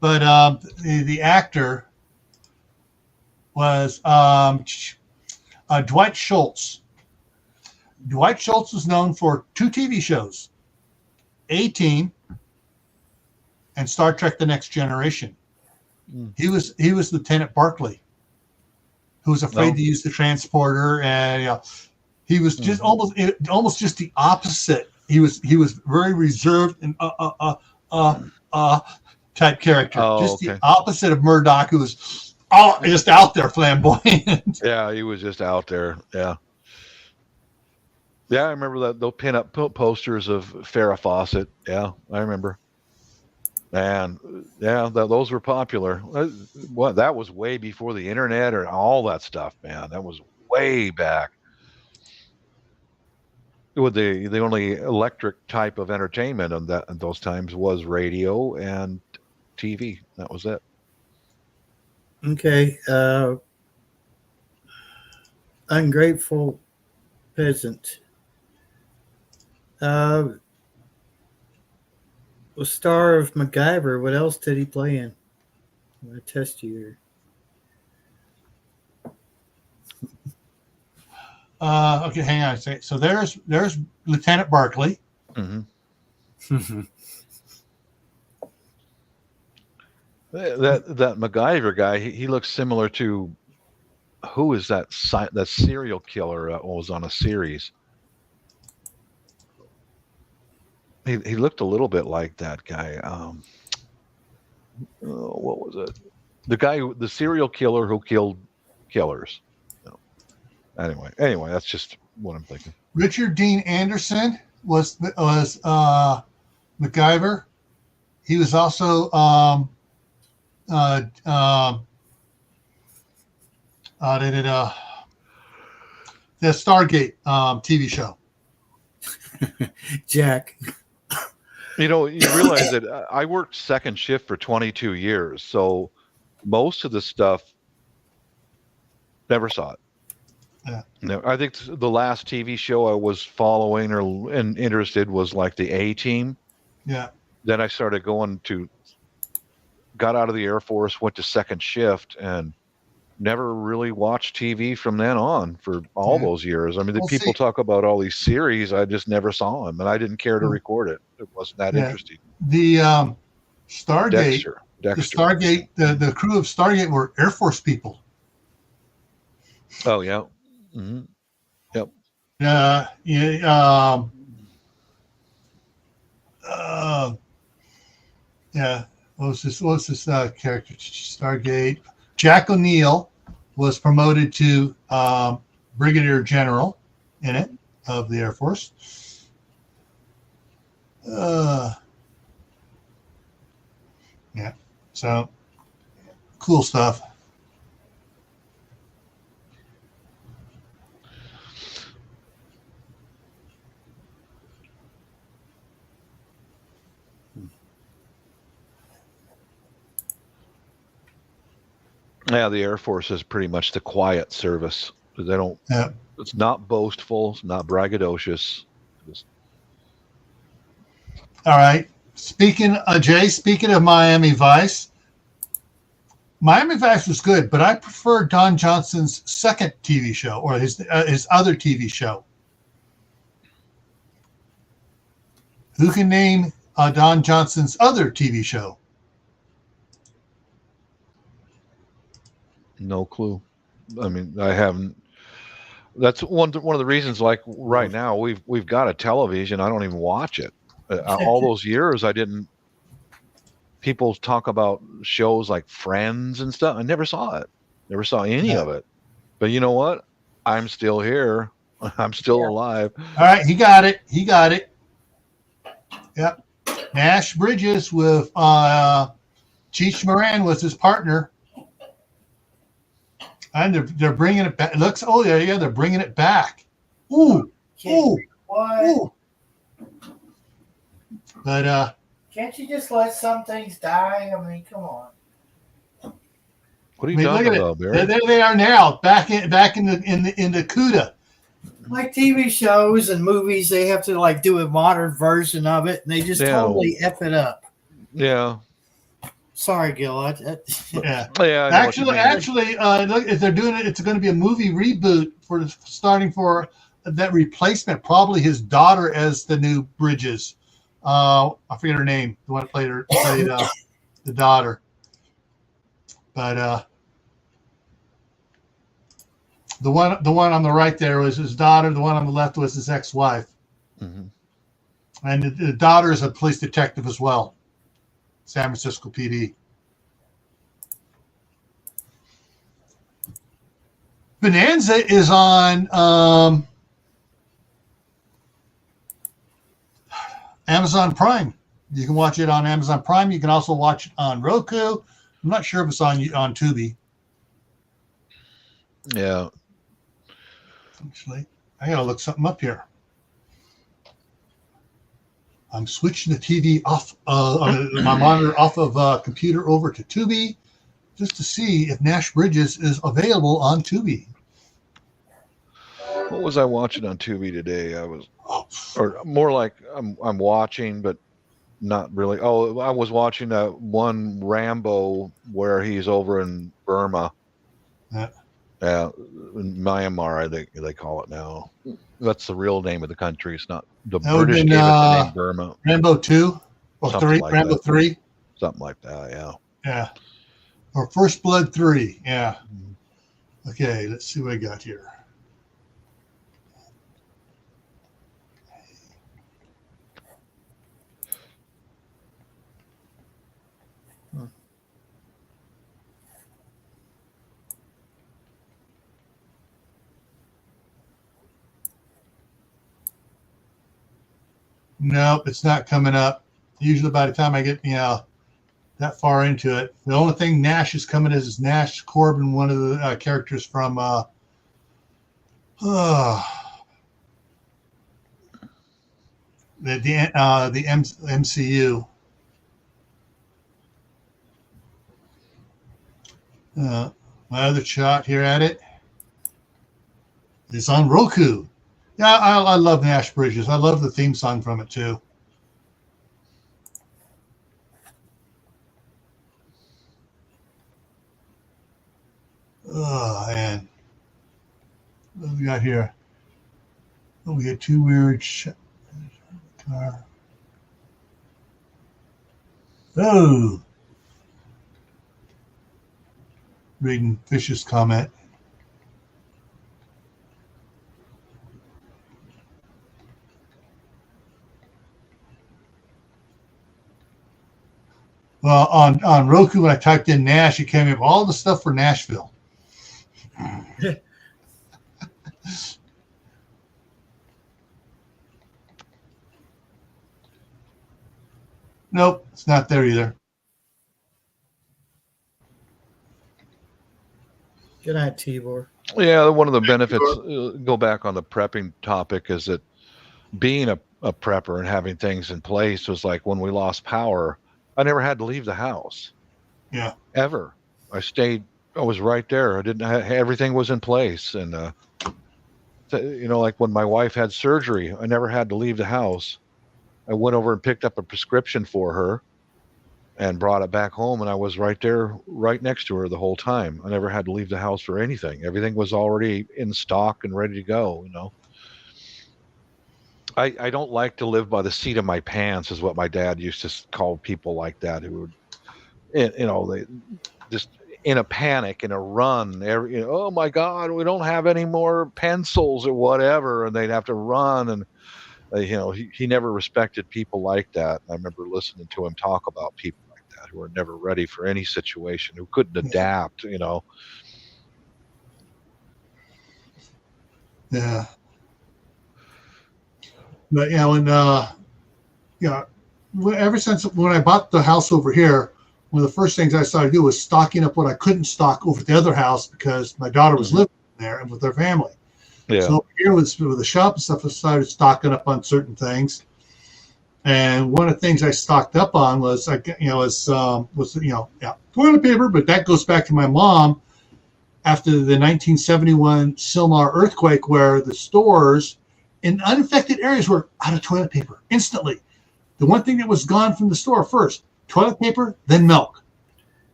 But the actor was Dwight Schultz. Dwight Schultz was known for 2 TV shows, A-Team and Star Trek: The Next Generation. He was Lieutenant Barclay, who was afraid to use the transporter, and he was just almost just the opposite. He was very reserved and type character, the opposite of Murdoch, who was just out there flamboyant. Yeah, he was just out there. Yeah. Yeah, I remember those pin-up posters of Farrah Fawcett. Yeah, I remember. And yeah, those were popular. What, that was way before the internet or all that stuff, man. That was way back. with the only electric type of entertainment of that at those times was radio and TV. That was it. Okay. Ungrateful peasant. The star of MacGyver. What else did he play in? I'm going to test you here. Okay, hang on a second. So there's Lieutenant Barkley. Mm-hmm. that MacGyver guy, he looks similar to who is that serial killer that was on a series. He looked a little bit like that guy. What was it? The serial killer who killed killers. No. Anyway, that's just what I'm thinking. Richard Dean Anderson was MacGyver. He was also the Stargate TV show. Jack. You realize that I worked second shift for 22 years, so most of the stuff never saw it. Yeah. No, I think the last TV show I was following and interested was like the A-Team. Yeah. Then I started got out of the Air Force, went to second shift, and never really watched TV from then on for all those years. I mean, people talk about all these series. I just never saw them, and I didn't care to record it. It wasn't that interesting. The Stargate, Dexter. the Stargate, the crew of Stargate were Air Force people. Oh yeah. Mm-hmm. Yep. Yeah. What was this character? Stargate. Jack O'Neill was promoted to Brigadier General in it of the Air Force. Yeah. So cool stuff. Yeah, the Air Force is pretty much the quiet service. They don't. Yeah. It's not boastful. It's not braggadocious. All right. Speaking of Miami Vice was good, but I prefer Don Johnson's second TV show or his other TV show. Who can name Don Johnson's other TV show? No clue. I mean, I haven't. That's one of the reasons. Like right now, we've got a television. I don't even watch it. All those years, I didn't. People talk about shows like Friends and stuff. I never saw it. Never saw any of it. But you know what? I'm still here. I'm still alive. All right, he got it. Yep. Nash Bridges with Cheech Moran was his partner. And they're bringing it back. It looks, they're bringing it back. Ooh. What? Ooh. But can't you just let some things die? I mean, come on. What are you talking about, Barry? There they are now, back in the CUDA. Like TV shows and movies, they have to like do a modern version of it, and they just totally F it up. Yeah. Sorry, Gil. Yeah. Actually, look, if they're doing it, it's going to be a movie reboot starting for that replacement. Probably his daughter as the new Bridges. I forget her name. The one that played the daughter. But the one on the right there was his daughter. The one on the left was his ex-wife. Mm-hmm. And the daughter is a police detective as well. San Francisco PD. Bonanza is on Amazon Prime. You can watch it on Amazon Prime. You can also watch it on Roku. I'm not sure if it's on Tubi. Yeah. Actually, I gotta look something up here. I'm switching the TV off on my monitor off of computer over to Tubi just to see if Nash Bridges is available on Tubi. What was I watching on Tubi today? Or more like I'm watching, but not really. Oh, I was watching that one Rambo where he's over in Burma. Yeah. In Myanmar, I think they call it now. That's the real name of the country. It's not the That would've British been, gave it the name Burma. Rambo 2 or Something 3? like Rambo that. 3? Something like that, yeah. Yeah. Or First Blood 3. Yeah. Okay, let's see what I got here. Nope, it's not coming up. Usually by the time I get, that far into it, the only thing Nash is coming is Nash Corbin, one of the characters from the MCU. My other shot here at it is on Roku. Yeah, I love Nash Bridges. I love the theme song from it too. Oh, and what do we got here? Oh, we got two weird car. Oh, reading Fish's comment. Well, on Roku, when I typed in Nash, it came up all the stuff for Nashville. Nope, it's not there either. Good night, Tibor. Yeah, one of the benefits, go back on the prepping topic, is that being a prepper and having things in place was like when we lost power, I never had to leave the house. Yeah. Ever. I was right there. I didn't have, everything was in place. And, like when my wife had surgery, I never had to leave the house. I went over and picked up a prescription for her and brought it back home. And I was right there, right next to her the whole time. I never had to leave the house for anything. Everything was already in stock and ready to go, I don't like to live by the seat of my pants, is what my dad used to call people like that, who would, they just in a panic, in a run. Oh my God, we don't have any more pencils or whatever, and they'd have to run. And he never respected people like that. I remember listening to him talk about people like that who were never ready for any situation, who couldn't adapt. Yeah. But ever since when I bought the house over here, one of the first things I started to do was stocking up what I couldn't stock over at the other house because my daughter was living there and with her family. Yeah. So over here with the shop and stuff, I started stocking up on certain things. And one of the things I stocked up on was toilet paper. But that goes back to my mom after the 1971 Silmar earthquake, where the stores in unaffected areas were out of toilet paper instantly. The one thing that was gone from the store first, toilet paper, then milk.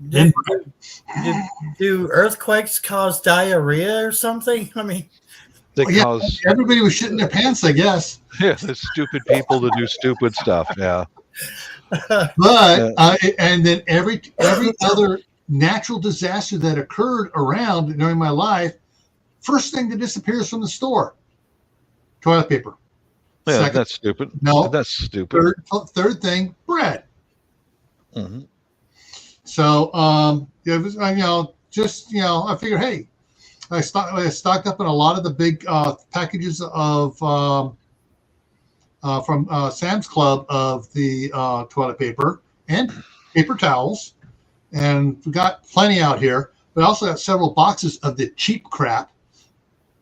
Then bread. Do earthquakes cause diarrhea or something? I mean, everybody was shitting their pants, I guess. Yeah, there's stupid people to do stupid stuff. Yeah. But and then every other natural disaster that occurred around during my life, first thing that disappears from the store, toilet paper. Yeah, second, that's stupid. No, that's stupid. Third thing, bread. Mm-hmm. So, I figured, hey, I stocked up on a lot of the big packages of from Sam's Club of the toilet paper and paper towels, and we got plenty out here. But I also got several boxes of the cheap crap.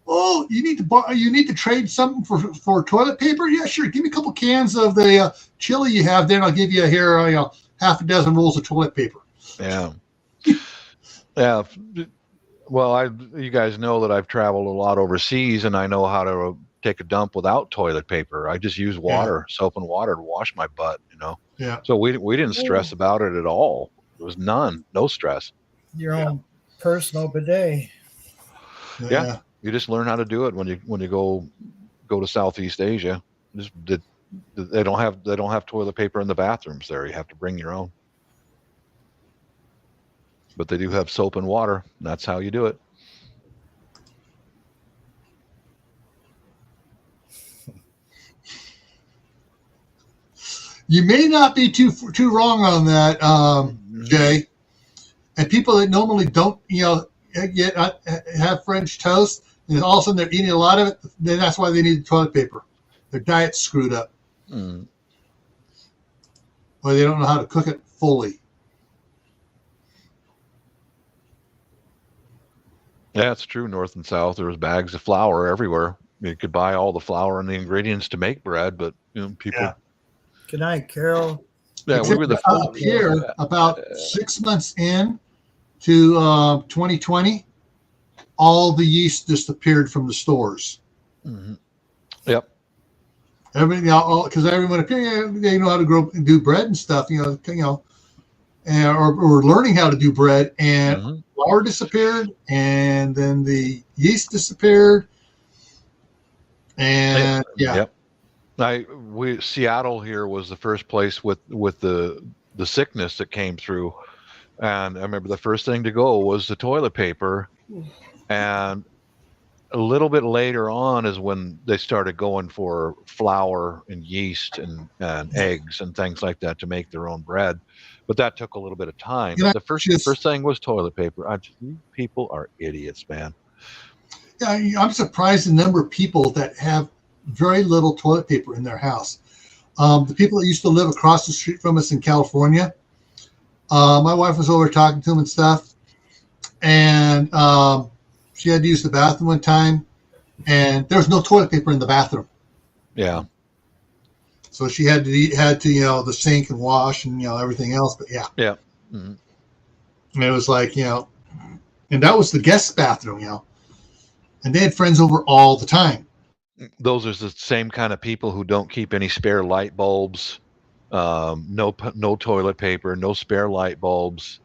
Oh, you need to trade something for toilet paper? Yeah, sure. Give me a couple cans of the chili you have, then I'll give you here half a dozen rolls of toilet paper. Yeah. Yeah. Well, you guys know that I've traveled a lot overseas, and I know how to take a dump without toilet paper. I just use water, soap and water to wash my butt, Yeah. So we didn't stress about it at all. There was no stress. Your own personal bidet. Yeah. You just learn how to do it when you go to Southeast Asia. They don't have toilet paper in the bathrooms there. You have to bring your own. But they do have soap and water. That's how you do it. You may not be too wrong on that, Jay. And people that normally don't, have French toast, and all of a sudden they're eating a lot of it, then that's why they need toilet paper. Their diet's screwed up. Mm. Or they don't know how to cook it fully. Yeah, it's true. North and south, there was bags of flour everywhere. You could buy all the flour and the ingredients to make bread, but people. Yeah. Good night, Carol. Yeah, we were up here about 6 months in to 2020. All the yeast disappeared from the stores. Mm-hmm. Yep. Everything, because everyone up here, they know how to do bread and stuff. Or learning how to do bread, and flour disappeared, and then the yeast disappeared, and Yep. Seattle here was the first place with the sickness that came through, and I remember the first thing to go was the toilet paper, and a little bit later on is when they started going for flour and yeast and eggs and things like that to make their own bread. But that took a little bit of time. The first thing was toilet paper. People are idiots, man. Yeah, I'm surprised the number of people that have very little toilet paper in their house. The people that used to live across the street from us in California, my wife was over talking to them and stuff, and she had to use the bathroom one time, and there was no toilet paper in the bathroom. Yeah. So she had to the sink and wash and everything else. But yeah. Mm-hmm. And it was like and that was the guest bathroom, and they had friends over all the time. Those are the same kind of people who don't keep any spare light bulbs, no toilet paper, no spare light bulbs,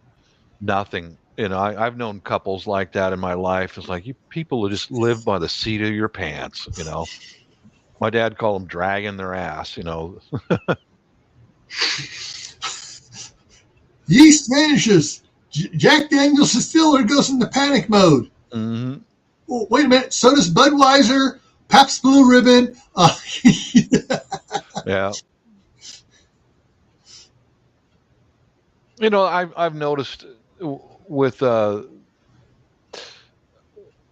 nothing. I've known couples like that in my life. It's like, you people just live by the seat of your pants, My dad called them dragging their ass, Yeast vanishes. Jack Daniel's distiller goes into panic mode. Mm-hmm. Oh, wait a minute. So does Budweiser, Pabst Blue Ribbon. Yeah. I've noticed with over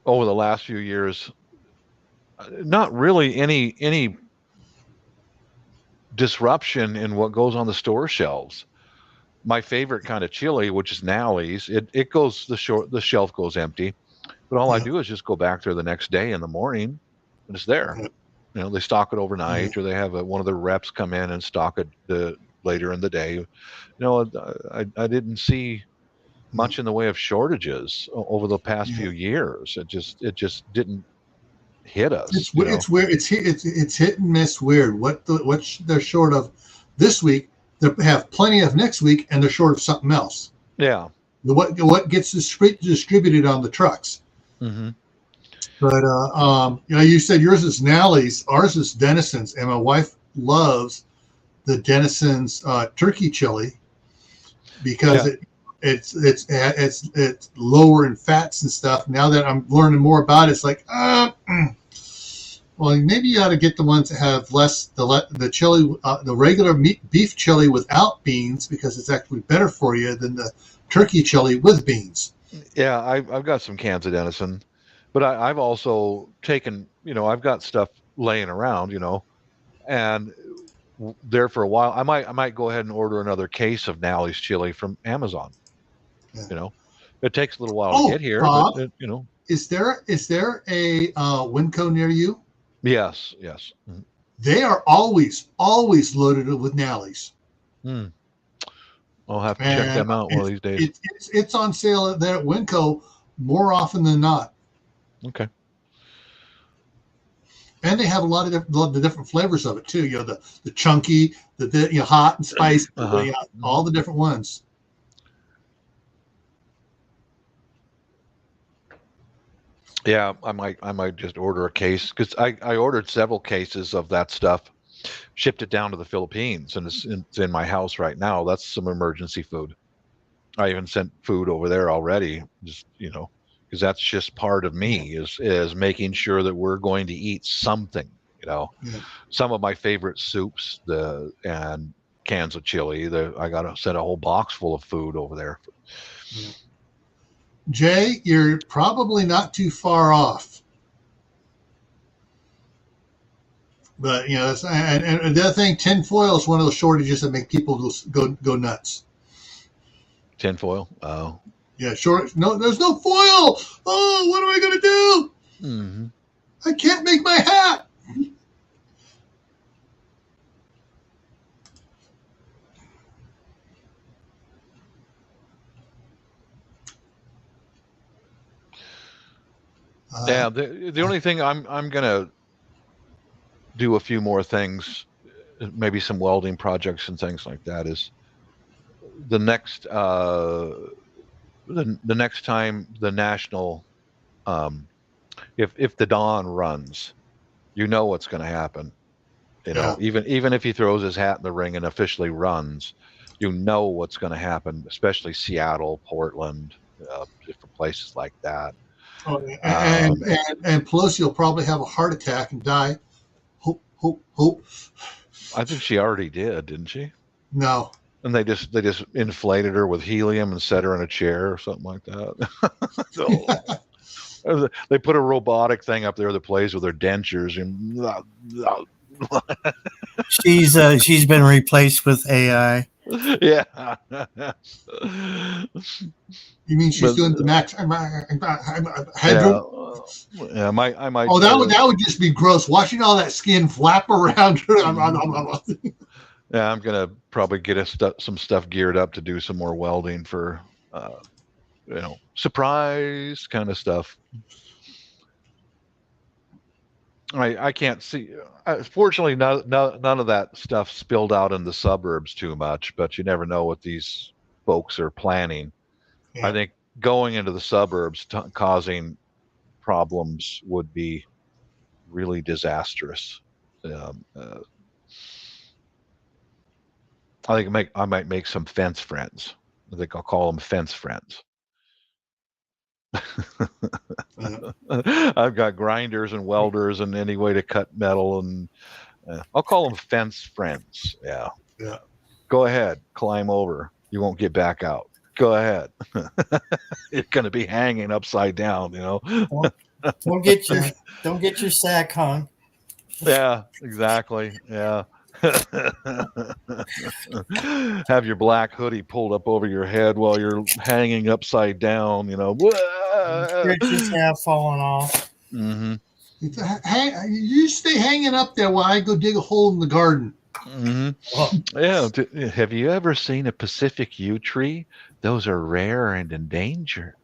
the last few years, not really any disruption in what goes on the store shelves. My favorite kind of chili, which is Nally's, it goes the shelf goes empty, but all I do is just go back there the next day in the morning, and it's there. They stock it overnight, or they have one of the reps come in and stock it later in the day. I didn't see much in the way of shortages over the past few years. It just didn't hit us. It's weird. It's hit and miss weird. What they're short of this week, they have plenty of next week, and they're short of something else. Yeah. What gets distributed on the trucks. Mm-hmm. But you said yours is Nally's, ours is Denison's, and my wife loves the Denison's turkey chili because it's lower in fats and stuff. Now that I'm learning more about it, it's like well, maybe you ought to get the ones that have less the chili, the regular beef chili without beans, because it's actually better for you than the turkey chili with beans. Yeah, I've got some cans of Denison, but I've also taken, I've got stuff laying around, and there for a while, I might go ahead and order another case of Nally's chili from Amazon. Yeah. It takes a little while to get here, Bob, but is there a Winco near you? Yes. Mhm. They are always loaded with Nallies. I'll have to check them out one of these days. It's on sale there at Winco more often than not. Okay. And they have a lot of the different flavors of it too. You know, the chunky, the hot and spicy, all the different ones. Yeah, I might just order a case because I ordered several cases of that stuff, shipped it down to the Philippines, and it's in my house right now. That's some emergency food. I even sent food over there already, just because that's just part of me is making sure that we're going to eat something. Some of my favorite soups, and cans of chili. I got to send a whole box full of food over there. Yeah. Jay, you're probably not too far off. But and the other thing, tinfoil is one of those shortages that make people go nuts. Tinfoil? Oh. Yeah, no, there's no foil. Oh, what am I gonna do? Mm-hmm. I can't make my hat. Yeah, the only thing I'm gonna do a few more things, maybe some welding projects and things like that, is the next the next time the national if the Dawn runs, what's going to happen. Even if he throws his hat in the ring and officially runs, what's going to happen, especially Seattle, Portland, different places like that. Oh, and Pelosi will probably have a heart attack and die. Hope. I think she already did, didn't she? No. And they just inflated her with helium and set her in a chair or something like that. So they put a robotic thing up there that plays with her dentures and she's been replaced with AI. Yeah. You mean she's doing the max headroom? Yeah, I might. Oh, that would just be gross. Watching all that skin flap around her. Yeah, I'm gonna probably get some stuff geared up to do some more welding for, surprise kind of stuff. I can't see. Fortunately, none of that stuff spilled out in the suburbs too much. But you never know what these folks are planning. Yeah. I think going into the suburbs causing problems would be really disastrous. I think I might make some fence friends. I think I'll call them fence friends. I've got grinders and welders and any way to cut metal, and I'll call them fence friends. Yeah. Go ahead, climb over. You won't get back out. Go ahead. You're going to be hanging upside down. Don't get your sack hung. Yeah, exactly. Yeah. Have your black hoodie pulled up over your head while you're hanging upside down, Stretches have fallen off. Mm-hmm. You stay hanging up there while I go dig a hole in the garden. Mm-hmm. Yeah. Have you ever seen a Pacific yew tree? Those are rare and endangered.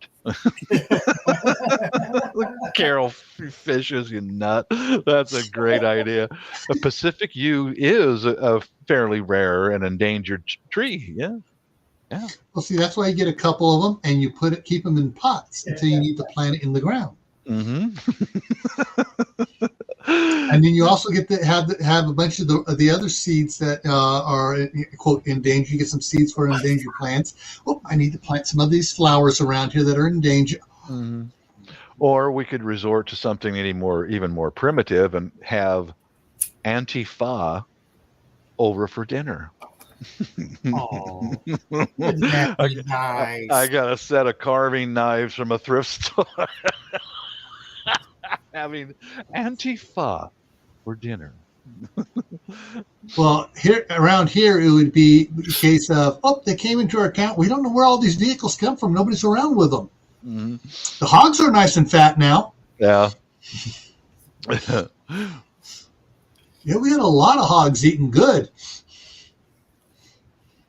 Carol fishes, you nut. That's a great idea. A Pacific yew is a fairly rare and endangered tree. Yeah. Well, see, that's why you get a couple of them and you keep them in pots until you need to plant it in the ground. Mm-hmm. And then you also get to have a bunch of the other seeds that are quote endangered. You get some seeds for endangered plants. Oh, I need to plant some of these flowers around here that are in danger. Mm-hmm. Or we could resort to something even more primitive and have Antifa over for dinner. Oh, wouldn't that be nice? I got a set of carving knives from a thrift store. Having Antifa for dinner. Well, around here, it would be a case of, they came into our account. We don't know where all these vehicles come from. Nobody's around with them. Mhm. The hogs are nice and fat now. Yeah. Yeah, we had a lot of hogs eating good.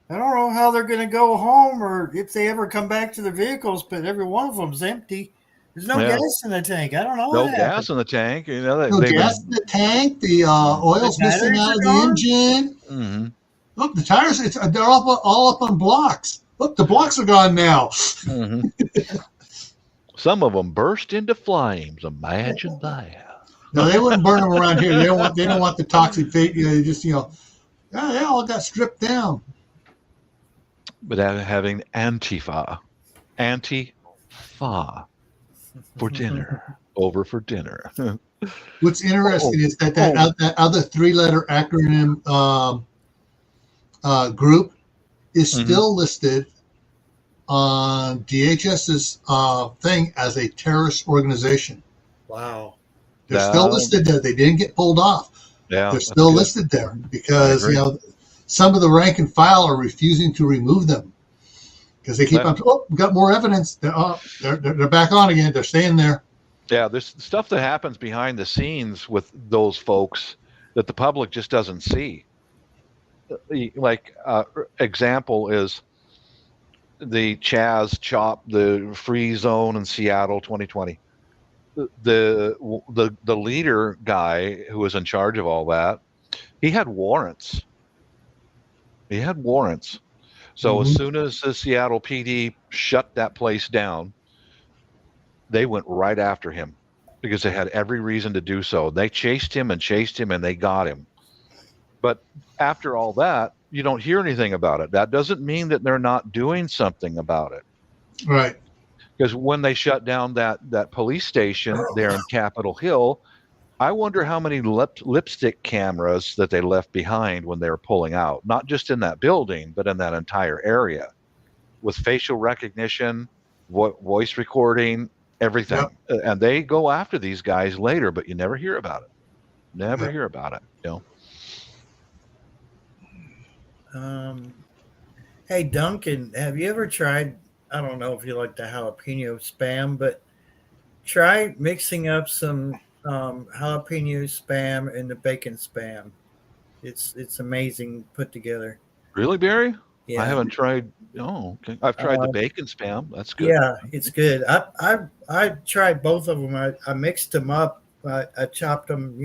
I don't know how they're going to go home or if they ever come back to their vehicles, but every one of them's empty. There's no Yeah. gas in the tank. I don't know No what gas happened. in the tank. You know, No they've gas in the tank. The oil's The missing batteries out are of the gone? engine. Mhm. Look, the tires, they're all up on blocks. Look, the blocks are gone now. Mhm. Some of them burst into flames. Imagine that. No, they wouldn't burn them around here. They don't want the toxic fate. They just, they all got stripped down. But having Antifa for dinner, over for dinner. What's interesting is that other three-letter acronym group is still listed on DHS's thing as a terrorist organization. Wow. They're still listed there. They didn't get pulled off. Yeah, They're still listed there because some of the rank and file are refusing to remove them because they keep on. Oh, we got more evidence. They're back on again. They're staying there. Yeah, there's stuff that happens behind the scenes with those folks that the public just doesn't see. Like example is the Chaz Chop, the free zone in Seattle 2020. The leader guy who was in charge of all that, he had warrants. So as soon as the Seattle PD shut that place down, they went right after him because they had every reason to do so. They chased him and they got him. But after all that, you don't hear anything about it. That doesn't mean that they're not doing something about it. Right. Because when they shut down that police station there in Capitol Hill, I wonder how many lipstick cameras that they left behind when they were pulling out, not just in that building, but in that entire area with facial recognition, voice recording, everything. Yep. And they go after these guys later, but you never hear about it. Hear about it. Hey, Duncan, have you ever tried, I don't know if you like the jalapeno spam, but try mixing up some jalapeno spam and the bacon spam. It's amazing put together. Really, Barry? Yeah. I haven't tried. Oh, okay. I've tried the bacon spam. That's good. Yeah, it's good. I tried both of them. I mixed them up. I chopped them,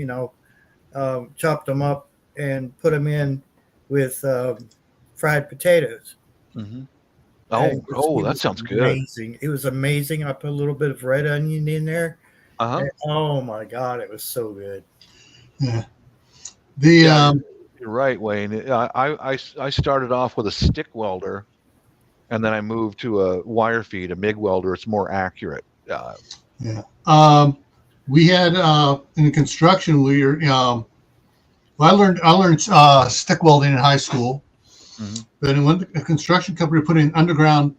chopped them up and put them in with fried potatoes. Mm-hmm. Oh, that sounds good. Amazing. It was amazing. I put a little bit of red onion in there. Uh-huh. Oh my God, it was so good. Yeah. You're right, Wayne. I started off with a stick welder, and then I moved to a wire feed, a MIG welder. It's more accurate. We had in construction. I learned stick welding in high school. Mm-hmm. But when a construction company put in underground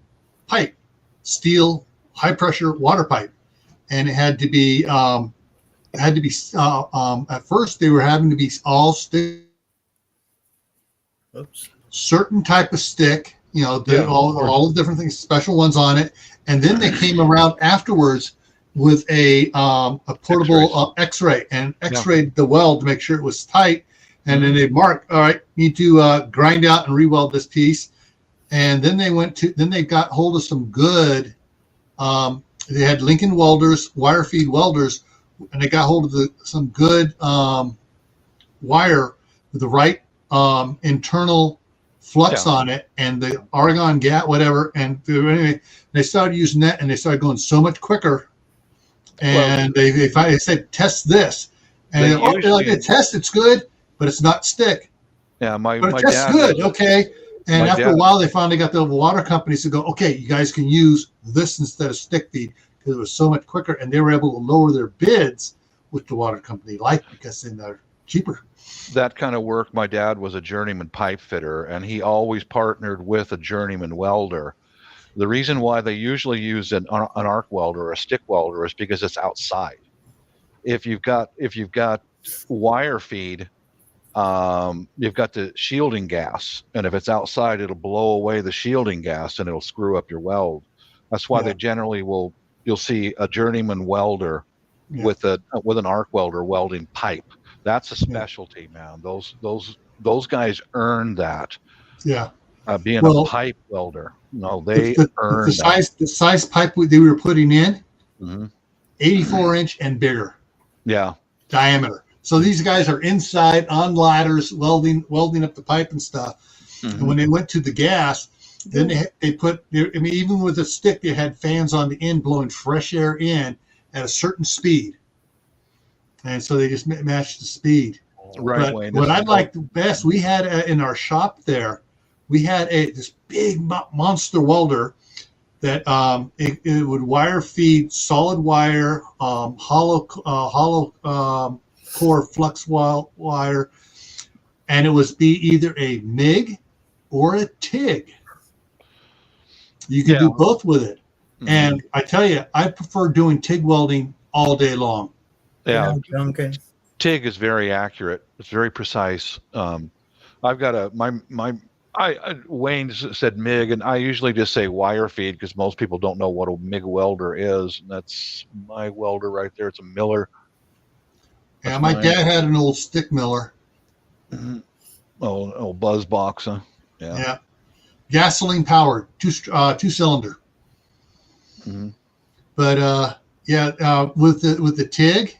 pipe, steel, high pressure water pipe, and it had to be at first they were having to be all stick. Oops. Certain type of stick, all the different things, special ones on it, and then they came around afterwards with a portable X-ray and X-rayed the weld to make sure it was tight. And then they marked, all right, need to grind out and re-weld this piece. And then they got hold of some good, they had Lincoln welders, wire feed welders, and they got hold of some good wire with the right internal flux on it and the argon gas, whatever. And anyway, they started using that and they started going so much quicker. And they finally said, test this. And they're like, test, it's good. But it's not stick. Yeah, but it tastes good. Okay. And after a while, they finally got the water companies to go, okay, you guys can use this instead of stick feed because it was so much quicker. And they were able to lower their bids, which the water company liked because then they're cheaper. That kind of work, my dad was a journeyman pipe fitter, and he always partnered with a journeyman welder. The reason why they usually use an arc welder or a stick welder is because it's outside. If you've got wire feed, you've got the shielding gas, and if it's outside, it'll blow away the shielding gas and it'll screw up your weld. That's why they generally will you'll see a journeyman welder with an arc welder welding pipe. That's a specialty, man. Those guys earn that. Yeah. Being a pipe welder, no, they earn that. The size pipe they were putting in, Mm-hmm. 84-inch and bigger. Yeah. Diameter. So these guys are inside on ladders welding up the pipe and stuff. Mm-hmm. And when they went to the gas, then they put. I mean, even with a stick, they had fans on the end blowing fresh air in at a certain speed, and so they just matched the speed. Right. But what I liked the best, we had in our shop there, we had this big monster welder that it would wire feed solid wire, hollow core flux wire, and it was be either a MIG or a TIG. You can do both with it. Mm-hmm. And I tell you, I prefer doing TIG welding all day long. Yeah. TIG is very accurate. It's very precise. I've got Wayne said MIG, and I usually just say wire feed because most people don't know what a MIG welder is. And that's my welder right there. It's a Miller. Yeah, my dad had an old stick Miller. Mm-hmm. Oh, buzz box, huh? Yeah. Gasoline powered, two cylinder. Mm-hmm. But with the TIG,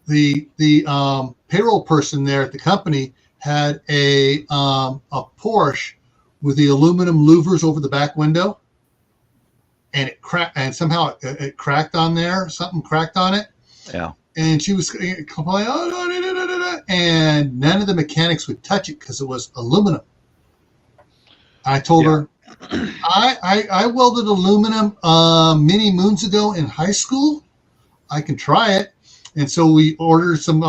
the payroll person there at the company had a Porsche with the aluminum louvers over the back window, and it cracked, and somehow it cracked on there. Something cracked on it. Yeah. And she was complaining, and none of the mechanics would touch it because it was aluminum. I told her, I welded aluminum many moons ago in high school. I can try it. And so we ordered some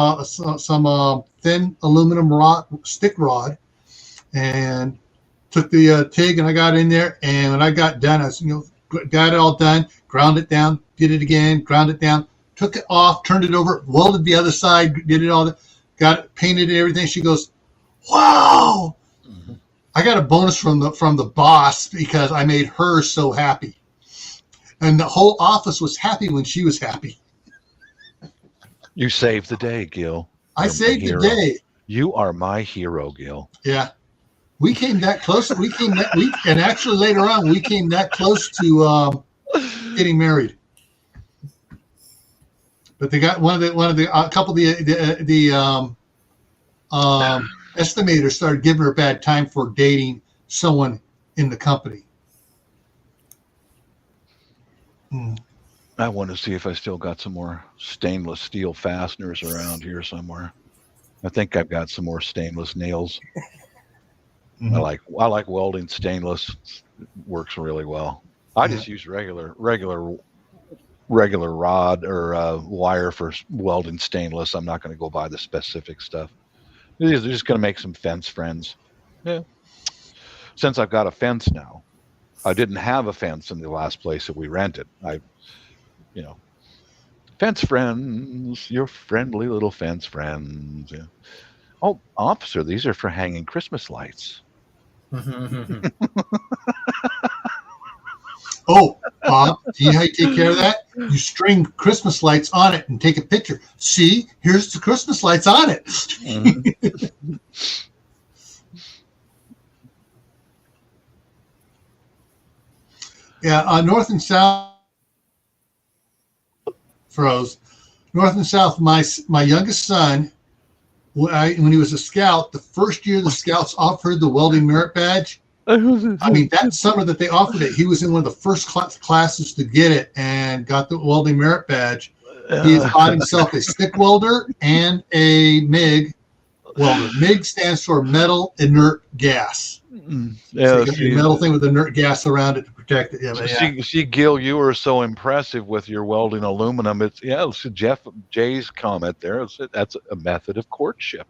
thin aluminum stick rod, and took the TIG, and I got in there. And when I got done, I got it all done, ground it down, did it again, ground it down, took it off, turned it over, welded the other side, did it all, got it painted and everything. She goes, "Wow!" Mm-hmm. I got a bonus from the boss because I made her so happy, and the whole office was happy when she was happy. You saved the day, Gil. I saved the day. You are my hero, Gil. Yeah, we came that close. And actually later on we came that close to getting married. But they got a couple of the estimators started giving her a bad time for dating someone in the company. I want to see if I still got some more stainless steel fasteners around here somewhere. I think I've got some more stainless nails. Mm-hmm. I like welding stainless. It works really well. I just use regular rod or wire for welding stainless. I'm not going to go buy the specific stuff. They're just going to make some fence friends. Yeah. Since I've got a fence now, I didn't have a fence in the last place that we rented. Fence friends, your friendly little fence friends. Yeah. Oh, officer, these are for hanging Christmas lights. Oh, Bob, do you know how you take care of that? You string Christmas lights on it and take a picture. See, here's the Christmas lights on it. Mm-hmm. Yeah, north and south froze. North and south, my youngest son, when he was a scout, the first year the scouts offered the welding merit badge, I mean, that summer that they offered it, he was in one of the first classes to get it and got the welding merit badge. He has bought himself a stick welder and a MIG welder. MIG stands for metal inert gas. Yeah, so you got your metal thing with inert gas around it to protect it. Yeah, see, Gil, you were so impressive with your welding aluminum. It's Jay's comment there. That's a method of courtship.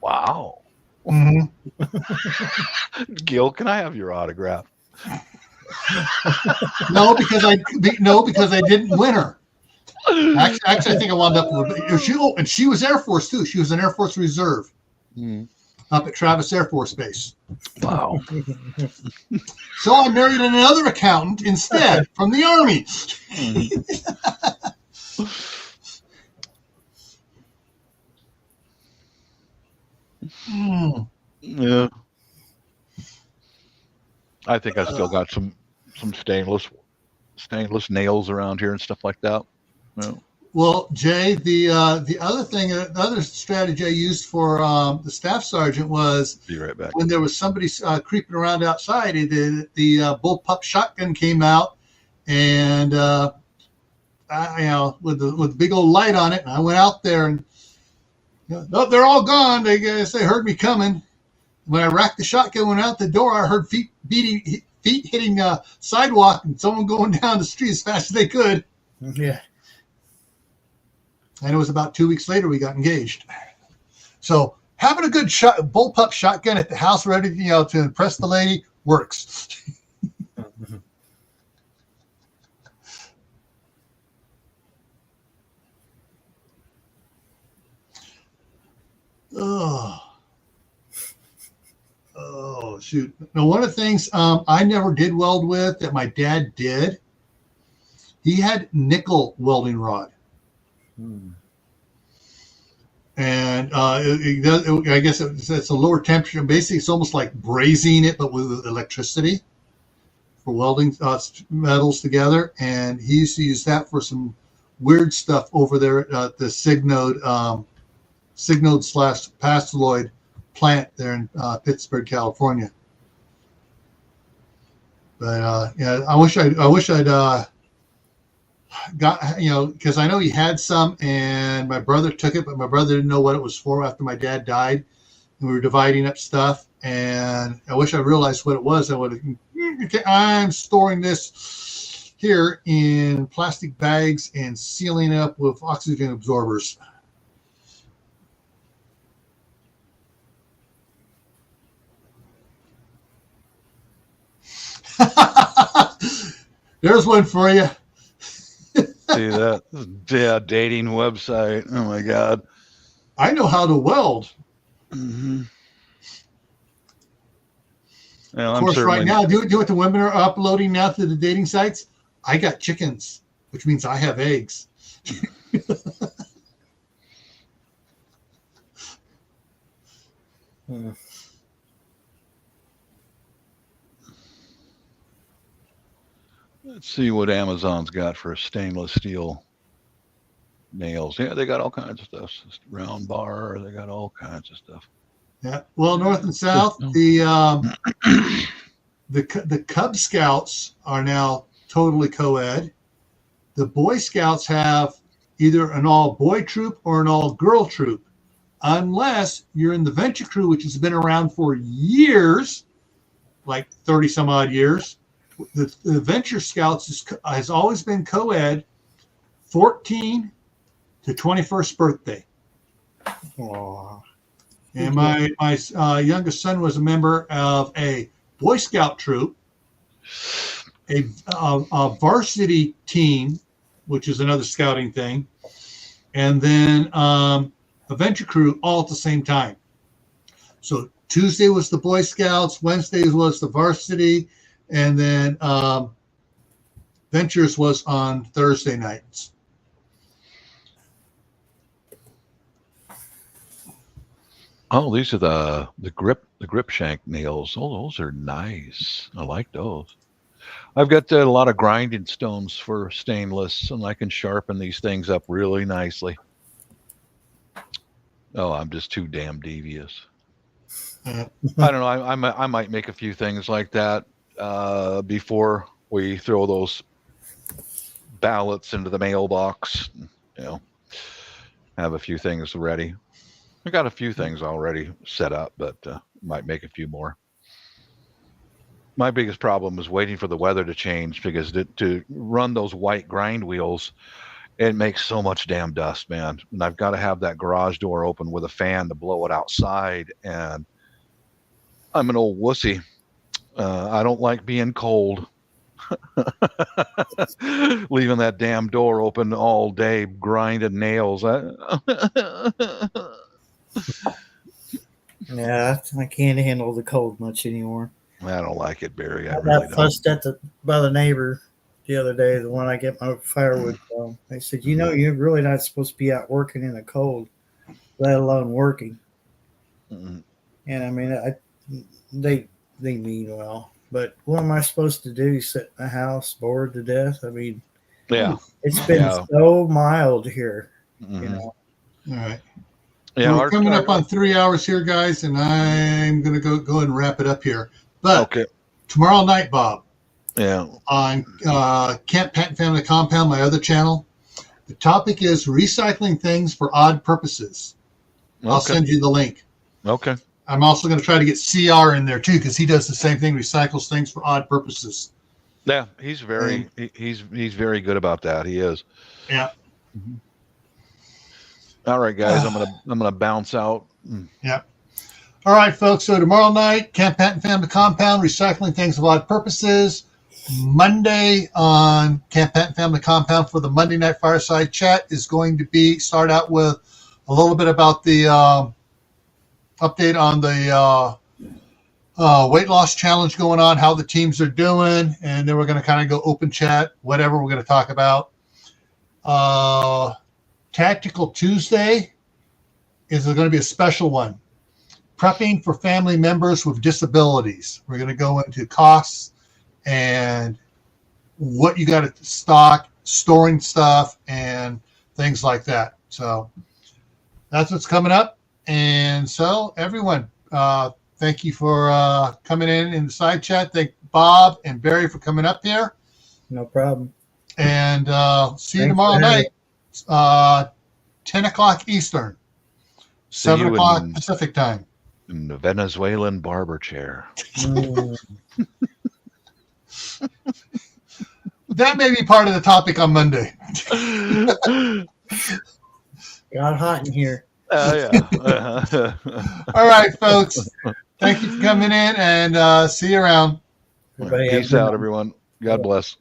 Wow. Mm-hmm. Gil, can I have your autograph? No, because I didn't win her. Actually, I think I wound up with and she was Air Force too. She was an Air Force Reserve. Mm. up at Travis Air Force Base. Wow. So I married another accountant instead from the Army. Yeah. I think I still got some stainless nails around here and stuff like that. Yeah. Well, Jay, the other thing, another strategy I used for the staff sergeant was Be right back. when there was somebody creeping around outside, the bullpup shotgun came out, and with the big old light on it, and I went out there, and no, they're all gone. They heard me coming. When I racked the shotgun, went out the door, I heard feet hitting sidewalk, and someone going down the street as fast as they could. Yeah. And it was about 2 weeks later we got engaged. So having a good bullpup shotgun at the house ready, to impress the lady works. Oh, shoot. Now, one of the things I never did weld with that my dad did, he had nickel welding rod. And I guess it's a lower temperature. Basically, it's almost like brazing it, but with electricity for welding metals together. And he used to use that for some weird stuff over there at the Signode/Pasteloid plant there in Pittsburgh, California. But I wish I'd got, because I know he had some, and my brother took it, but my brother didn't know what it was for after my dad died, and we were dividing up stuff. And I wish I realized what it was. I'm storing this here in plastic bags and sealing it up with oxygen absorbers. There's one for you. See that? Yeah, dating website. Oh my God. I know how to weld. Mm-hmm. Well, of course, right now, do what the women are uploading now to the dating sites. I got chickens, which means I have eggs. Let's see what Amazon's got for stainless steel nails. Yeah, they got all kinds of stuff. Just round bar, they got all kinds of stuff. Yeah. Well, North and South, the Cub Scouts are now totally co-ed. The Boy Scouts have either an all-boy troop or an all-girl troop, unless you're in the Venture Crew, which has been around for years, like 30 some odd years. The Venture Scouts has always been co-ed, 14 to 21st birthday. Aww. And my youngest son was a member of a Boy Scout troop, a varsity team, which is another scouting thing, and then a Venture Crew all at the same time. So Tuesday was the Boy Scouts, Wednesday was the varsity, and then Ventures was on Thursday nights. Oh, these are the grip shank nails. Oh, those are nice. I like those. I've got a lot of grinding stones for stainless, and I can sharpen these things up really nicely. Oh, I'm just too damn devious. I don't know. I might make a few things like that before we throw those ballots into the mailbox. Have a few things ready. I got a few things already set up, but might make a few more. My biggest problem is waiting for the weather to change, because to run those white grind wheels, it makes so much damn dust, man. And I've got to have that garage door open with a fan to blow it outside. And I'm an old wussy. I don't like being cold. Leaving that damn door open all day, grinding nails. Yeah, I can't handle the cold much anymore. I don't like it, Barry. I I really got don't. fussed at by the neighbor the other day, the one I get my firewood from. They said, you know, you're really not supposed to be out working in the cold, let alone working. Mm-mm. And I mean, they mean well, but what am I supposed to do? Sit in the house, bored to death? I mean, Yeah. it's been so mild here, Mm-hmm. you know. All right. Yeah. We're coming up on 3 hours here, guys, and I'm going to go ahead and wrap it up here. But tomorrow night, Bob, on Camp Patton Family Compound, my other channel, the topic is recycling things for odd purposes. I'll send you the link. Okay. I'm also going to try to get CR in there, too, because he does the same thing, recycles things for odd purposes. Yeah, he's very he's very good about that. He is. Yeah. Mm-hmm. All right, guys, I'm gonna bounce out. Yeah. All right, folks. So tomorrow night, Camp Patton Family Compound, recycling things for odd purposes. Monday on Camp Patton Family Compound for the Monday Night Fireside Chat is going to start out with a little bit about the update on the weight loss challenge going on, how the teams are doing, and then we're going to kind of go open chat, whatever we're going to talk about. Tactical Tuesday is going to be a special one. Prepping for family members with disabilities. We're going to go into costs and what you got to stock, storing stuff, and things like that. So that's what's coming up. And so everyone, thank you for coming in the side chat. Thank Bob and Barry for coming up here. No problem. And see you tomorrow night, 10 o'clock Eastern, 7 o'clock Pacific time. In the Venezuelan barber chair. That may be part of the topic on Monday. Got hot in here. Yeah. All right, folks. Thank you for coming in, and see you around. Peace out, everyone. God bless.